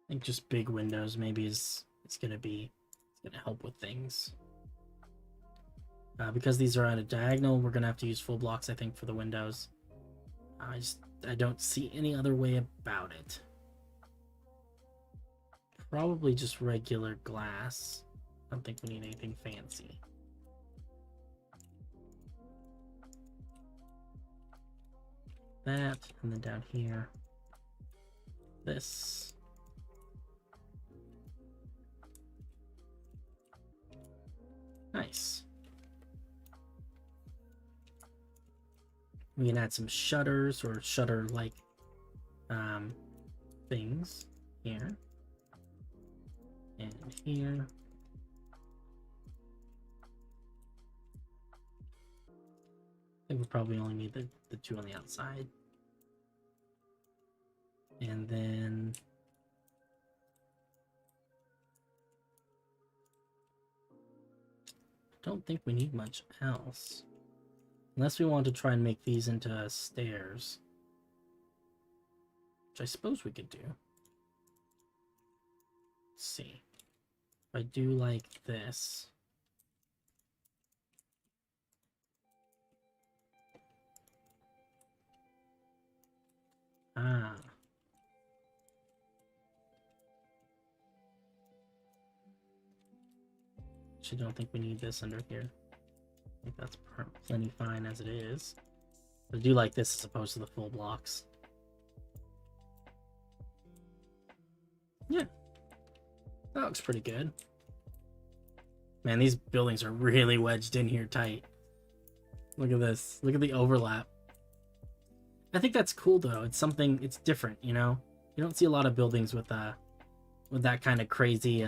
think just big windows maybe is gonna help with things. Because these are at a diagonal, we're gonna have to use full blocks, I think, for the windows. I don't see any other way about it. Probably just regular glass. I don't think we need anything fancy. That, and then down here, this. Nice. We can add some shutters or shutter-like things here and here. I think we probably only need the two on the outside. And then I don't think we need much else. Unless we want to try and make these into stairs. Which I suppose we could do. Let's see. If I do like this. Ah. Actually, don't think we need this under here. I think that's plenty fine as it is. I do like this as opposed to the full blocks. Yeah. That looks pretty good. Man, these buildings are really wedged in here tight. Look at this. Look at the overlap. I think that's cool though. It's something, it's different, you know? You don't see a lot of buildings with that kind of crazy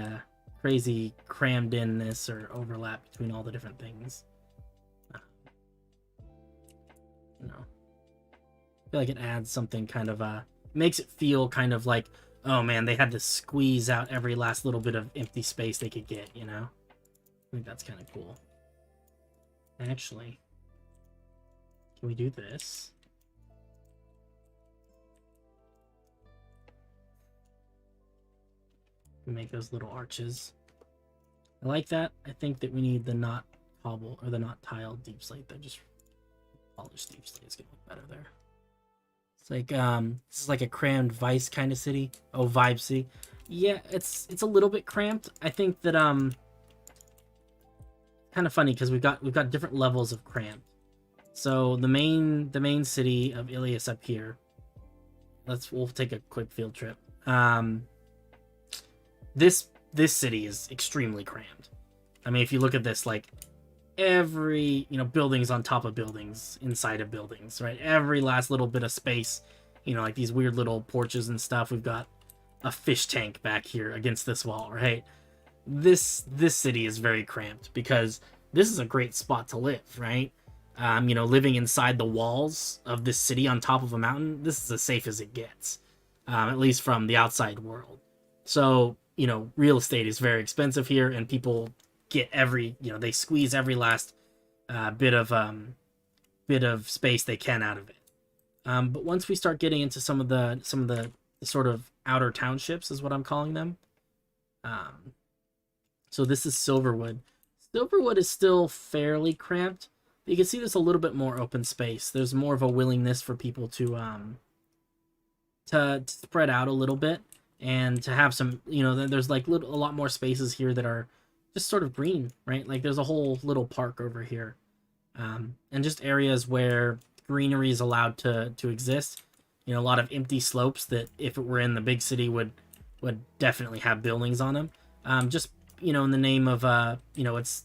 crammed inness or overlap between all the different things. You know, I feel like it adds something kind of makes it feel kind of like, oh man, they had to squeeze out every last little bit of empty space they could get, you know? I think that's kind of cool. Actually, can we do this? We make those little arches. I like that. I think that we need the not cobble or the not tiled deep slate. That just polished deep slate is gonna look better there. It's like this is like a crammed Vice kind of city. Oh, Vibe City. Yeah, it's a little bit cramped. I think that kind of funny because we've got different levels of cramped. So the main city of Illias up here. We'll take a quick field trip. This city is extremely crammed. I mean, if you look at this, like every, buildings on top of buildings, inside of buildings, right? Every last little bit of space, like these weird little porches and stuff. We've got a fish tank back here against this wall, right? This city is very cramped because this is a great spot to live, right? Living inside the walls of this city on top of a mountain, this is as safe as it gets, at least from the outside world. So, real estate is very expensive here, and people get they squeeze every last bit of space they can out of it. But once we start getting into some of the sort of outer townships, is what I'm calling them. So this is Silverwood. Silverwood is still fairly cramped. You can see there's a little bit more open space. There's more of a willingness for people to to spread out a little bit and to have some, there's like a lot more spaces here that are just sort of green, right? Like there's a whole little park over here, and just areas where greenery is allowed to exist. A lot of empty slopes that if it were in the big city would definitely have buildings on them. Just in the name of it's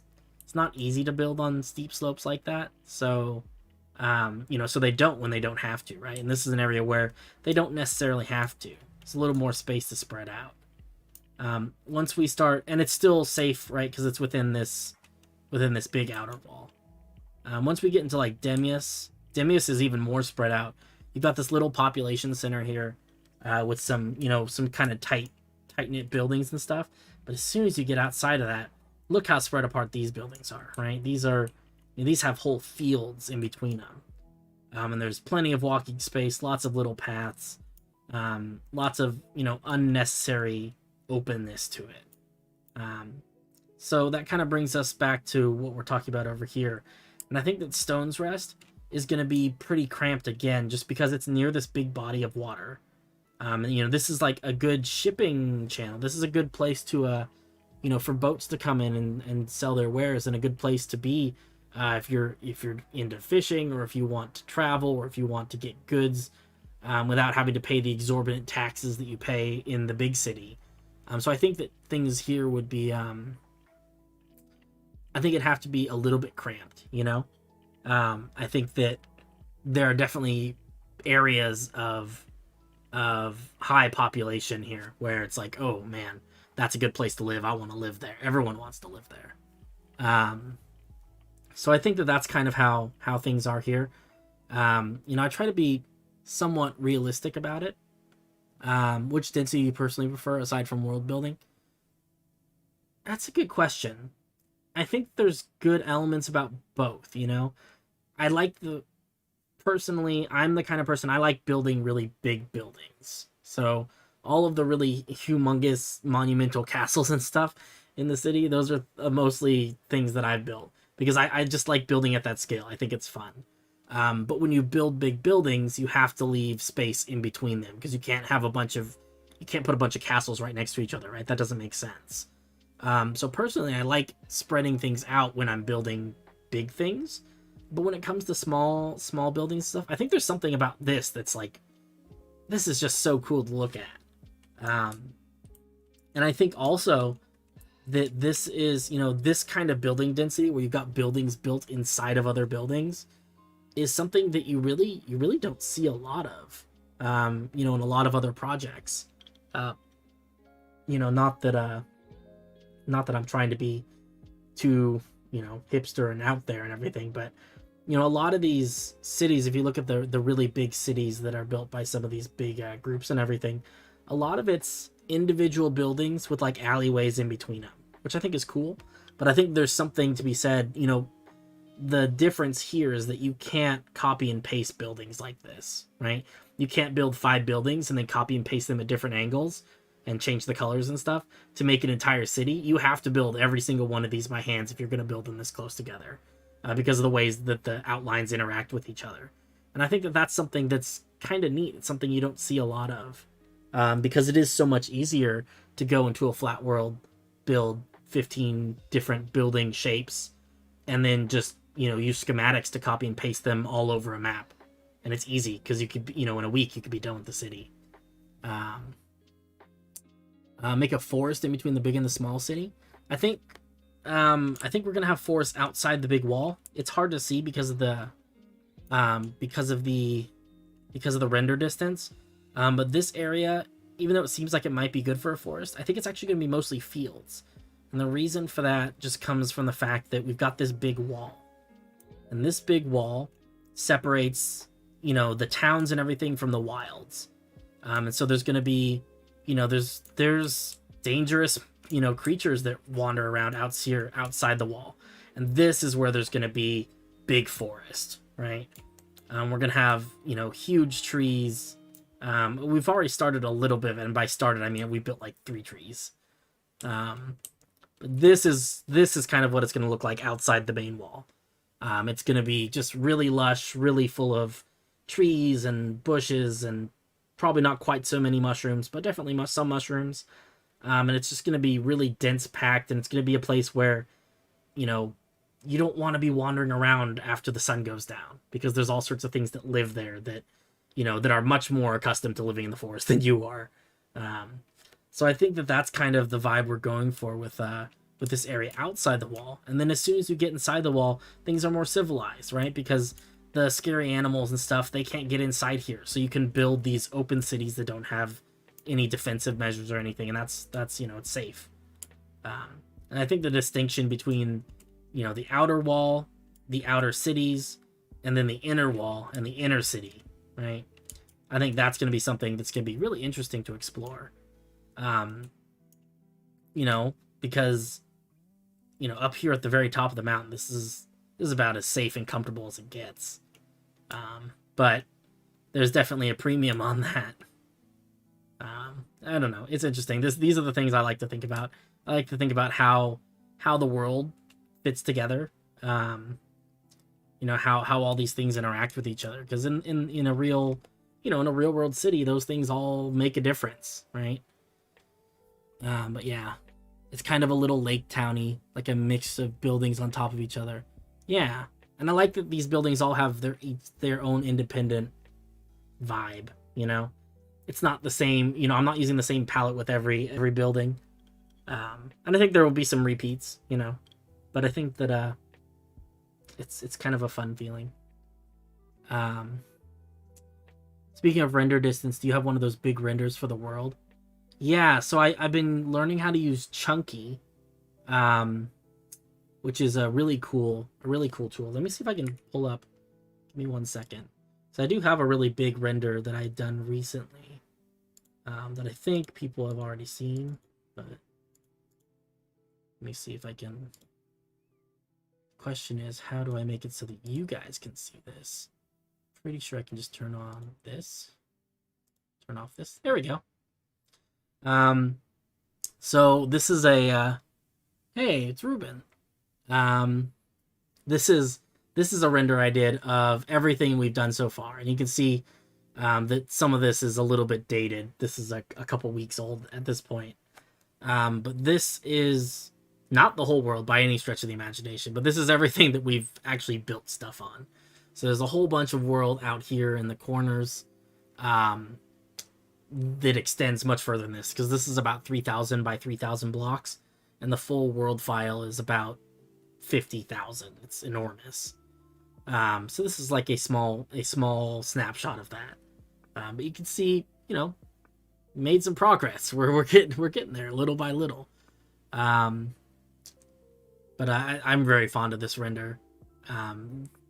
not easy to build on steep slopes like that, so so they don't when they don't have to, right? And this is an area where they don't necessarily have to. It's a little more space to spread out. Once we start, and it's still safe, right? Because it's within this big outer wall. Once we get into like Demius is even more spread out. You've got this little population center here, with some kind of tight knit buildings and stuff. But as soon as you get outside of that, look how spread apart these buildings are, right? These have whole fields in between them. And there's plenty of walking space, lots of little paths, lots of, unnecessary openness to it. So that kind of brings us back to what we're talking about over here. And I think that Stone's Rest is going to be pretty cramped again, just because it's near this big body of water. And, this is like a good shipping channel. This is a good place to, for boats to come in and sell their wares, and a good place to be if you're into fishing, or if you want to travel, or if you want to get goods without having to pay the exorbitant taxes that you pay in the big city. So I think that things here would be, I think it'd have to be a little bit cramped, I think that there are definitely areas of high population here where it's like, oh man, that's a good place to live. I want to live there. Everyone wants to live there. So I think that that's kind of how things are here. I try to be somewhat realistic about it. Which density you personally prefer aside from world building? That's a good question. I think there's good elements about both, I like personally, I'm the kind of person, I like building really big buildings. So all of the really humongous monumental castles and stuff in the city, those are mostly things that I've built. Because I just like building at that scale. I think it's fun. But when you build big buildings, you have to leave space in between them. Because you can't put a bunch of castles right next to each other, right? That doesn't make sense. So personally, I like spreading things out when I'm building big things. But when it comes to small building stuff, I think there's something about this that's like, this is just so cool to look at. And I think also that this is, this kind of building density where you've got buildings built inside of other buildings is something that you really don't see a lot of, in a lot of other projects. Not that I'm trying to be too, hipster and out there and everything, but a lot of these cities, if you look at the really big cities that are built by some of these big groups and everything, a lot of it's individual buildings with like alleyways in between them, which I think is cool. But I think there's something to be said, the difference here is that you can't copy and paste buildings like this, right? You can't build 5 buildings and then copy and paste them at different angles and change the colors and stuff to make an entire city. You have to build every single one of these by hands if you're going to build them this close together, because of the ways that the outlines interact with each other. And I think that that's something that's kind of neat. It's something you don't see a lot of, because it is so much easier to go into a flat world, build 15 different building shapes, and then just, use schematics to copy and paste them all over a map. And it's easy because you could, in a week, you could be done with the city. Make a forest in between the big and the small city. I think we're gonna have forests outside the big wall. It's hard to see because of the render distance. But this area, even though it seems like it might be good for a forest, I think it's actually gonna be mostly fields. And the reason for that just comes from the fact that we've got this big wall. And this big wall separates, the towns and everything from the wilds. And so there's gonna be, there's dangerous, creatures that wander around outside the wall. And this is where there's going to be big forest, right? We're going to have, huge trees. We've already started a little bit, and by started, I mean, we built like 3 trees. But this is kind of what it's going to look like outside the main wall. It's going to be just really lush, really full of trees and bushes and probably not quite so many mushrooms, but definitely some mushrooms. And it's just going to be really dense packed, and it's going to be a place where, you know, you don't want to be wandering around after the sun goes down, because there's all sorts of things that live there that, you know, that are much more accustomed to living in the forest than you are. So I think that that's kind of the vibe we're going for with this area outside the wall. And then as soon as you get inside the wall, things are more civilized, right? Because the scary animals and stuff, they can't get inside here. So you can build these open cities that don't have any defensive measures or anything, and that's you know, it's safe. And I think the distinction between, you know, the outer wall, the outer cities, and then the inner wall and the inner city, right? I think that's going to be something that's going to be really interesting to explore. You know, because, you know, up here at the very top of the mountain, this is about as safe and comfortable as it gets. But there's definitely a premium on that. I don't know. It's interesting. These are the things I like to think about. I like to think about how the world fits together. You know, how all these things interact with each other. Because in a real, you know, in a real world city, those things all make a difference, right? But yeah, it's kind of a little lake towny, like a mix of buildings on top of each other. Yeah, and I like that these buildings all have their own independent vibe. You know, it's not the same. You know, I'm not using the same palette with every building. And I think there will be some repeats. You know, but I think that it's kind of a fun feeling. Speaking of render distance, do you have one of those big renders for the world? Yeah, so I've been learning how to use Chunky, which is a really cool tool. Let me see if I can pull up. Give me 1 second. So I do have a really big render that I've done recently, that I think people have already seen, but let me see if I can. Question is, how do I make it so that you guys can see this? Pretty sure I can just turn on this, turn off this. There we go. So this is a, hey, it's Ruben. This is a render I did of everything we've done so far. And you can see, that some of this is a little bit dated. This is a couple weeks old at this point. But this is not the whole world by any stretch of the imagination, but this is everything that we've actually built stuff on. So there's a whole bunch of world out here in the corners, that extends much further than this, because this is about 3,000 by 3,000 blocks, and the full world file is about 50,000. It's enormous. So this is like a small snapshot of that. But you can see, you know, made some progress. We're getting there little by little. But I'm very fond of this render.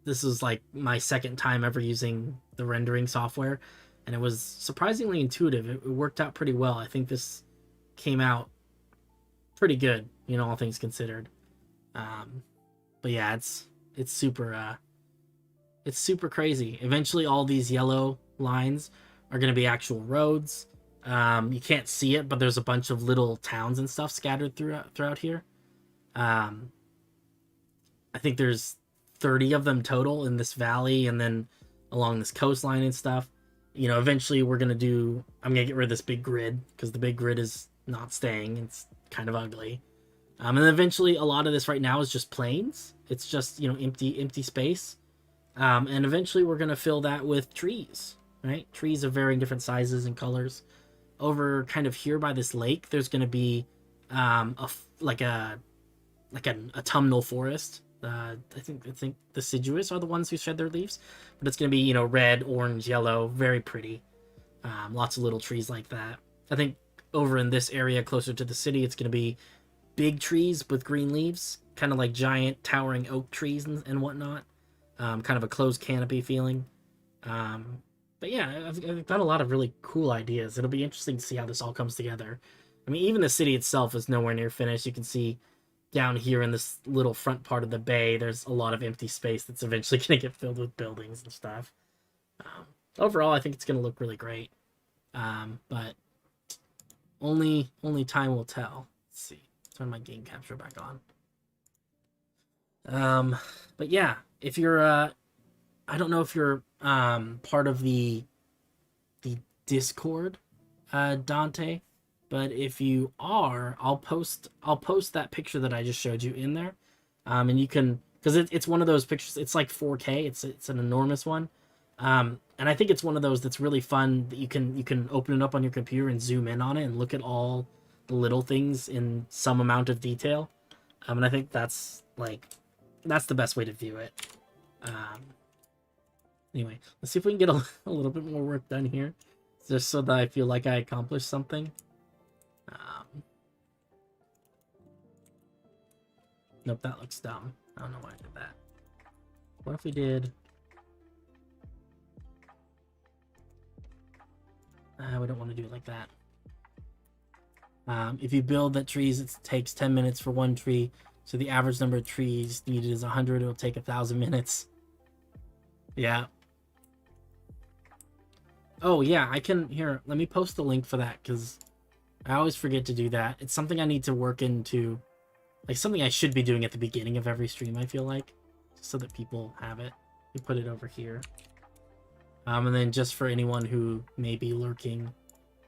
This is like my second time ever using the rendering software, and it was surprisingly intuitive. It worked out pretty well. I think this came out pretty good, you know, all things considered. But yeah, it's super crazy. Eventually all these yellow lines are going to be actual roads. You can't see it, but there's a bunch of little towns and stuff scattered throughout here. I think there's 30 of them total in this valley, and then along this coastline and stuff. You know, eventually I'm going to get rid of this big grid, because the big grid is not staying. It's kind of ugly. And then eventually a lot of this right now is just plains. It's just, you know, empty space. And eventually we're going to fill that with trees, right? Trees of varying different sizes and colors. Over kind of here by this lake, there's going to be a autumnal forest. I think deciduous are the ones who shed their leaves, but it's going to be, you know, red, orange, yellow, very pretty. Lots of little trees like that. I think over in this area closer to the city, it's going to be big trees with green leaves, kind of like giant towering oak trees and whatnot. Kind of a closed canopy feeling. But yeah, I've got a lot of really cool ideas. It'll be interesting to see how this all comes together. I mean, even the city itself is nowhere near finished. You can see down here in this little front part of the bay, there's a lot of empty space that's eventually going to get filled with buildings and stuff. Overall, I think it's going to look really great. But only time will tell. Let's see. Turn my game capture back on. But yeah, if you're, I don't know if you're part of the Discord, Dante, but if you are, I'll post that picture that I just showed you in there, and you can, because it's one of those pictures. It's like 4K. It's an enormous one, and I think it's one of those that's really fun that you can open it up on your computer and zoom in on it and look at all the little things in some amount of detail, and I think that's the best way to view it. Anyway, let's see if we can get a little bit more work done here, just so that I feel like I accomplished something. Nope, that looks dumb. I don't know why I did that. What if we did... we don't want to do it like that. If you build that trees, it takes 10 minutes for one tree. So the average number of trees needed is 100. It'll take 1,000 minutes. Yeah. Oh, yeah, I can... Here, let me post the link for that, because I always forget to do that. It's something I need to work into... Like, something I should be doing at the beginning of every stream, I feel like. So that people have it. We put it over here. And then just for anyone who may be lurking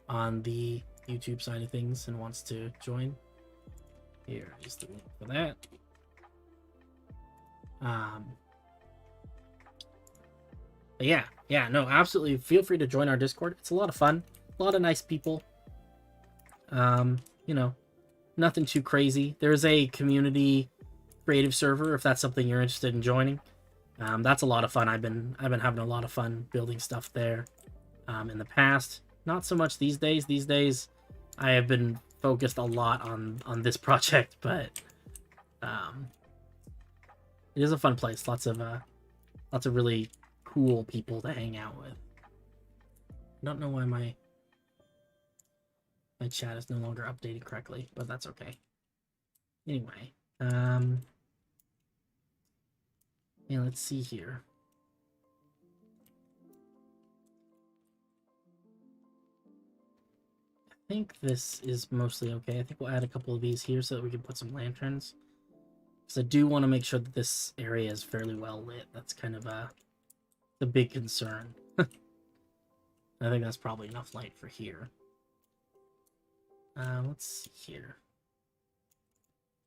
on the YouTube side of things and wants to join. Here, just the link for that. But yeah, no, absolutely. Feel free to join our Discord. It's a lot of fun. A lot of nice people. You know, nothing too crazy. There's a community creative server if that's something you're interested in joining. That's a lot of fun. I've been having a lot of fun building stuff there in the past. Not so much these days. These days, I have been focused a lot on this project, but it is a fun place. Lots of really cool people to hang out with. I don't know why my chat is no longer updating correctly, but that's okay. Anyway, yeah, let's see here. I think this is mostly okay. I think we'll add a couple of these here so that we can put some lanterns. Because I do want to make sure that this area is fairly well lit. That's kind of the big concern. I think that's probably enough light for here. Let's see here.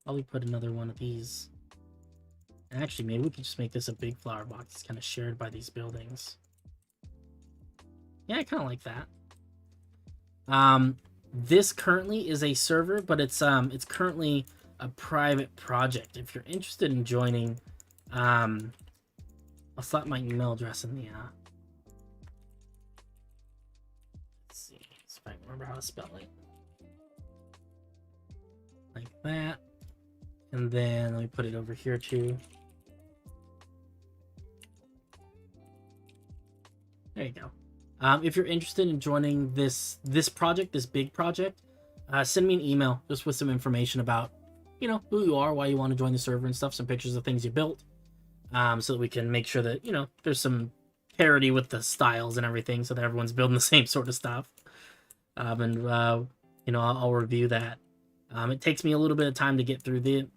Probably put another one of these. Actually, maybe we could just make this a big flower box. It's kind of shared by these buildings. Yeah, I kind of like that. This currently is a server, but it's currently a private project. If you're interested in joining, I'll slap my email address in the let's see if I can remember how to spell it. Like that. And then let me put it over here too. There you go. If you're interested in joining this project, this big project, send me an email just with some information about, you know, who you are, why you want to join the server and stuff, some pictures of things you built, so that we can make sure that, you know, there's some parity with the styles and everything, so that everyone's building the same sort of stuff. You know, I'll review that. It takes me a little bit of time to get through the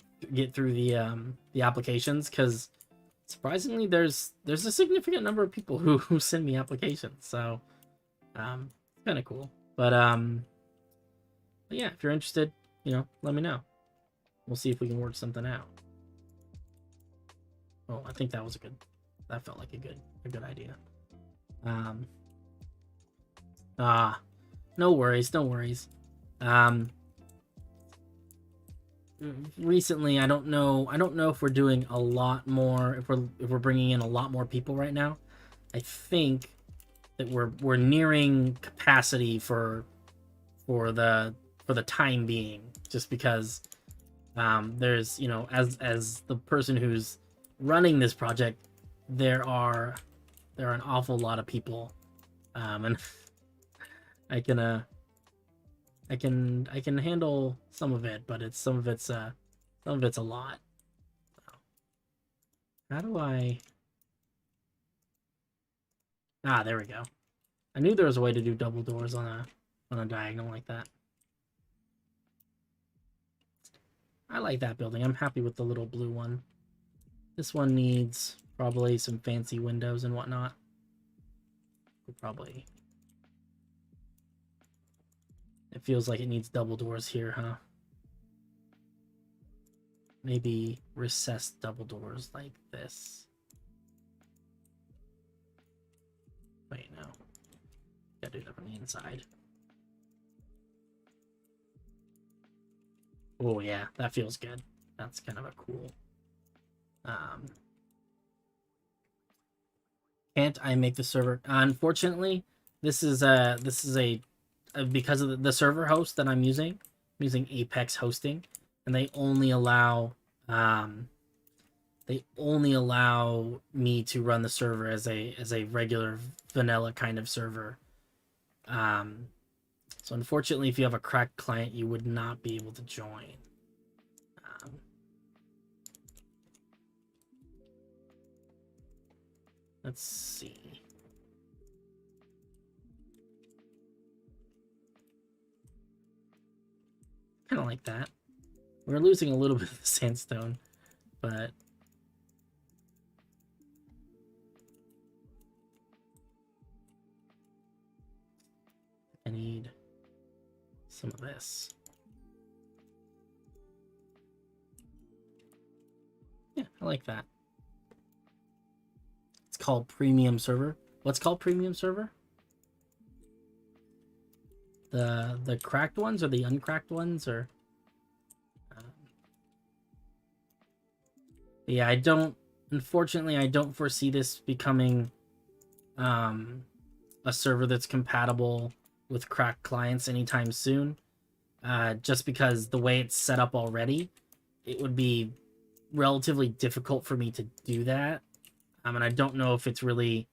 applications, because surprisingly there's a significant number of people who send me applications, so it's kind of cool. But yeah, if you're interested, you know, let me know. We'll see if we can work something out. Oh, I think that felt like a good idea. No worries. Recently, I don't know if we're doing a lot more, if we're bringing in a lot more people right now. I think that we're nearing capacity for the time being, just because there's, you know, as the person who's running this project, there are an awful lot of people, and I can handle some of it, but some of it's a lot. How do I? There we go. I knew there was a way to do double doors on a diagonal like that. I like that building. I'm happy with the little blue one. This one needs probably some fancy windows and whatnot. We'll probably It feels like it needs double doors here, huh? Maybe recessed double doors like this. Wait, no. Gotta do that from the inside. Oh yeah, that feels good. That's kind of a cool. Can't I make the server? Unfortunately, this is a because of the server host that I'm using Apex hosting, and they only allow me to run the server as a regular vanilla kind of server. So unfortunately, if you have a cracked client, you would not be able to join. Let's see. Kind of like that. We're losing a little bit of the sandstone, but I need some of this. Yeah, I like that. It's called Premium Server. What's called Premium Server? The cracked ones or the uncracked ones, or yeah, unfortunately I don't foresee this becoming a server that's compatible with cracked clients anytime soon, just because the way it's set up already, it would be relatively difficult for me to do that. And I don't know if it's really,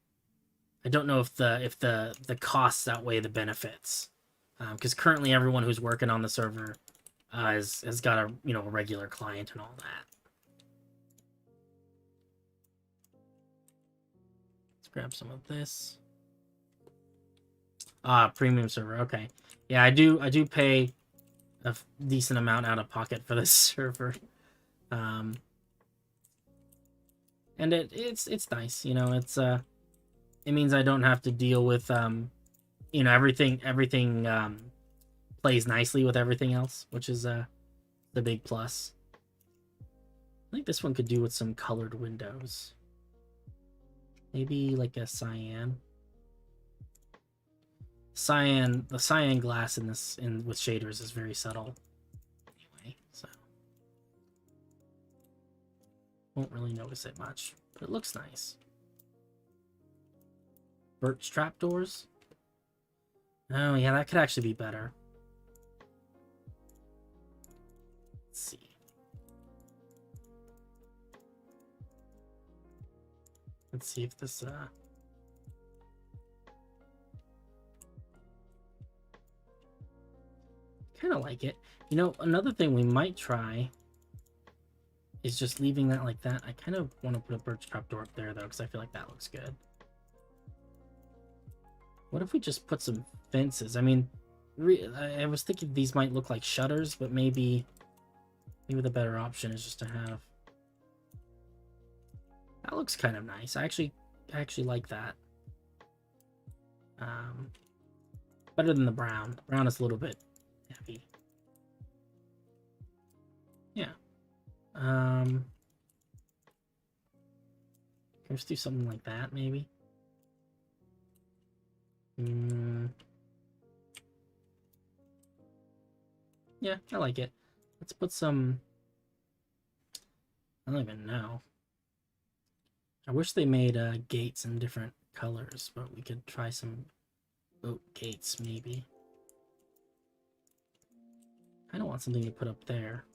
I don't know if the costs outweigh the benefits, because currently everyone who's working on the server has got a a regular client and all that. Let's grab some of this. Premium server. Okay, yeah, I do pay a decent amount out of pocket for this server, and it's nice. It means I don't have to deal with everything plays nicely with everything else, which is the big plus. I think this one could do with some colored windows. Maybe like a cyan. The cyan glass with shaders is very subtle. Anyway, so won't really notice it much, but it looks nice. Birch trapdoors. Oh yeah, that could actually be better. Let's see. Let's see if this kind of like it. Another thing we might try is just leaving that like that. I kind of want to put a birch trapdoor up there though, because I feel like that looks good. What if we just put some fences? I mean, I was thinking these might look like shutters, but maybe the better option is just to have. That looks kind of nice. I actually like that. Better than the brown. The brown is a little bit heavy. Yeah. Let's do something like that, maybe. Yeah, I like it. Let's put some. I don't even know. I wish they made gates in different colors, but we could try some oak gates, maybe. I don't want something to put up there.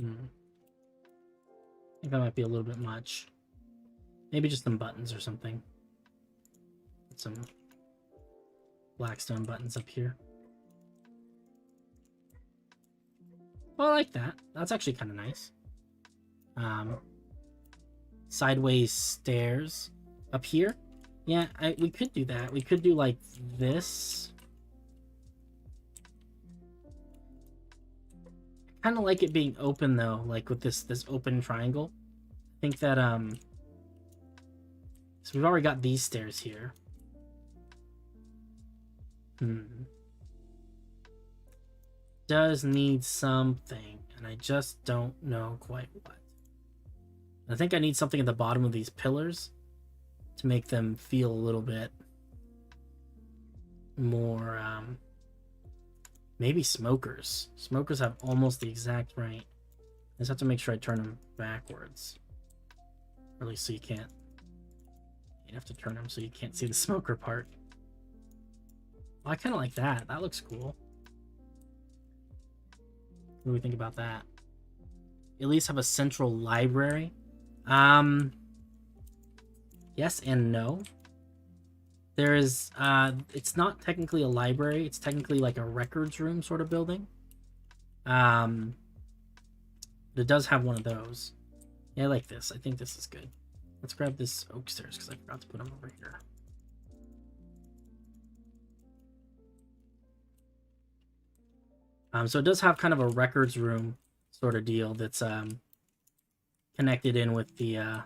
I think that might be a little bit much. Maybe just some buttons or something. Put some blackstone buttons up here. Well, I like that. That's actually kind of nice. Sideways stairs up here. Yeah, we could do that. We could do like this. I kind of like it being open though, like with this open triangle. I think that So we've already got these stairs here. Does need something, and I just don't know quite what. I think I need something at the bottom of these pillars to make them feel a little bit more, maybe smokers. Smokers have almost the exact right. I just have to make sure I turn them backwards. Or at least so you can't. You have to turn them so you can't see the smoker part. Oh, I kind of like that. That looks cool. What do we think about that? At least have a central library. Yes and no. There is, it's not technically a library. It's technically like a records room sort of building. But it does have one of those. Yeah, I like this. I think this is good. Let's grab this oak stairs because I forgot to put them over here. So it does have kind of a records room sort of deal that's connected in with the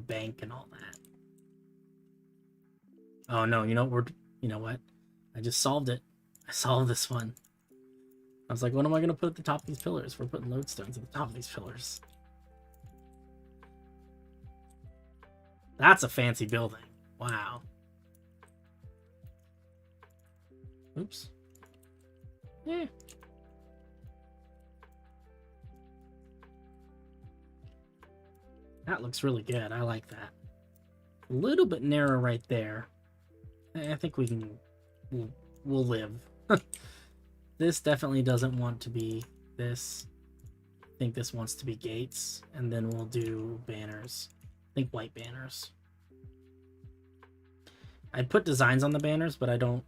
bank and all that. Oh no, you know what? I just solved it. I solved this one. I was like, what am I gonna put at the top of these pillars? We're putting lodestones at the top of these pillars. That's a fancy building. Wow. Oops. Yeah. That looks really good. I like that. A little bit narrow right there. I think we can... We'll live. This definitely doesn't want to be this. I think this wants to be gates. And then we'll do banners. I think white banners. I'd put designs on the banners, but I'm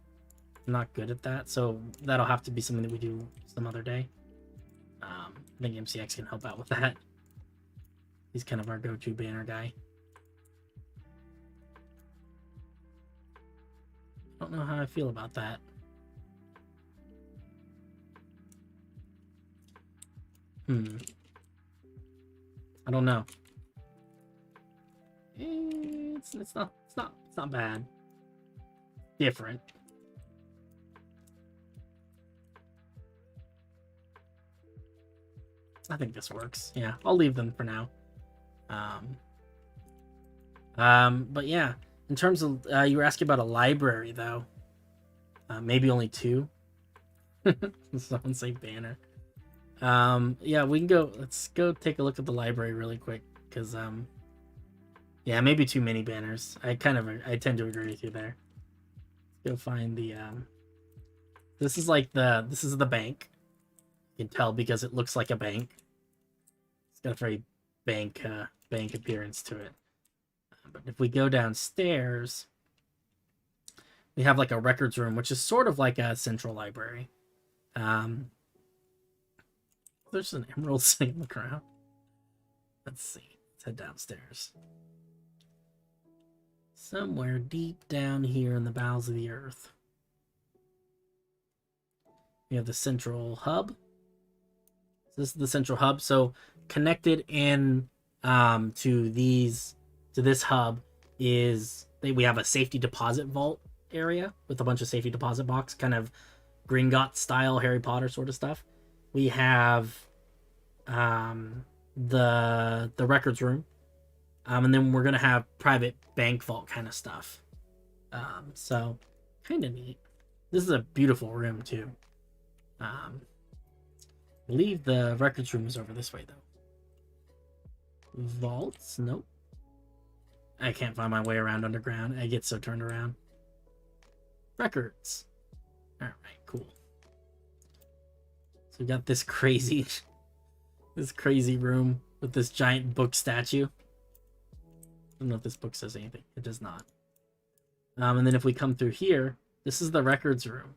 not good at that. So that'll have to be something that we do some other day. I think MCX can help out with that. He's kind of our go-to banner guy. I don't know how I feel about that. I don't know. It's not bad. Different. I think this works. Yeah, I'll leave them for now. But yeah, in terms of you were asking about a library though. Maybe only 2. Someone say banner. Yeah, we can go. Let's go take a look at the library really quick because yeah, maybe too many banners. I tend to agree with you there. Let's go find the this is the bank. You can tell because it looks like a bank. It's got a very bank appearance to it. But if we go downstairs, we have like a records room, which is sort of like a central library. There's an emerald sitting on the ground. Let's see. Let's head downstairs. Somewhere deep down here in the bowels of the earth. We have the central hub. This is the central hub. So connected in to this hub is we have a safety deposit vault area with a bunch of safety deposit box, kind of Gringotts style Harry Potter sort of stuff. We have the records room, and then we're gonna have private bank vault kind of stuff. So kind of neat. This is a beautiful room too. I believe the records room is over this way though. Vaults? Nope. I can't find my way around underground. I get so turned around. Records. Alright, cool. So we got this crazy room with this giant book statue. I don't know if this book says anything. It does not. And then if we come through here, this is the records room,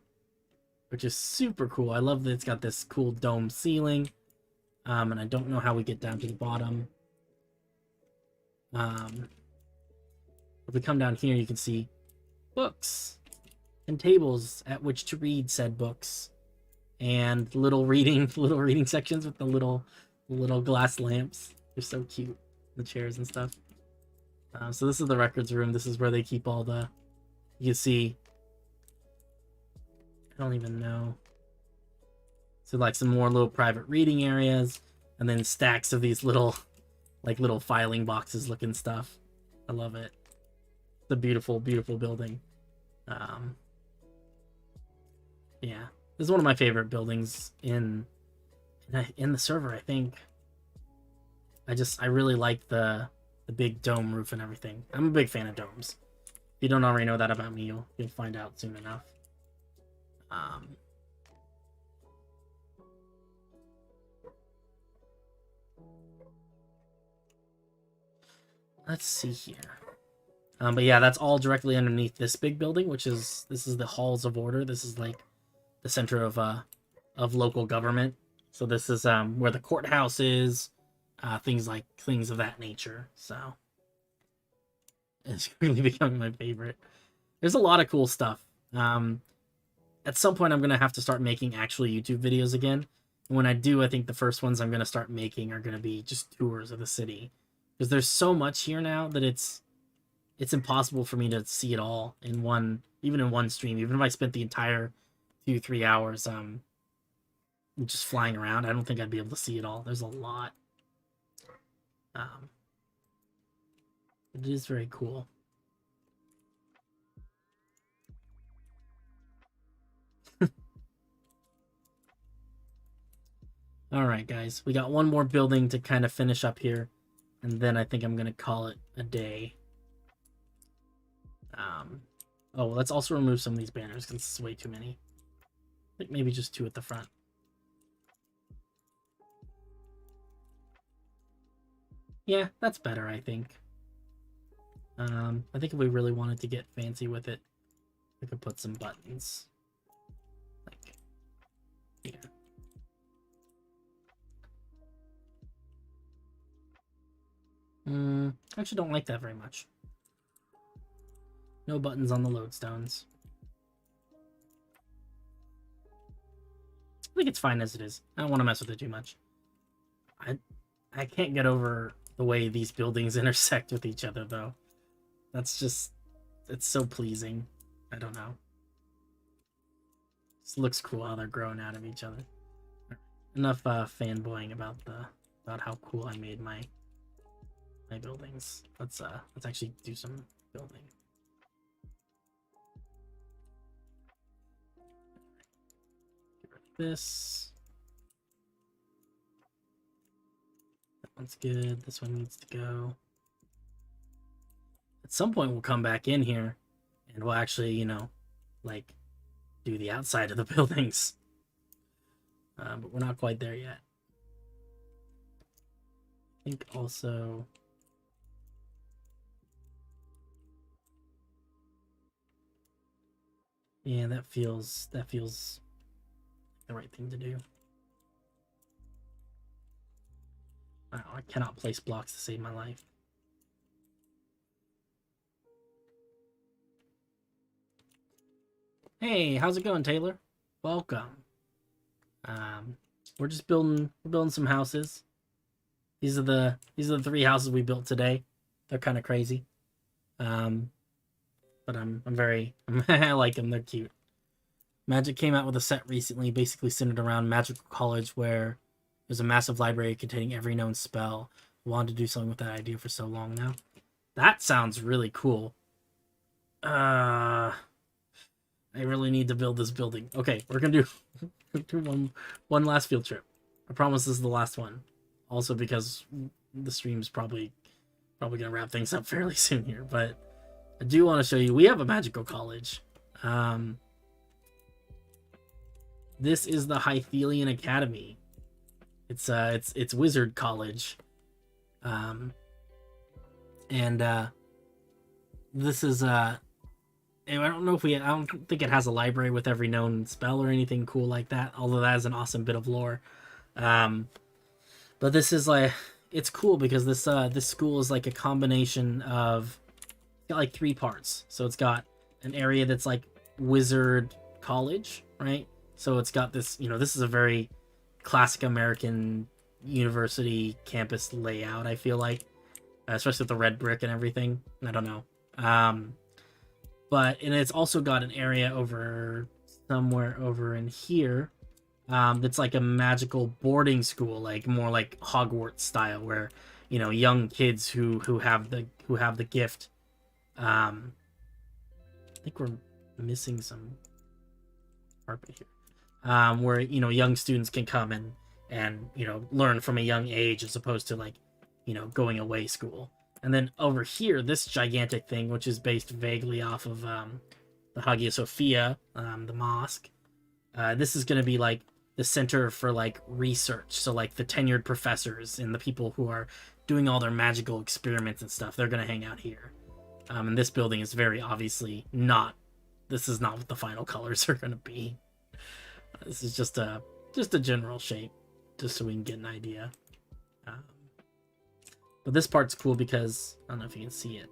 which is super cool. I love that it's got this cool dome ceiling. And I don't know how we get down to the bottom. If we come down here, you can see books and tables at which to read said books, and little reading sections with the little glass lamps. They're so cute, the chairs and stuff. So this is the records room. This is where they keep all the... You see... I don't even know. So like some more little private reading areas, and then stacks of these little, like little filing boxes looking stuff. I love it. It's a beautiful, beautiful building. Yeah, this is one of my favorite buildings in the server. I think. I really like the big dome roof and everything. I'm a big fan of domes. If you don't already know that about me, you'll find out soon enough. Let's see here. But yeah, that's all directly underneath this big building, this is the Halls of Order. This is like the center of local government. So this is where the courthouse is, things of that nature. So it's really becoming my favorite. There's a lot of cool stuff. At some point, I'm gonna have to start making actual YouTube videos again. And when I do, I think the first ones I'm gonna start making are gonna be just tours of the city, because there's so much here now that it's impossible for me to see it all in one stream. Even if I spent the entire 2-3 hours just flying around, I don't think I'd be able to see it all. There's a lot. It is very cool. All right, guys, we got one more building to kind of finish up here, and then I think I'm gonna call it a day. Oh, let's also remove some of these banners because it's way too many. I think maybe just 2 at the front. Yeah, that's better, I think. I think if we really wanted to get fancy with it, we could put some buttons. Like here. I actually don't like that very much. No buttons on the lodestones. I think it's fine as it is. I don't want to mess with it too much. I can't get over the way these buildings intersect with each other, though. That's just... It's so pleasing. I don't know. It looks cool how they're growing out of each other. Enough fanboying about how cool I made my buildings. Let's actually do some building. Get rid of this. That one's good. This one needs to go. At some point, we'll come back in here and we'll actually, you know, like, do the outside of the buildings. But we're not quite there yet. I think also... Yeah, that feels the right thing to do. Wow, I cannot place blocks to save my life. Hey, how's it going, Taylor? Welcome. We're just building some houses. These are the 3 houses we built today. They're kind of crazy. But I like them. They're cute. Magic came out with a set recently, basically centered around Magical College, where there's a massive library containing every known spell. I wanted to do something with that idea for so long now. That sounds really cool. I really need to build this building. Okay, we're gonna do one last field trip. I promise this is the last one. Also because the stream's probably gonna wrap things up fairly soon here, but I do want to show you we have a magical college. This is the Hythelian Academy. It's Wizard College. This is I don't think it has a library with every known spell or anything cool like that, although that is an awesome bit of lore. But this is it's cool because this school is like a combination of, it's got like 3 parts. So it's got an area that's like Wizard College, right? So it's got this, this is a very classic American university campus layout, I feel like. especially with the red brick and everything. I don't know. And it's also got an area over somewhere over in here that's like a magical boarding school, like more like Hogwarts style, where young kids who have the gift. I think we're missing some carpet here, where young students can come and learn from a young age as opposed to like going away school. And then over here, this gigantic thing, which is based vaguely off of the Hagia Sophia, the mosque. This is going to be like the center for like research. So like the tenured professors and the people who are doing all their magical experiments and stuff, they're going to hang out here. And this building is very obviously not. This is not what the final colors are going to be. This is just a general shape, just so we can get an idea. But this part's cool because I don't know if you can see it.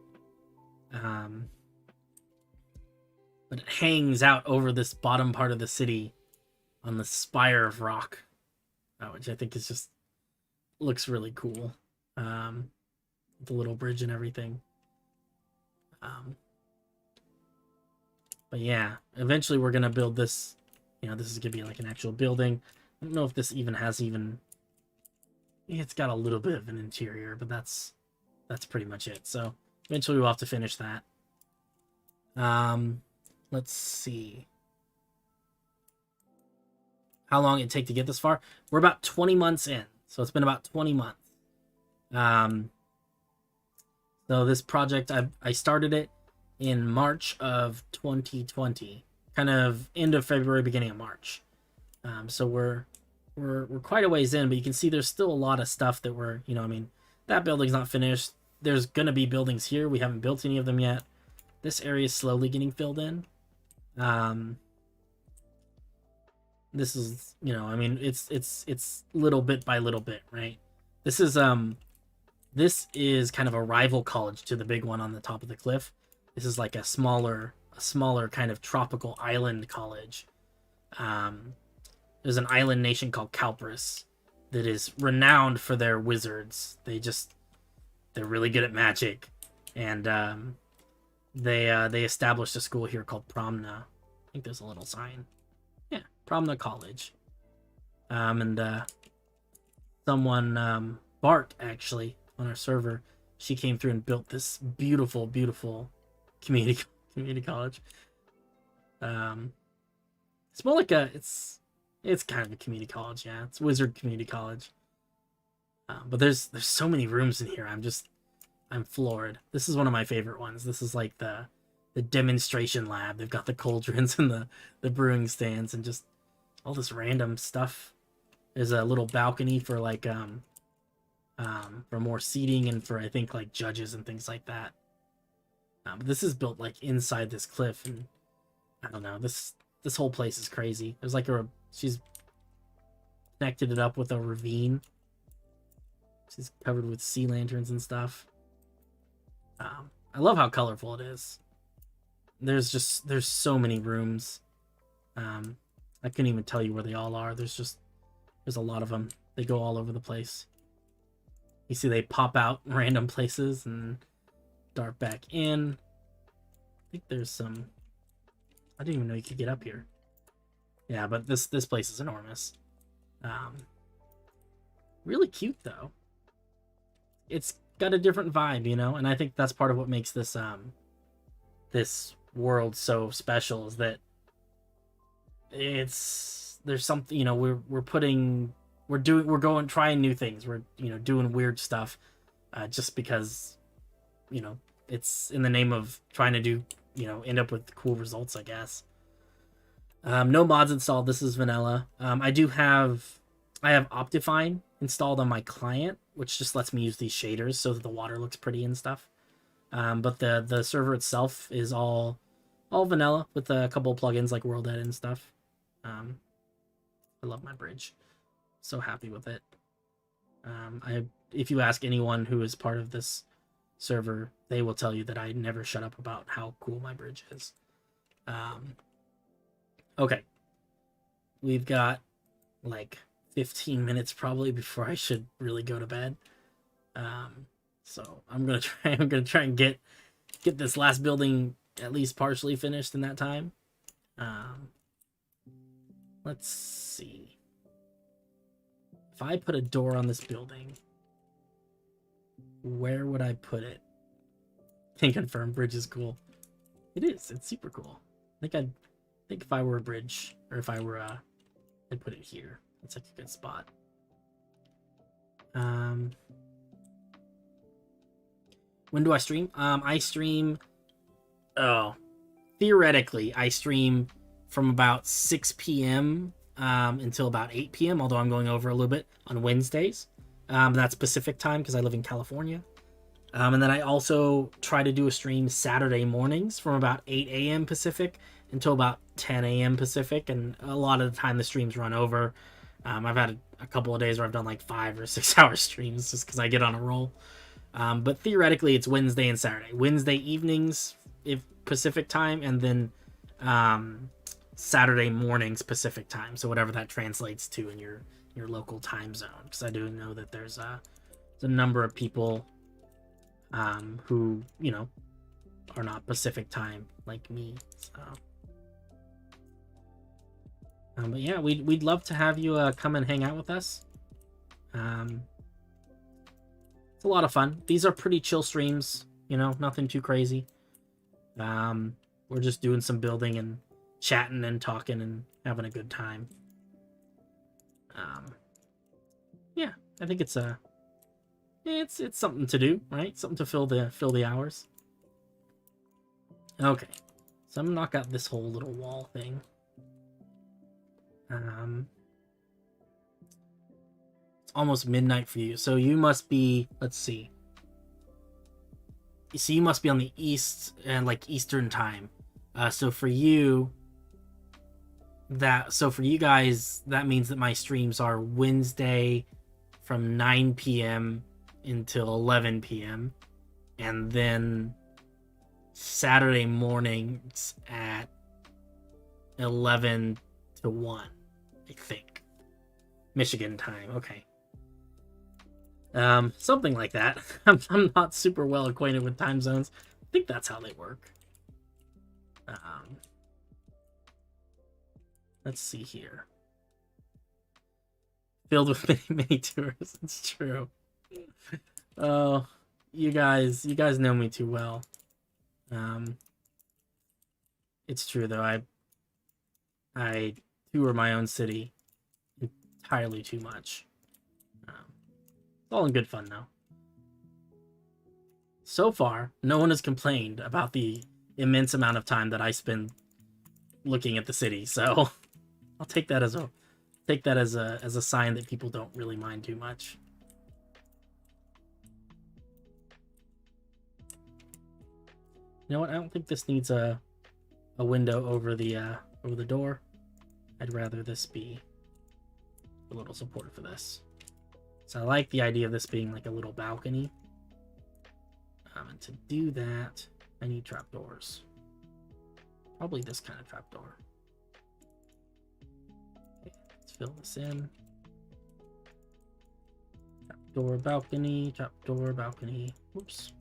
But it hangs out over this bottom part of the city on the spire of rock, which I think is just looks really cool. The little bridge and everything. But yeah, eventually we're gonna build this. This is gonna be like an actual building. I don't know if this even has it's got a little bit of an interior, but that's pretty much it. So eventually we'll have to finish that. Let's see how long it take to get this far. We're about 20 months in, so it's been about 20 months. So this project, I started it in March of 2020, kind of end of February, beginning of March. So we're quite a ways in, but you can see there's still a lot of stuff that we're, that building's not finished. There's gonna be buildings here. We haven't built any of them yet. This area is slowly getting filled in. This is, it's little bit by little bit, right? This is kind of a rival college to the big one on the top of the cliff. This is like a smaller kind of tropical island college. There's an island nation called Calpris that is renowned for their wizards. They're really good at magic, and they established a school here called Promna. I think there's a little sign. Yeah, Promna College. And someone, Bart actually, on our server, she came through and built this beautiful, beautiful community college. It's more like it's kind of a community college, yeah. It's Wizard Community College. But there's so many rooms in here. I'm floored. This is one of my favorite ones. This is like the demonstration lab. They've got the cauldrons and the brewing stands and just all this random stuff. There's a little balcony for like for more seating and for I think like judges and things like that. But this is built like inside this cliff, and I don't know. This whole place is crazy. There's like she's connected it up with a ravine. She's covered with sea lanterns and stuff. I love how colorful it is. There's so many rooms. I couldn't even tell you where they all are. There's a lot of them. They go all over the place. You see they pop out random places and dart back in. I think there's some... I didn't even know you could get up here. Yeah, but this place is enormous. Really cute though. It's got a different vibe, and I think that's part of what makes this this world so special, is that there's something, we're going trying new things. We're doing weird stuff just because it's in the name of trying to do end up with cool results, I guess. No mods installed. This is vanilla. I have Optifine installed on my client, which just lets me use these shaders so that the water looks pretty and stuff. But the server itself is all vanilla with a couple of plugins like World Edit and stuff. I love my bridge. So happy with it. If you ask anyone who is part of this server, they will tell you that I never shut up about how cool my bridge is. Okay. We've got like 15 minutes probably before I should really go to bed. So I'm gonna try. I'm gonna try and get this last building at least partially finished in that time. Let's see. If I put a door on this building, where would I put it? Can confirm bridge is cool. It is. It's super cool. I think if I were a bridge, or if I were I'd put it here. That's like a good spot. When do I stream? I stream. Oh, theoretically, I stream from about 6 p.m. Until about 8 p.m. Although I'm going over a little bit on Wednesdays. That's Pacific time because I live in California. And then I also try to do a stream Saturday mornings from about 8 a.m. Pacific until about 10 a.m. Pacific. And a lot of the time the streams run over. I've had a couple of days where I've done like 5 or 6 hour streams just because I get on a roll. But theoretically, it's Wednesday and Saturday. Wednesday evenings, if Pacific time, and then Saturday mornings Pacific time. So whatever that translates to in your local time zone. Because I do know that there's a number of people who, you know, are not Pacific time like me. So, but yeah, we'd love to have you come and hang out with us. It's a lot of fun. These are pretty chill streams, you know, nothing too crazy. We're just doing some building and chatting and talking and having a good time. Yeah, I think it's it's something to do, right? Something to fill the hours. Okay, so I'm gonna knock out this whole little wall thing. It's almost midnight for you, so you must be. Let's see. So you must be on the east and like Eastern time. So for you guys, that means that my streams are Wednesday from 9 p.m. until 11 p.m. and then Saturday mornings at 11 to 1, I think. Michigan time, okay. Something like that. I'm not super well acquainted with time zones. I think that's how they work. Let's see here. Filled with many tourists. It's true. Oh, you guys know me too well. It's true though. I tour my own city entirely too much. It's all in good fun though. So far, no one has complained about the immense amount of time that I spend looking at the city. So I'll take that as a sign that people don't really mind too much. You know what? I don't think this needs a window over the door. I'd rather this be a little support for this. So I like the idea of this being like a little balcony. And to do that, I need trapdoors. Probably this kind of trapdoor. Okay, let's fill this in. Trapdoor, balcony, trapdoor, balcony. Whoops.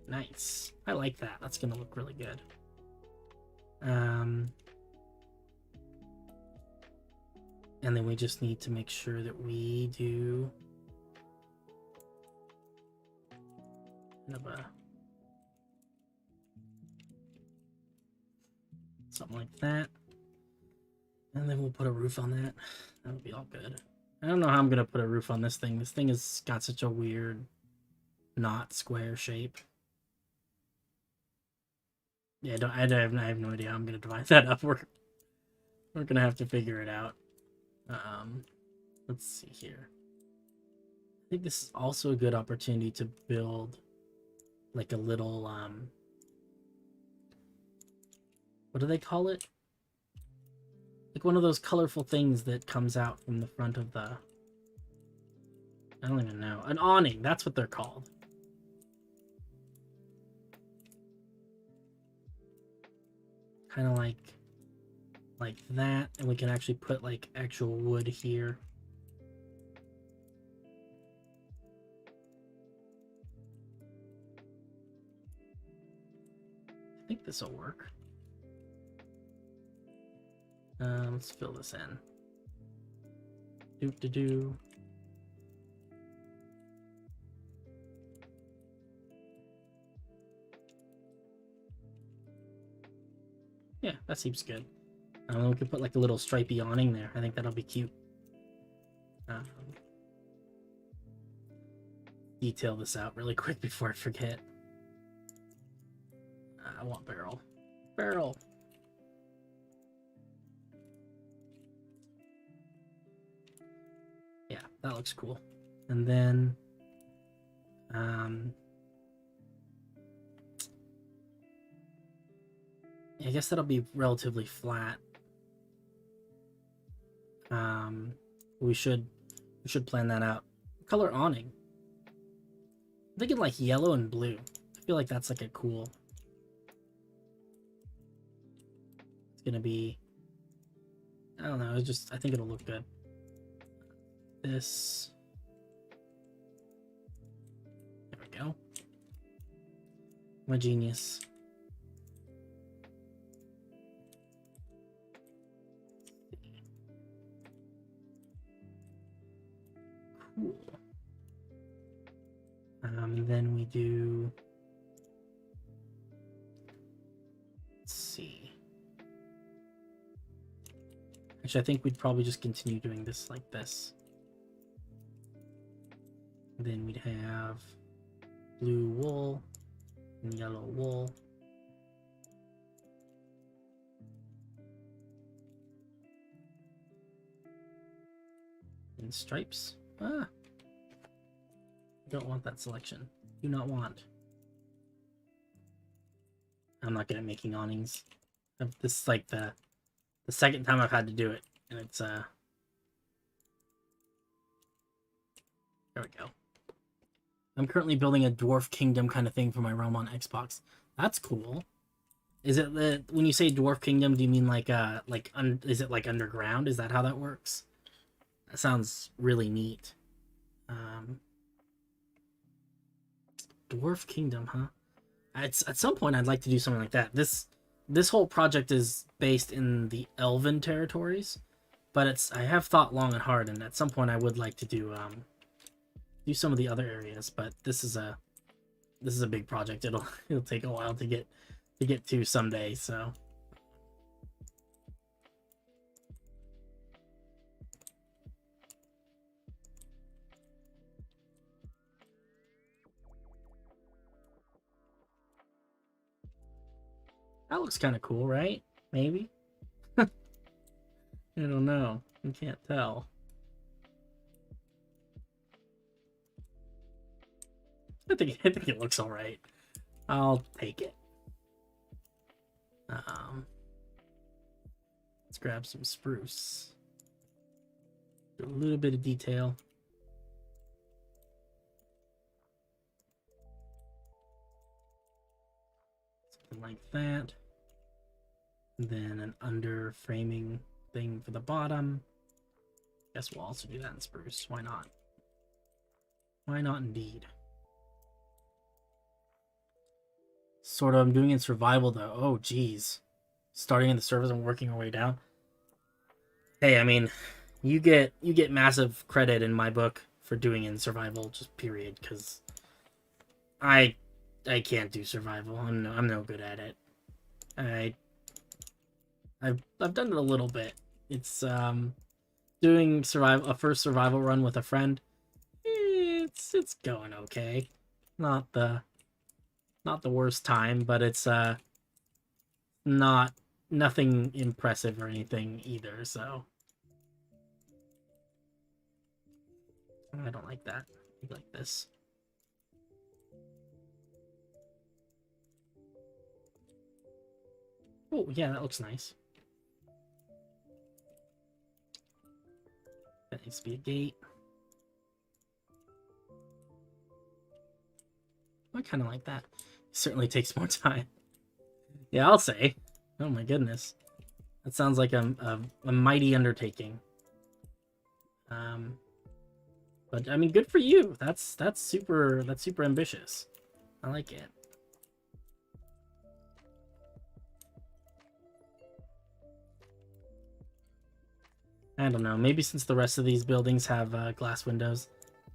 Nice. I like that. That's gonna look really good. And then we just need to make sure that we do something like that. And then we'll put a roof on that. That'll be all good. I don't know how I'm gonna put a roof on this thing. This thing has got such a weird not square shape. Yeah, I have no idea how I'm gonna divide that up. We're gonna have to figure it out. Let's see here. I think this is also a good opportunity to build like a little what do they call it? Like one of those colorful things that comes out from the front of the, I don't even know. An awning, that's what they're called. Kind of like that, and we can actually put like actual wood here. this will work. Let's fill this in. Do. Yeah, that seems good. We could put like a little stripey awning there. I think that'll be cute. Detail this out really quick before I forget. I want barrel. Barrel! Yeah, that looks cool. And then... I guess that'll be relatively flat. We should plan that out. Color awning. I'm thinking like yellow and blue. I feel like that's like a cool. It's gonna be. I don't know. I think it'll look good. This. There we go. My genius. Cool. Then we do. Let's see. Actually, I think we'd probably just continue doing this like this. Then we'd have blue wool and yellow wool. And stripes. Ah! Don't want that selection. Do not want. I'm not good at making awnings. This is like the second time I've had to do it, and it's there we go. I'm currently building a dwarf kingdom kind of thing for my realm on Xbox. That's cool. Is it when you say dwarf kingdom, do you mean like is it like underground? Is that how that works? That sounds really neat. Dwarf Kingdom, huh? At some point, I'd like to do something like that. This whole project is based in the Elven territories, but I have thought long and hard, and at some point, I would like to do some of the other areas. But this is a big project. It'll take a while to get to someday. So. That looks kind of cool, right? Maybe? I don't know. I can't tell. I think it looks alright. I'll take it. Let's grab some spruce. Do a little bit of detail. Like that. And then an under framing thing for the bottom. Guess we'll also do that in spruce. Why not? Why not indeed? Sort of I'm doing in survival though. Oh geez. Starting in the surface and working our way down. Hey, I mean, you get massive credit in my book for doing in survival, just period, because I can't do survival. I'm no good at it. I've done it a little bit. It's doing a first survival run with a friend. It's going okay. Not the worst time, but it's nothing impressive or anything either, so I don't like that. I like this. Oh, yeah, that looks nice. That needs to be a gate. I kind of like that. It certainly takes more time. Yeah, I'll say. Oh my goodness. That sounds like a mighty undertaking. But I mean, good for you. That's super ambitious. I like it. I don't know. Maybe since the rest of these buildings have glass windows,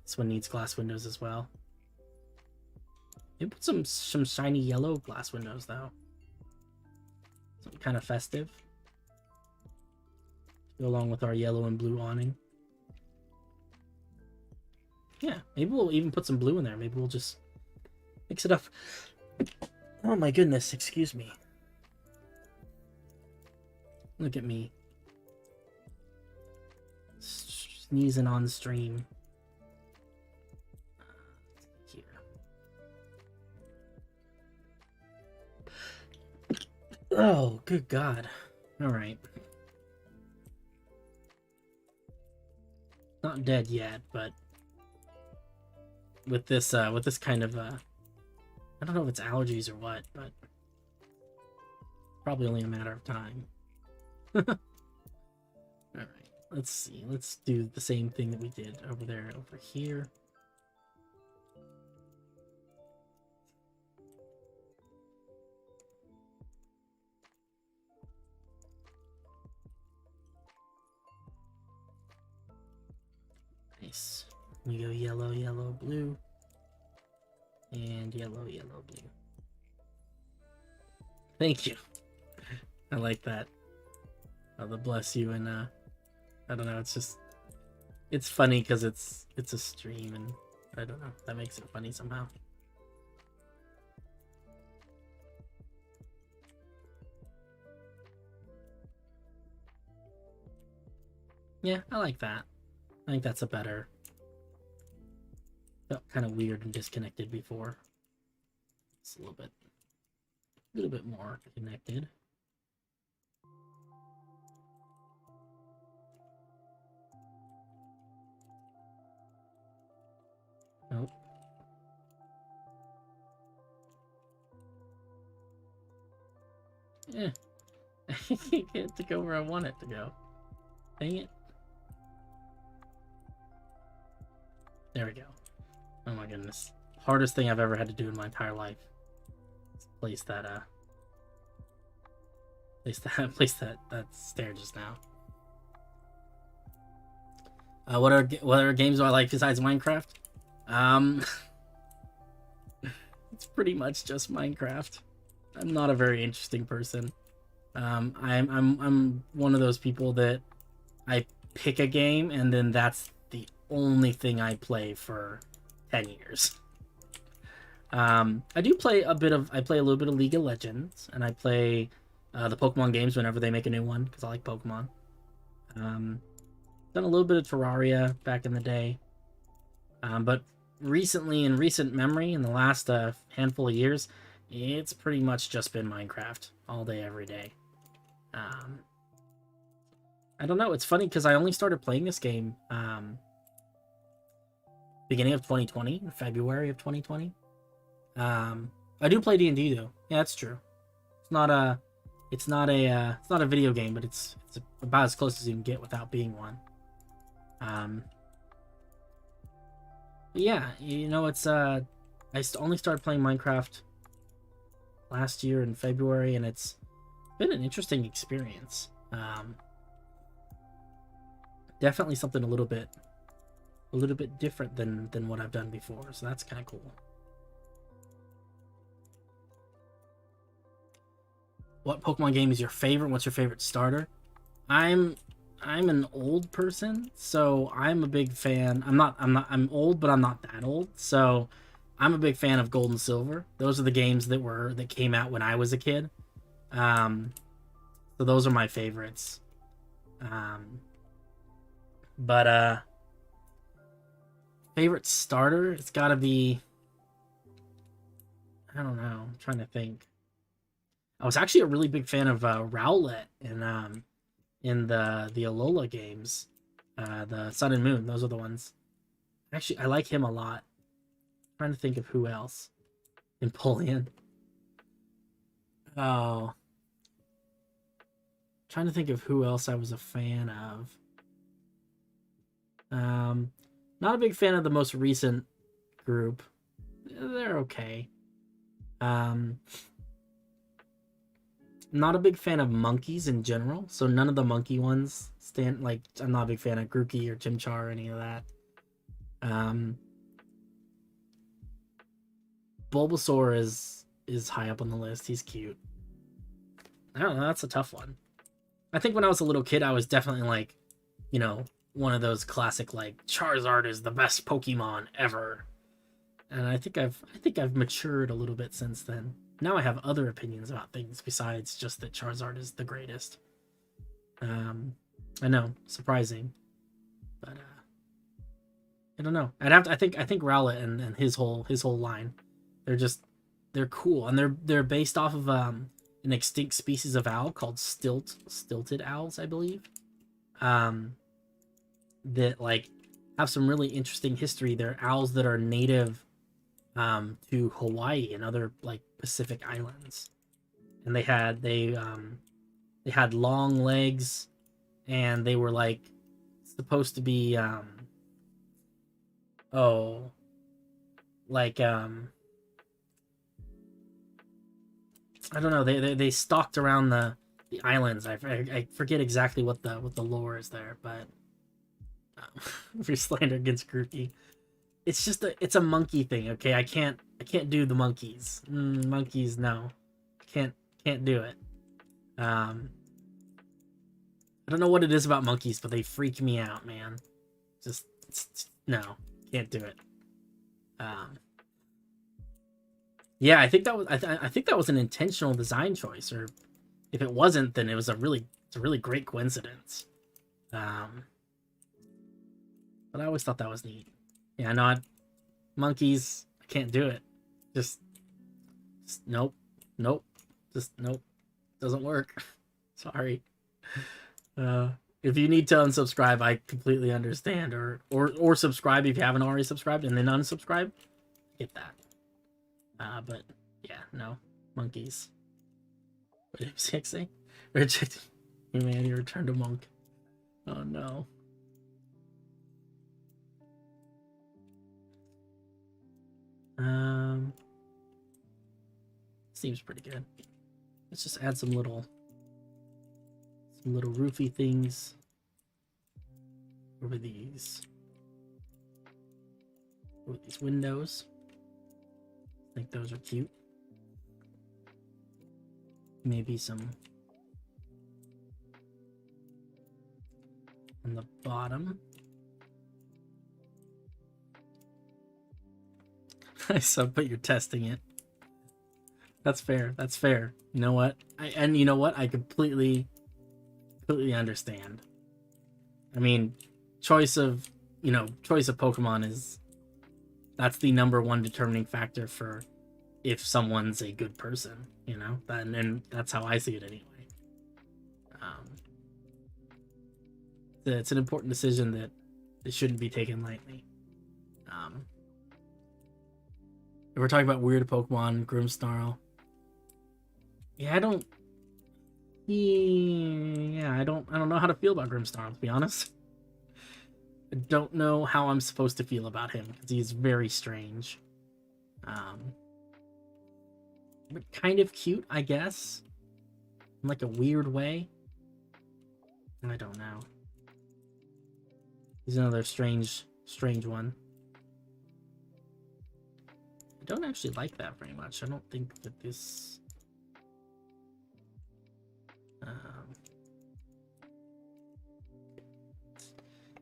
this one needs glass windows as well. They put some shiny yellow glass windows though. Something kind of festive. Go along with our yellow and blue awning. Yeah, maybe we'll even put some blue in there. Maybe we'll just mix it up. Oh my goodness, excuse me. Look at me. Sneezing on stream. Here. Oh, good God. All right. Not dead yet, but with this kind of I don't know if it's allergies or what, but probably only a matter of time. All right, let's see. Let's do the same thing that we did over there, over here. Nice. We go yellow, yellow, blue. And yellow, yellow, blue. Thank you. I like that. The bless you, and I don't know, it's funny because it's a stream, and I don't know, that makes it funny somehow. Yeah, I like that. I think that's a better. Felt kind of weird and disconnected before. It's a little bit more connected. Nope. Yeah. I can't get it to go where I want it to go. Dang it. There we go. Oh my goodness. Hardest thing I've ever had to do in my entire life. Place that that stair just now. What other games do I like besides Minecraft? It's pretty much just Minecraft. I'm not a very interesting person. I'm one of those people that I pick a game and then that's the only thing I play for 10 years. I play a little bit of League of Legends, and I play the Pokemon games whenever they make a new one because I like Pokemon. Done a little bit of Terraria back in the day, but recently, in recent memory, in the last handful of years, it's pretty much just been Minecraft all day, every day. I don't know. It's funny because I only started playing this game beginning of 2020, February of 2020. I do play D&D though. Yeah, that's true. It's not a video game, but it's about as close as you can get without being one. Yeah, you know, it's I only started playing Minecraft last year in February, and it's been an interesting experience. Definitely something a little bit different than what I've done before, so that's kind of cool. What Pokemon game is your favorite? What's your favorite starter? I'm an old person, so I'm a big fan. I'm old, but I'm not that old. So I'm a big fan of Gold and Silver. Those are the games that came out when I was a kid. So those are my favorites. But favorite starter, it's got to be, I don't know. I'm trying to think. I was actually a really big fan of Rowlet in the Alola games, the Sun and Moon. Those are the ones. Actually, I like him a lot. I'm trying to think of who else. Empoleon. Oh, trying to think of who else I was a fan of. Not a big fan of the most recent group. They're okay. not a big fan of monkeys in general, so none of the monkey ones stand like I'm not a big fan of Grookey or Chimchar or any of that. Bulbasaur is high up on the list. He's cute. I don't know, that's a tough one. I think when I was a little kid, I was definitely like, you know, one of those classic like Charizard is the best Pokemon ever. And I think I've matured a little bit since then. Now I have other opinions about things besides just that Charizard is the greatest. I know, surprising, but I don't know. I think Rowlet and his whole line, they're cool, and they're based off of an extinct species of owl called stilted owls, I believe. That like have some really interesting history. They're owls that are native to Hawaii and other like Pacific islands, and they had long legs, and they were like supposed to be I don't know, they stalked around the islands. I forget exactly what the lore is there, but if you're slander against Grookey, it's just it's a monkey thing. Okay, I can't do the monkeys. Monkeys, no, can't do it. I don't know what it is about monkeys, but they freak me out, man. Just no, can't do it. Yeah, I think that was I think that was an intentional design choice, or if it wasn't, then it's a really great coincidence. But I always thought that was neat. Yeah, no, monkeys, I can't do it. Just nope, just nope, doesn't work. Sorry. If you need to unsubscribe, I completely understand, or subscribe if you haven't already subscribed, and then unsubscribe. Get that. But yeah, no, monkeys. What did you say? Rejecting humanity, return to monk. Oh no. Seems pretty good. Let's just add some little roofy things over these windows. I think those are cute. Maybe some on the bottom. I saw, but you're testing it. That's fair. That's fair. You know what? You know what? I completely understand. I mean, choice of Pokemon that's the number one determining factor for if someone's a good person, you know? And that's how I see it anyway. It's an important decision that it shouldn't be taken lightly. If we're talking about weird Pokemon, Grimmsnarl. Yeah, I don't know how to feel about Grimmsnarl, to be honest. I don't know how I'm supposed to feel about him, because he's very strange. But kind of cute, I guess. In like a weird way. I don't know. He's another strange one. I don't actually like that very much. I don't think that this...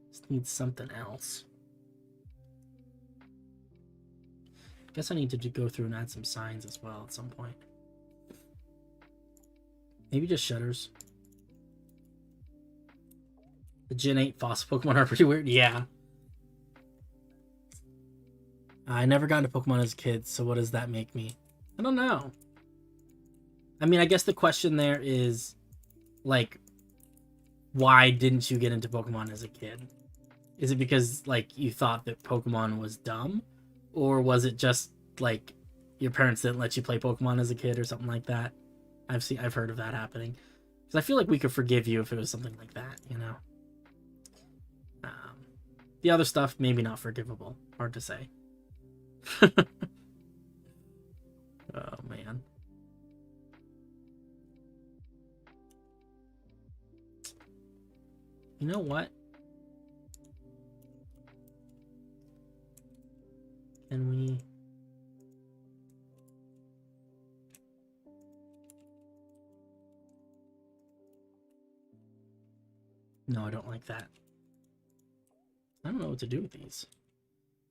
This needs something else. I guess I need to go through and add some signs as well at some point. Maybe just shutters. The Gen 8 fossil Pokemon are pretty weird. Yeah. I never got into Pokemon as a kid, so what does that make me? I don't know. I mean, I guess the question there is, like, why didn't you get into Pokemon as a kid? Is it because, like, you thought that Pokemon was dumb? Or was it just, like, your parents didn't let you play Pokemon as a kid or something like that? I've heard of that happening. Because I feel like we could forgive you if it was something like that, you know? The other stuff, maybe not forgivable. Hard to say. Oh, man. You know what? Can we... No, I don't like that. I don't know what to do with these.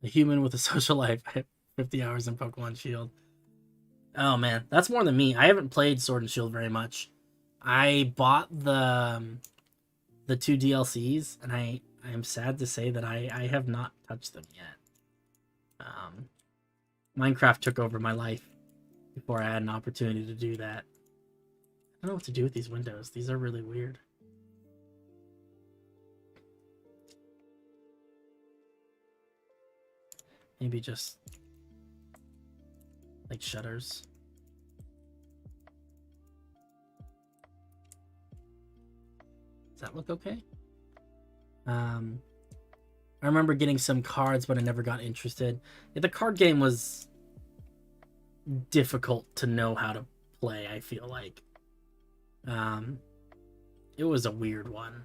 A human with a social life. 50 hours in Pokemon Shield. Oh man, that's more than me. I haven't played Sword and Shield very much. I bought the 2 DLCs, and I am sad to say that I have not touched them yet. Minecraft took over my life before I had an opportunity to do that. I don't know what to do with these windows. These are really weird. Maybe just like shutters. Does that look okay? I remember getting some cards, but I never got interested. Yeah, the card game was difficult to know how to play, I feel like. It was a weird one.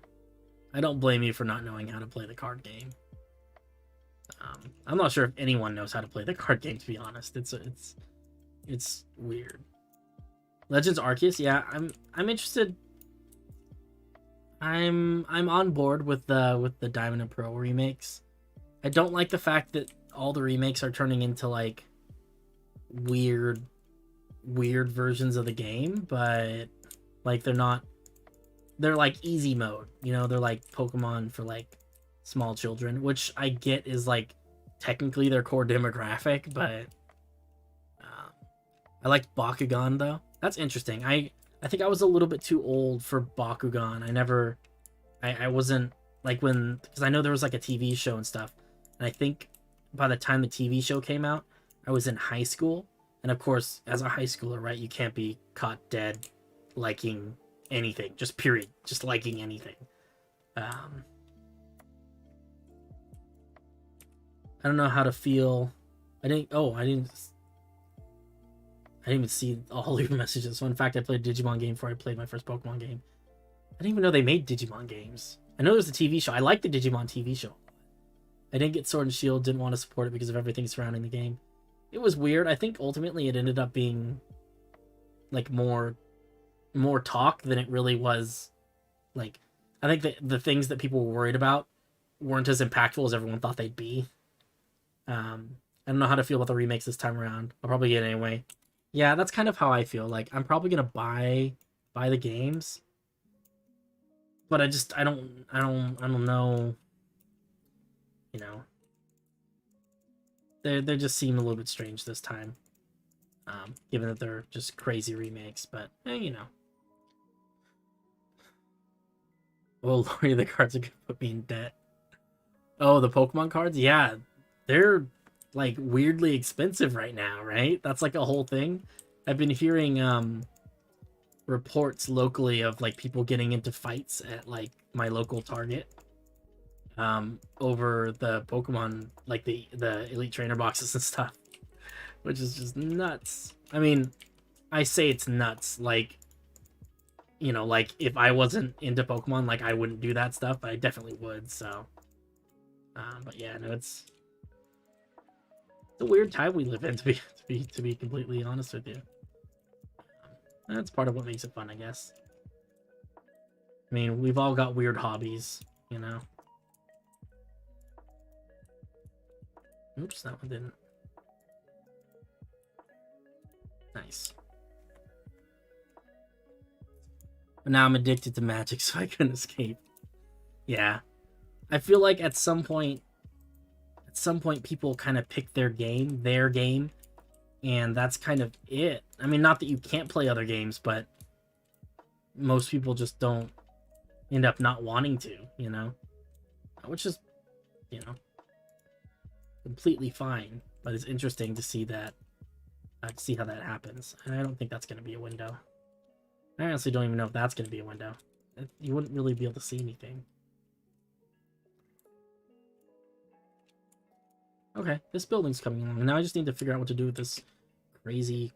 I don't blame you for not knowing how to play the card game. I'm not sure if anyone knows how to play the card game, to be honest. It's weird. Legends Arceus, yeah, I'm interested. I'm on board with the Diamond and Pearl remakes. I don't like the fact that all the remakes are turning into like weird versions of the game, but like they're like easy mode, you know, they're like Pokemon for like small children, which I get is like technically their core demographic, but I like Bakugan though. That's interesting. I think I was a little bit too old for Bakugan. I wasn't like because I know there was like a TV show and stuff, and I think by the time the TV show came out, I was in high school, and of course, as a high schooler, right, you can't be caught dead liking anything, just period, just liking anything. I don't know how to feel. I didn't even see all your messages. So in fact, I played a Digimon game before I played my first Pokemon game. I didn't even know they made Digimon games. I know there's a TV show. I like the Digimon TV show. I didn't get Sword and Shield, didn't want to support it because of everything surrounding the game. It was weird. I think ultimately it ended up being like more talk than it really was. Like, I think that the things that people were worried about weren't as impactful as everyone thought they'd be. I don't know how to feel about the remakes this time around. I'll probably get it anyway. Yeah, that's kind of how I feel. Like, I'm probably gonna buy the games, but I don't know. You know, they just seem a little bit strange this time, given that they're just crazy remakes. But you know, oh Lordy, the cards are gonna put me in debt. Oh, the Pokemon cards, yeah, they're like weirdly expensive right now, right? That's like a whole thing. I've been hearing reports locally of like people getting into fights at like my local Target over the Pokemon, like the Elite Trainer boxes and stuff, which is just nuts. I mean, I say it's nuts, like, you know, like if I wasn't into Pokemon, like I wouldn't do that stuff, but I definitely would. So but yeah, no, it's a weird time we live in, to be completely honest with you. That's part of what makes it fun, I guess. I mean, we've all got weird hobbies, you know. Oops, that one didn't. Nice. But now I'm addicted to magic, so I couldn't escape. Yeah. I feel like at some point people kind of pick their game, and that's kind of it. I mean, not that you can't play other games, but most people just don't end up not wanting to, you know? Which is, you know, completely fine, but it's interesting to see that, see how that happens. And I don't think that's going to be a window. I honestly don't even know if that's going to be a window. You wouldn't really be able to see anything. Okay, this building's coming along. And now I just need to figure out what to do with this crazy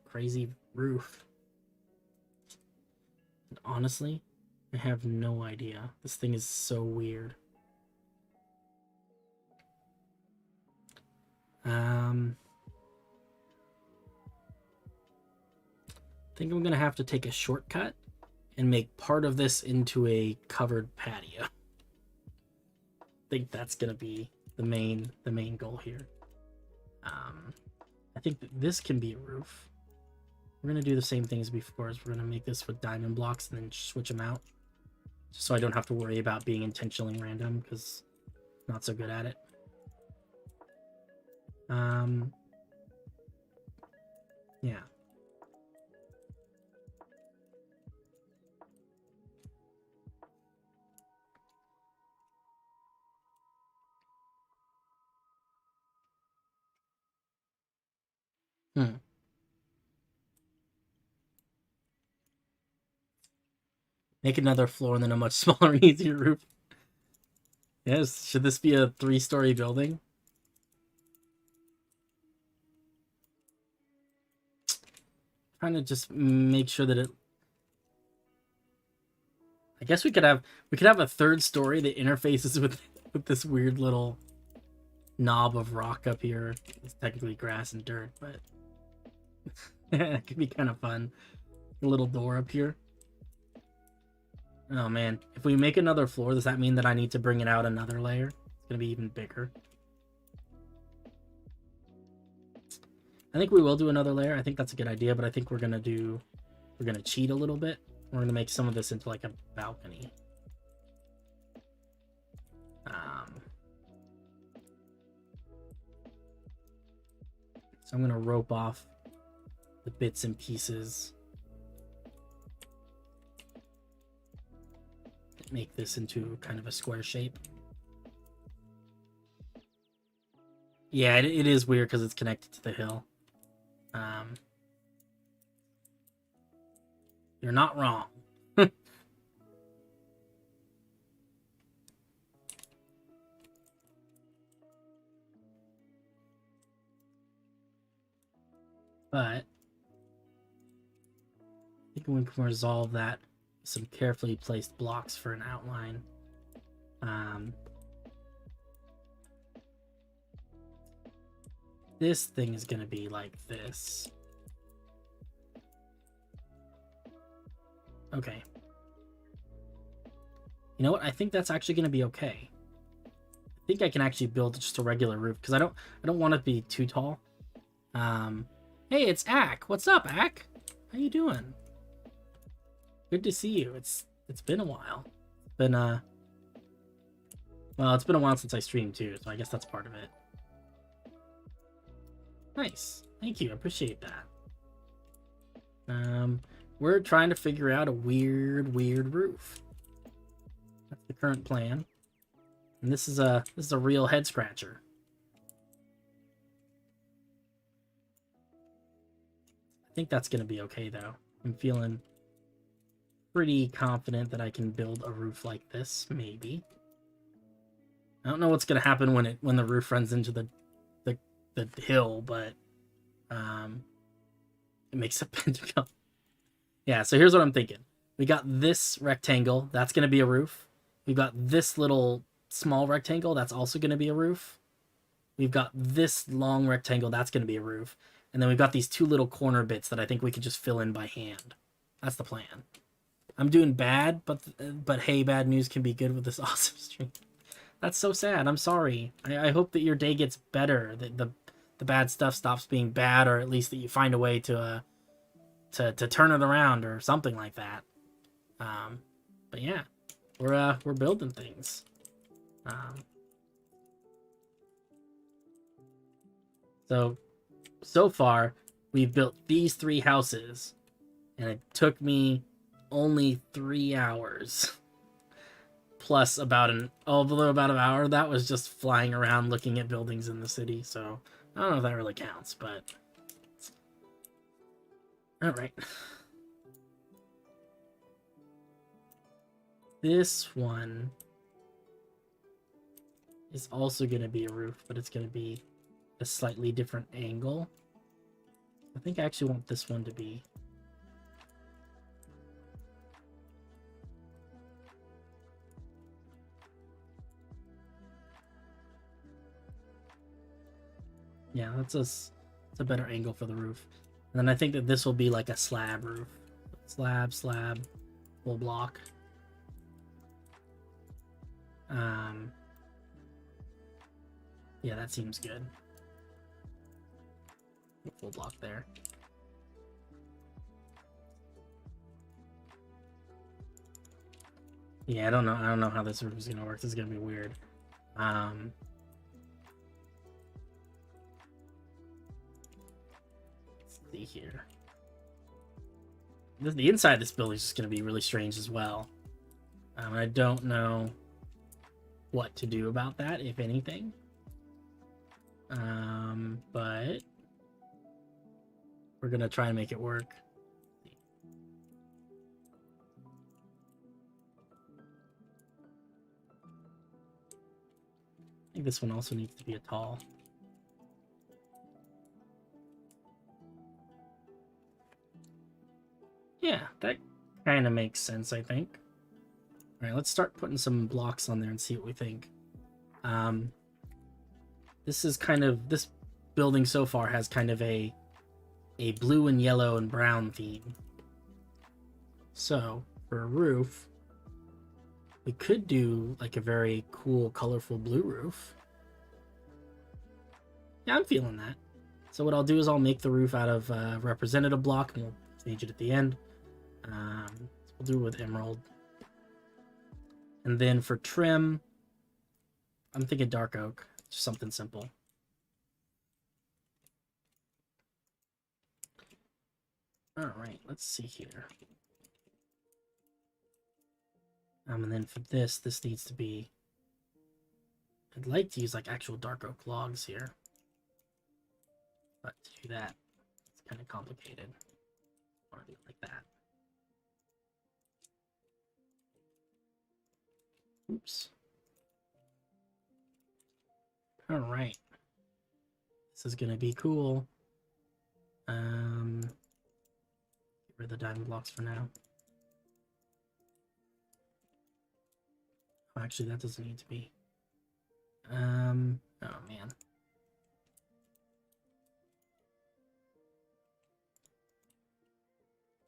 roof. And honestly, I have no idea. This thing is so weird. I think I'm gonna have to take a shortcut and make part of this into a covered patio. I think that's gonna be the main goal here. I think that this can be a roof. We're gonna do the same thing as before. We're gonna make this with diamond blocks and then switch them out, just so I don't have to worry about being intentionally random, because I'm not so good at it. Yeah. Make another floor and then a much smaller and easier roof. Yes, should this be a 3-story building? Trying to just make sure that it... I guess we could have a 3rd story that interfaces with this weird little knob of rock up here. It's technically grass and dirt, but it could be kind of fun. A little door up here. Oh man, if we make another floor, does that mean that I need to bring it out another layer? It's gonna be even bigger. I think we will do another layer. I think that's a good idea, but I think we're gonna cheat a little bit. We're gonna make some of this into like a balcony. So I'm gonna rope off the bits and pieces. Make this into kind of a square shape. Yeah, it is weird because it's connected to the hill. You're not wrong. But I think we can resolve that with some carefully placed blocks for an outline. This thing is going to be like this. Okay. You know what? I think that's actually going to be okay. I think I can actually build just a regular roof because I don't want it to be too tall. Hey, it's Ack. What's up, Ack? How you doing? Good to see you. It's been a while. Well, it's been a while since I streamed too, so I guess that's part of it. Nice. Thank you. I appreciate that. We're trying to figure out a weird roof. That's the current plan. And this is a real head scratcher. I think that's going to be okay though. I'm feeling pretty confident that I can build a roof like this, maybe. I don't know what's going to happen when the roof runs into the hill, but it makes a pentagon. Yeah, so here's what I'm thinking. We got this rectangle, that's going to be a roof. We've got this little small rectangle, that's also going to be a roof. We've got this long rectangle, that's going to be a roof. And then we've got these 2 little corner bits that I think we can just fill in by hand. That's the plan. I'm doing bad, but hey, bad news can be good with this awesome stream. That's so sad. I'm sorry. I hope that your day gets better, that the bad stuff stops being bad, or at least that you find a way to turn it around or something like that. But yeah, we're building things. So far we've built these 3 houses, and it took me only 3 hours. Plus about an hour that was just flying around looking at buildings in the city, so I don't know if that really counts, but all right. This one is also going to be a roof, but it's going to be a slightly different angle. I think I actually want this one to be... Yeah, it's a better angle for the roof. And then I think that this will be like a slab roof. Slab, full block. Yeah, that seems good. Full block there. Yeah, I don't know how this roof is gonna work. This is gonna be weird. Let's see here. The inside of this building is just gonna be really strange as well. I don't know what to do about that, if anything. But we're gonna try and make it work. I think this one also needs to be a tall. Yeah, that kind of makes sense, I think. All right, let's start putting some blocks on there and see what we think. This is kind of, this building so far has kind of a blue and yellow and brown theme. So for a roof, we could do like a very cool, colorful blue roof. Yeah, I'm feeling that. So what I'll do is I'll make the roof out of representative block, and we'll stage it at the end. We'll do it with emerald. And then for trim, I'm thinking dark oak, just something simple. All right, let's see here. And then for this needs to be, I'd like to use like actual dark oak logs here. But to do that, it's kind of complicated. I want to do it like that. Oops. All right. This is going to be cool. Get rid of the diamond blocks for now. Oh, actually, that doesn't need to be. Oh, man.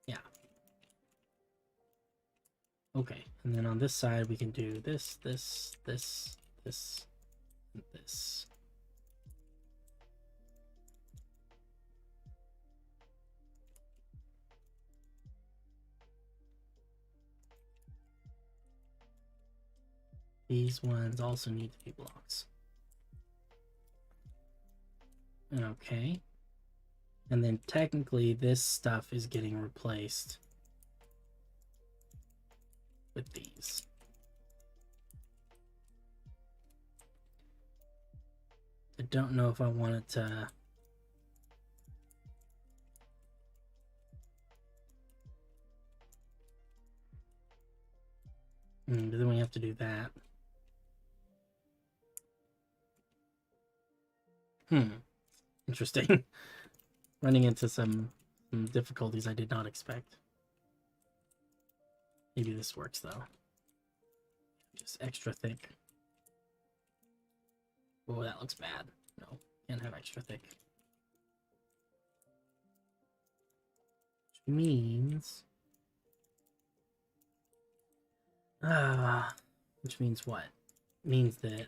Yeah. Okay, and then on this side, we can do this, and this. These ones also need to be blocks. Okay. And then technically this stuff is getting replaced with these. I don't know if I want it to... But then we have to do that. Interesting. Running into some difficulties I did not expect. Maybe this works though. Just extra thick. Oh, that looks bad. No, can't have extra thick. Which means... which means what? Means that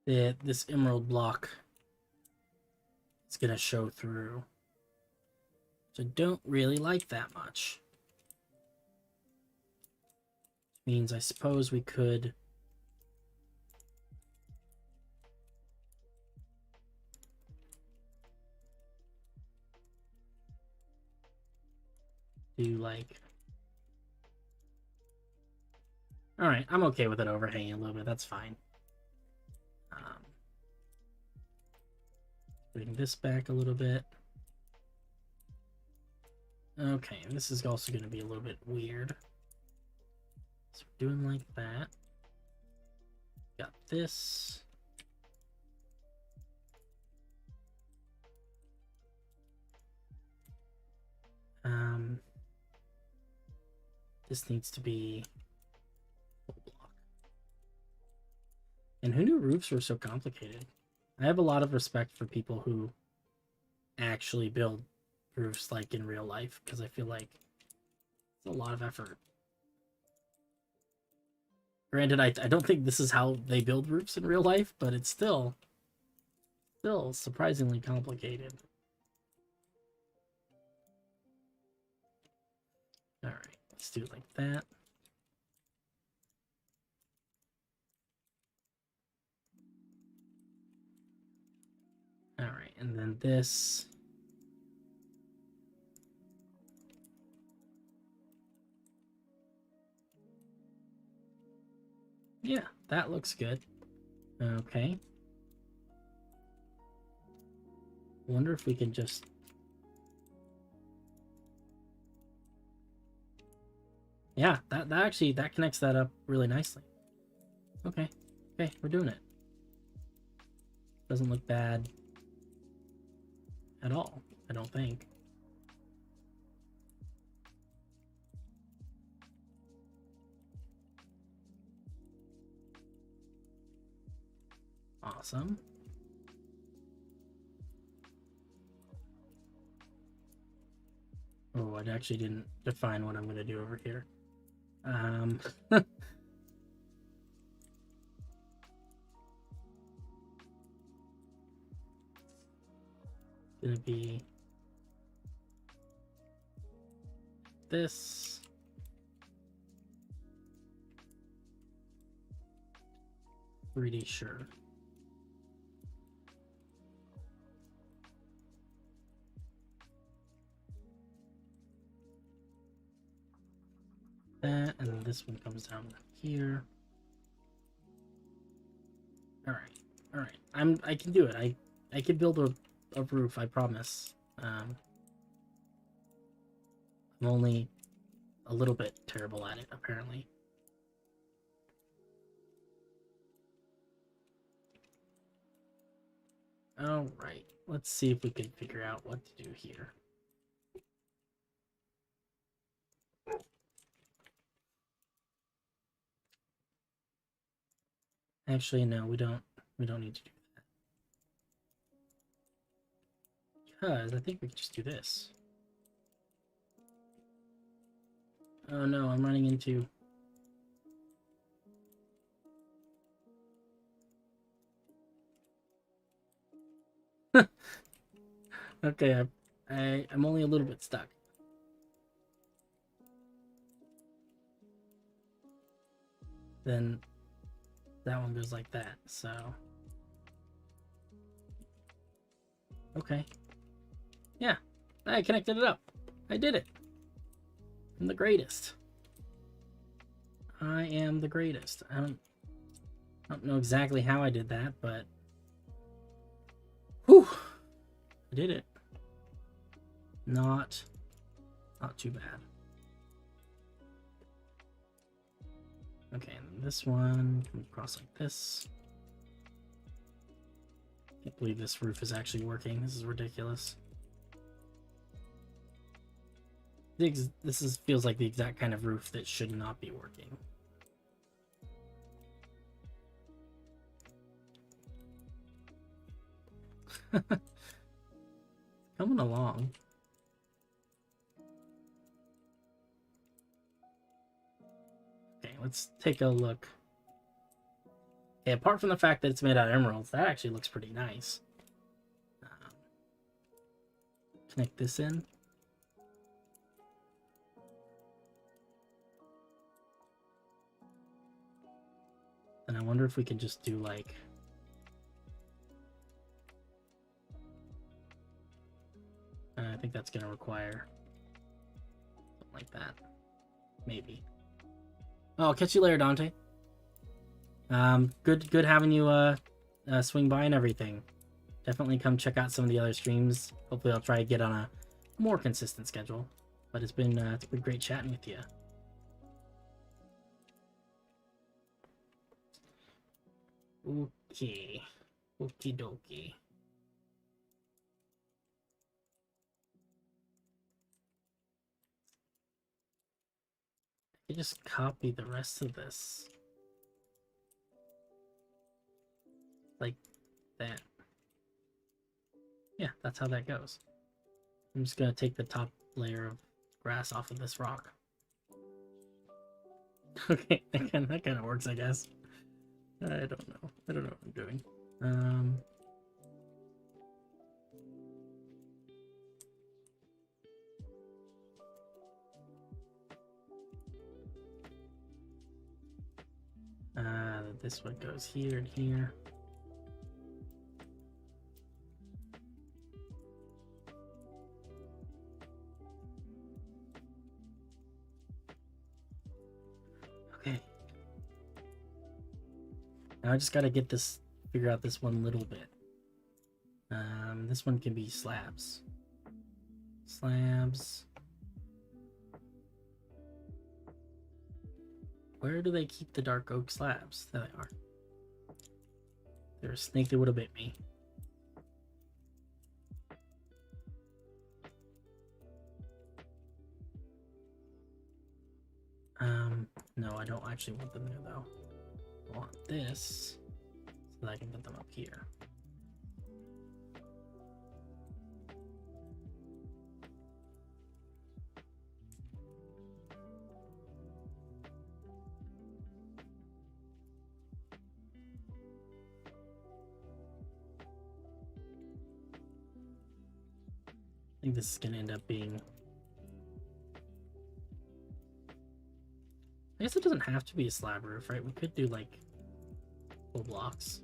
this emerald block is gonna show through. So I don't really like that much. Means I suppose we could do like... Alright, I'm okay with it overhanging a little bit, that's fine. Bring this back a little bit. Okay, this is also going to be a little bit weird. So we're doing like that. Got this. This needs to be full block. And who knew roofs were so complicated? I have a lot of respect for people who actually build roofs like in real life, because I feel like it's a lot of effort. Granted, I don't think this is how they build roofs in real life, but it's still surprisingly complicated. Alright, let's do it like that. Alright, and then this. Yeah, that looks good. Okay. Wonder if we can just... Yeah, that actually, that connects that up really nicely. Okay. Okay, we're doing it. Doesn't look bad at all, I don't think. Awesome. Oh, I actually didn't define what I'm going to do over here. Gonna be this. Pretty sure. That, and then this one comes down here. All right. I can do it. I can build a roof. I promise. I'm only a little bit terrible at it, apparently. All right. Let's see if we can figure out what to do here. Actually, no, we don't need to do that. Because I think we can just do this. Oh no, I'm running into... Okay, I'm only a little bit stuck. Then that one goes like that, so... Okay. Yeah, I connected it up. I did it. I'm the greatest. I am the greatest. I don't know exactly how I did that, but... Whew! I did it. Not too bad. Okay, and this one comes across like this. Can't believe this roof is actually working. This is ridiculous. This feels like the exact kind of roof that should not be working. Coming along. Okay, let's take a look. Okay, apart from the fact that it's made out of emeralds, that actually looks pretty nice. Connect this in. And I wonder if we can just do like... I think that's going to require something like that. Maybe. Oh, I'll catch you later, Dante. Good having you swing by and everything. Definitely come check out some of the other streams. Hopefully I'll try to get on a more consistent schedule. But it's been great chatting with you. Okay. Okie dokie. I just copy the rest of this. Like that. Yeah, that's how that goes. I'm just gonna take the top layer of grass off of this rock. Okay, that kind of works, I guess. I don't know. I don't know what I'm doing. This one goes here and here. Okay. Now I just gotta get this, figure out this one little bit. This one can be slabs. Slabs. Where do they keep the dark oak slabs? There they are. They're a snake that would have bit me. No, I don't actually want them there though. I want this so that I can put them up here. I think this is gonna end up being, I guess it doesn't have to be a slab roof, right? We could do like full blocks.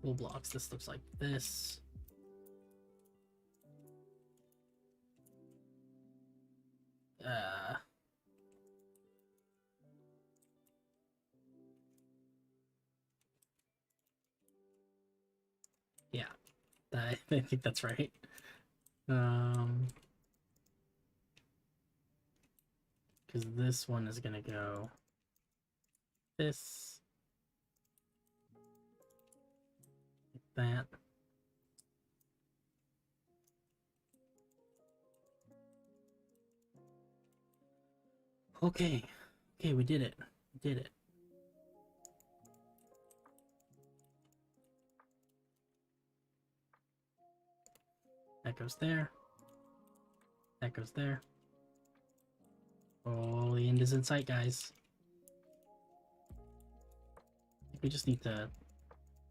Full blocks. This looks like this. Yeah, I think that's right. Because this one is gonna go this, like that. Okay, okay, we did it. We did it. That goes there. That goes there. Oh, the end is in sight, guys. I think we just need to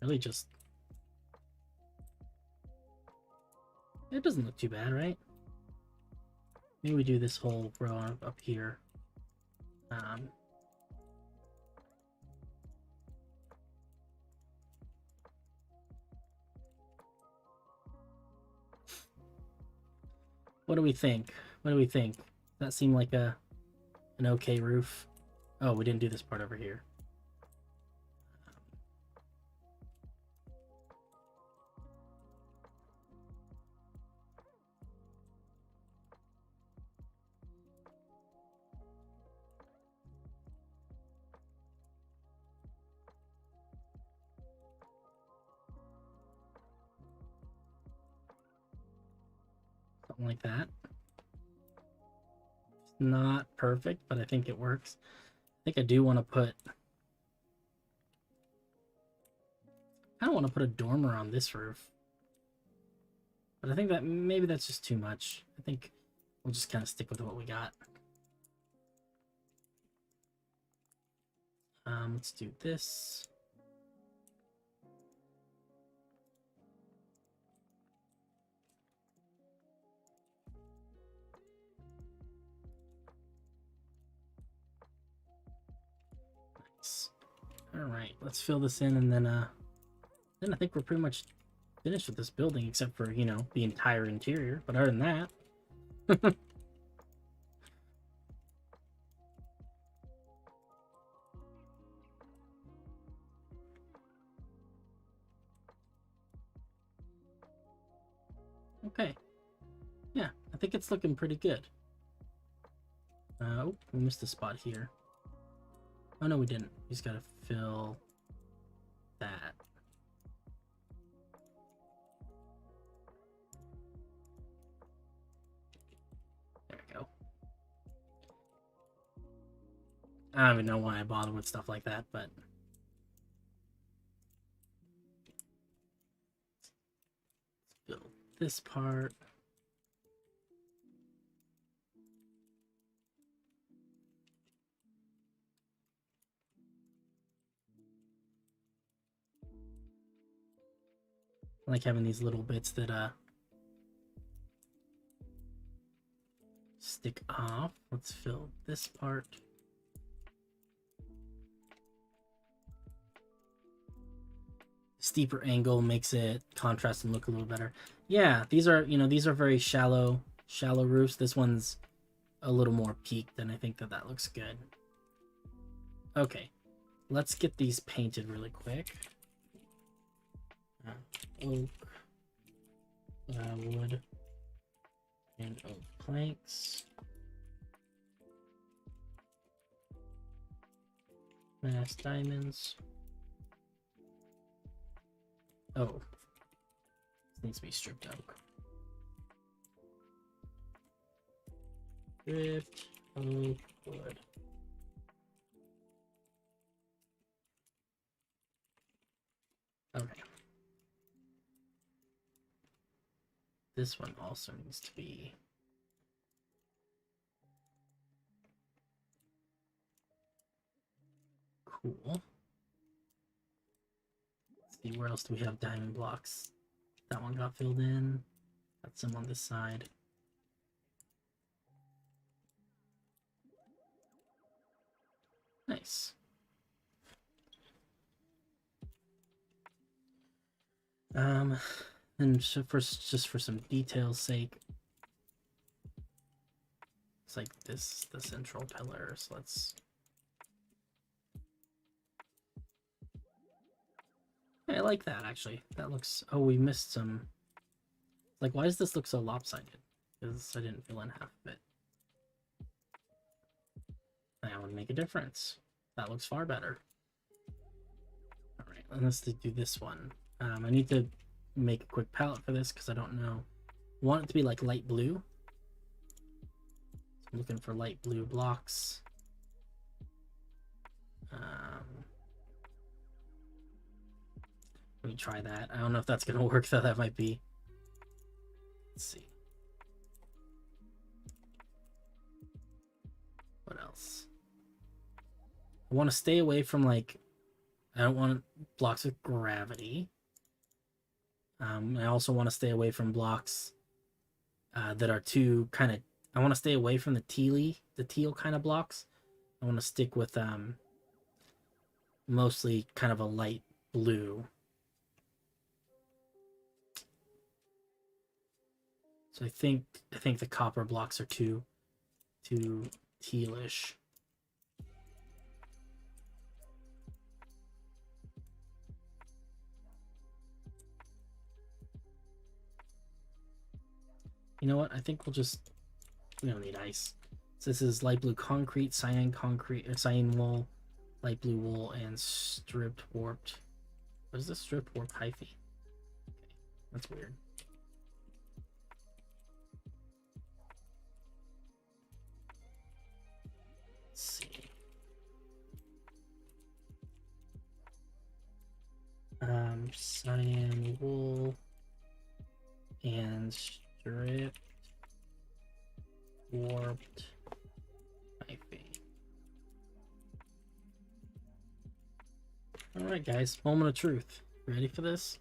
really just... It doesn't look too bad, right? Maybe we do this whole row up here. What do we think? What do we think? Does that seem like an okay roof? Oh, we didn't do this part over here. Something like that. It's not perfect, but I think it works. I think I do want to put... I don't want to put a dormer on this roof. But I think that maybe that's just too much. I think we'll just kind of stick with what we got. Let's do this. Nice. All right, let's fill this in, and then I think we're pretty much finished with this building, except for, you know, the entire interior. But other than that, okay. Yeah, I think it's looking pretty good. Oh, we missed a spot here. Oh, no, we didn't. We just gotta fill that. I don't even know why I bother with stuff like that, but let's build this part. I like having these little bits that stick off. Let's fill this part. Steeper angle makes it contrast and look a little better. Yeah, these are, you know, these are very shallow roofs. This one's a little more peaked, and I think that looks good. Okay, let's get these painted really quick. Oak, wood, and oak planks. Mass diamonds. Oh, this needs to be stripped oak. Stripped oak wood. Okay. This one also needs to be cool. Let's see, where else do we have diamond blocks? That one got filled in. Got some on this side. Nice. And so just for some detail's sake, it's like this, the central pillar. So let's. I like that actually. That looks. Oh, we missed some. Like, why does this look so lopsided? Because I didn't fill in half of it. That would make a difference. That looks far better. All right, let's do this one. I need to make a quick palette for this because I don't know. I want it to be like light blue. So I'm looking for light blue blocks. Let me try that. I don't know if that's gonna work though. That might be. Let's see. What else? I want to stay away from like. I don't want blocks with gravity. I also want to stay away from blocks that are too kind of. I want to stay away from the teal kind of blocks. I want to stick with mostly kind of a light blue. So I think the copper blocks are too tealish. You know what? I think we don't need ice. So this is light blue concrete, cyan concrete, or cyan wool, light blue wool, and stripped warped. What is this? Stripped warped hyphae? Okay, that's weird. Let's see. Cyan wool and stripped warped hyphae. All right, guys, moment of truth. Ready for this?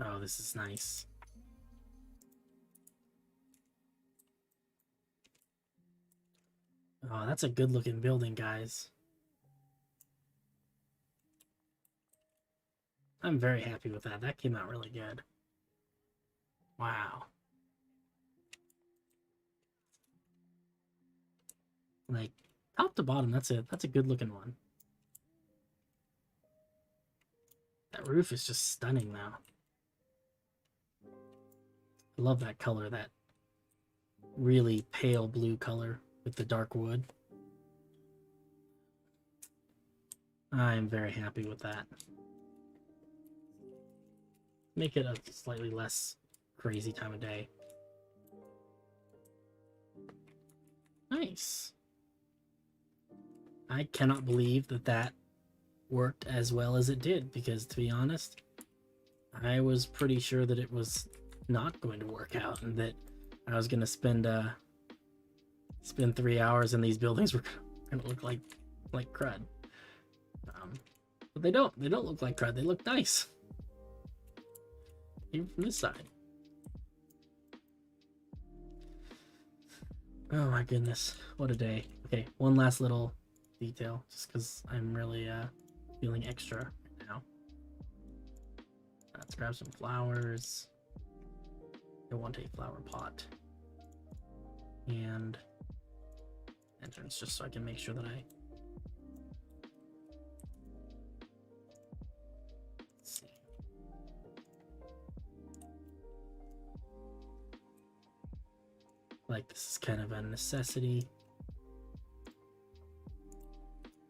Oh, this is nice. Oh, that's a good looking building, guys. I'm very happy with that. That came out really good. Wow. Like, top to bottom, that's a good looking one. That roof is just stunning now. I love that color, that really pale blue color with the dark wood. I'm very happy with that. Make it a slightly less crazy time of day. Nice. I cannot believe that that worked as well as it did, because to be honest, I was pretty sure that it was not going to work out and that I was going to spend 3 hours and these buildings were going to look like crud. But they don't look like crud. They look nice. Even from this side. Oh my goodness, what a day. Okay, one last little detail, just because I'm really feeling extra right now. Let's grab some flowers. I want a flower pot. And entrance, just so I can make sure that I... Let's see. Like, this is kind of a necessity.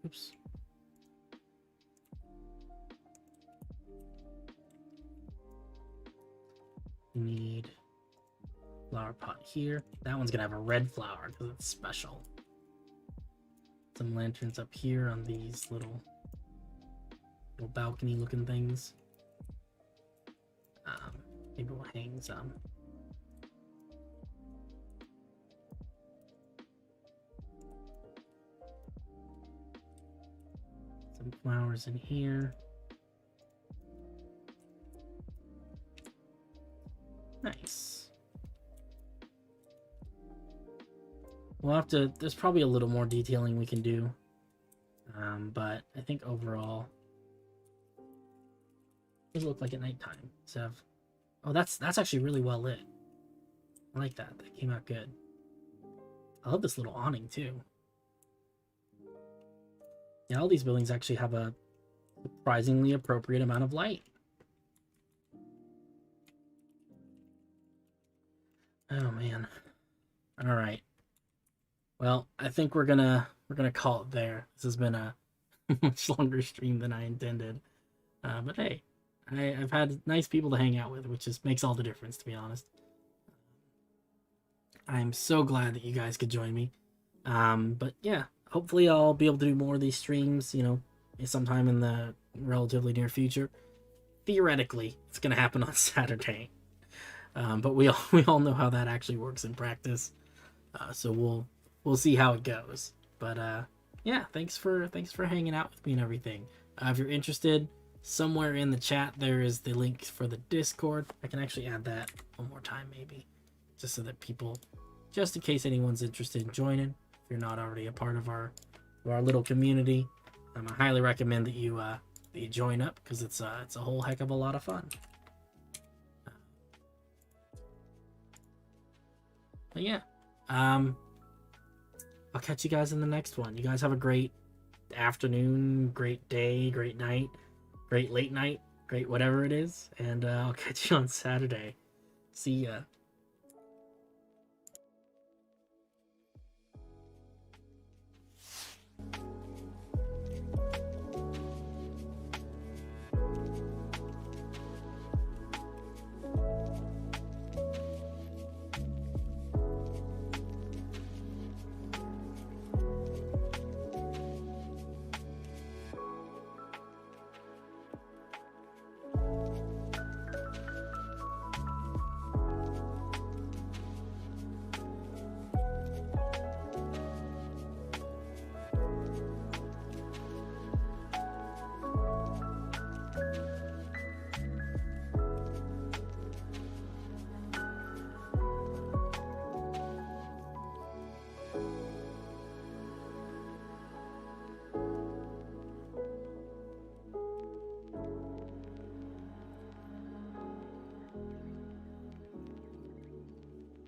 Oops. We need flower pot here. That one's gonna have a red flower because it's special. Some lanterns up here on these little balcony looking things. Maybe we'll hang some. Some flowers in here. Nice. We'll have to, there's probably a little more detailing we can do. But I think overall, it look like at nighttime. So, oh, that's actually really well lit. I like that. That came out good. I love this little awning too. Yeah, all these buildings actually have a surprisingly appropriate amount of light. Oh man. All right. Well, I think we're gonna call it there. This has been a much longer stream than I intended. But hey, I've had nice people to hang out with, which just makes all the difference, to be honest. I'm so glad that you guys could join me. But yeah, hopefully I'll be able to do more of these streams, you know, sometime in the relatively near future. Theoretically, it's gonna happen on Saturday. But we all know how that actually works in practice. So we'll see how it goes. But yeah, thanks for hanging out with me and everything. If you're interested, somewhere in the chat there is the link for the Discord. I can actually add that one more time, maybe, just so that people, just in case anyone's interested in joining, if you're not already a part of our little community, I highly recommend that you join up, because it's a whole heck of a lot of fun. But yeah, I'll catch you guys in the next one. You guys have a great afternoon, great day, great night, great late night, great whatever it is, and I'll catch you on Saturday. See ya.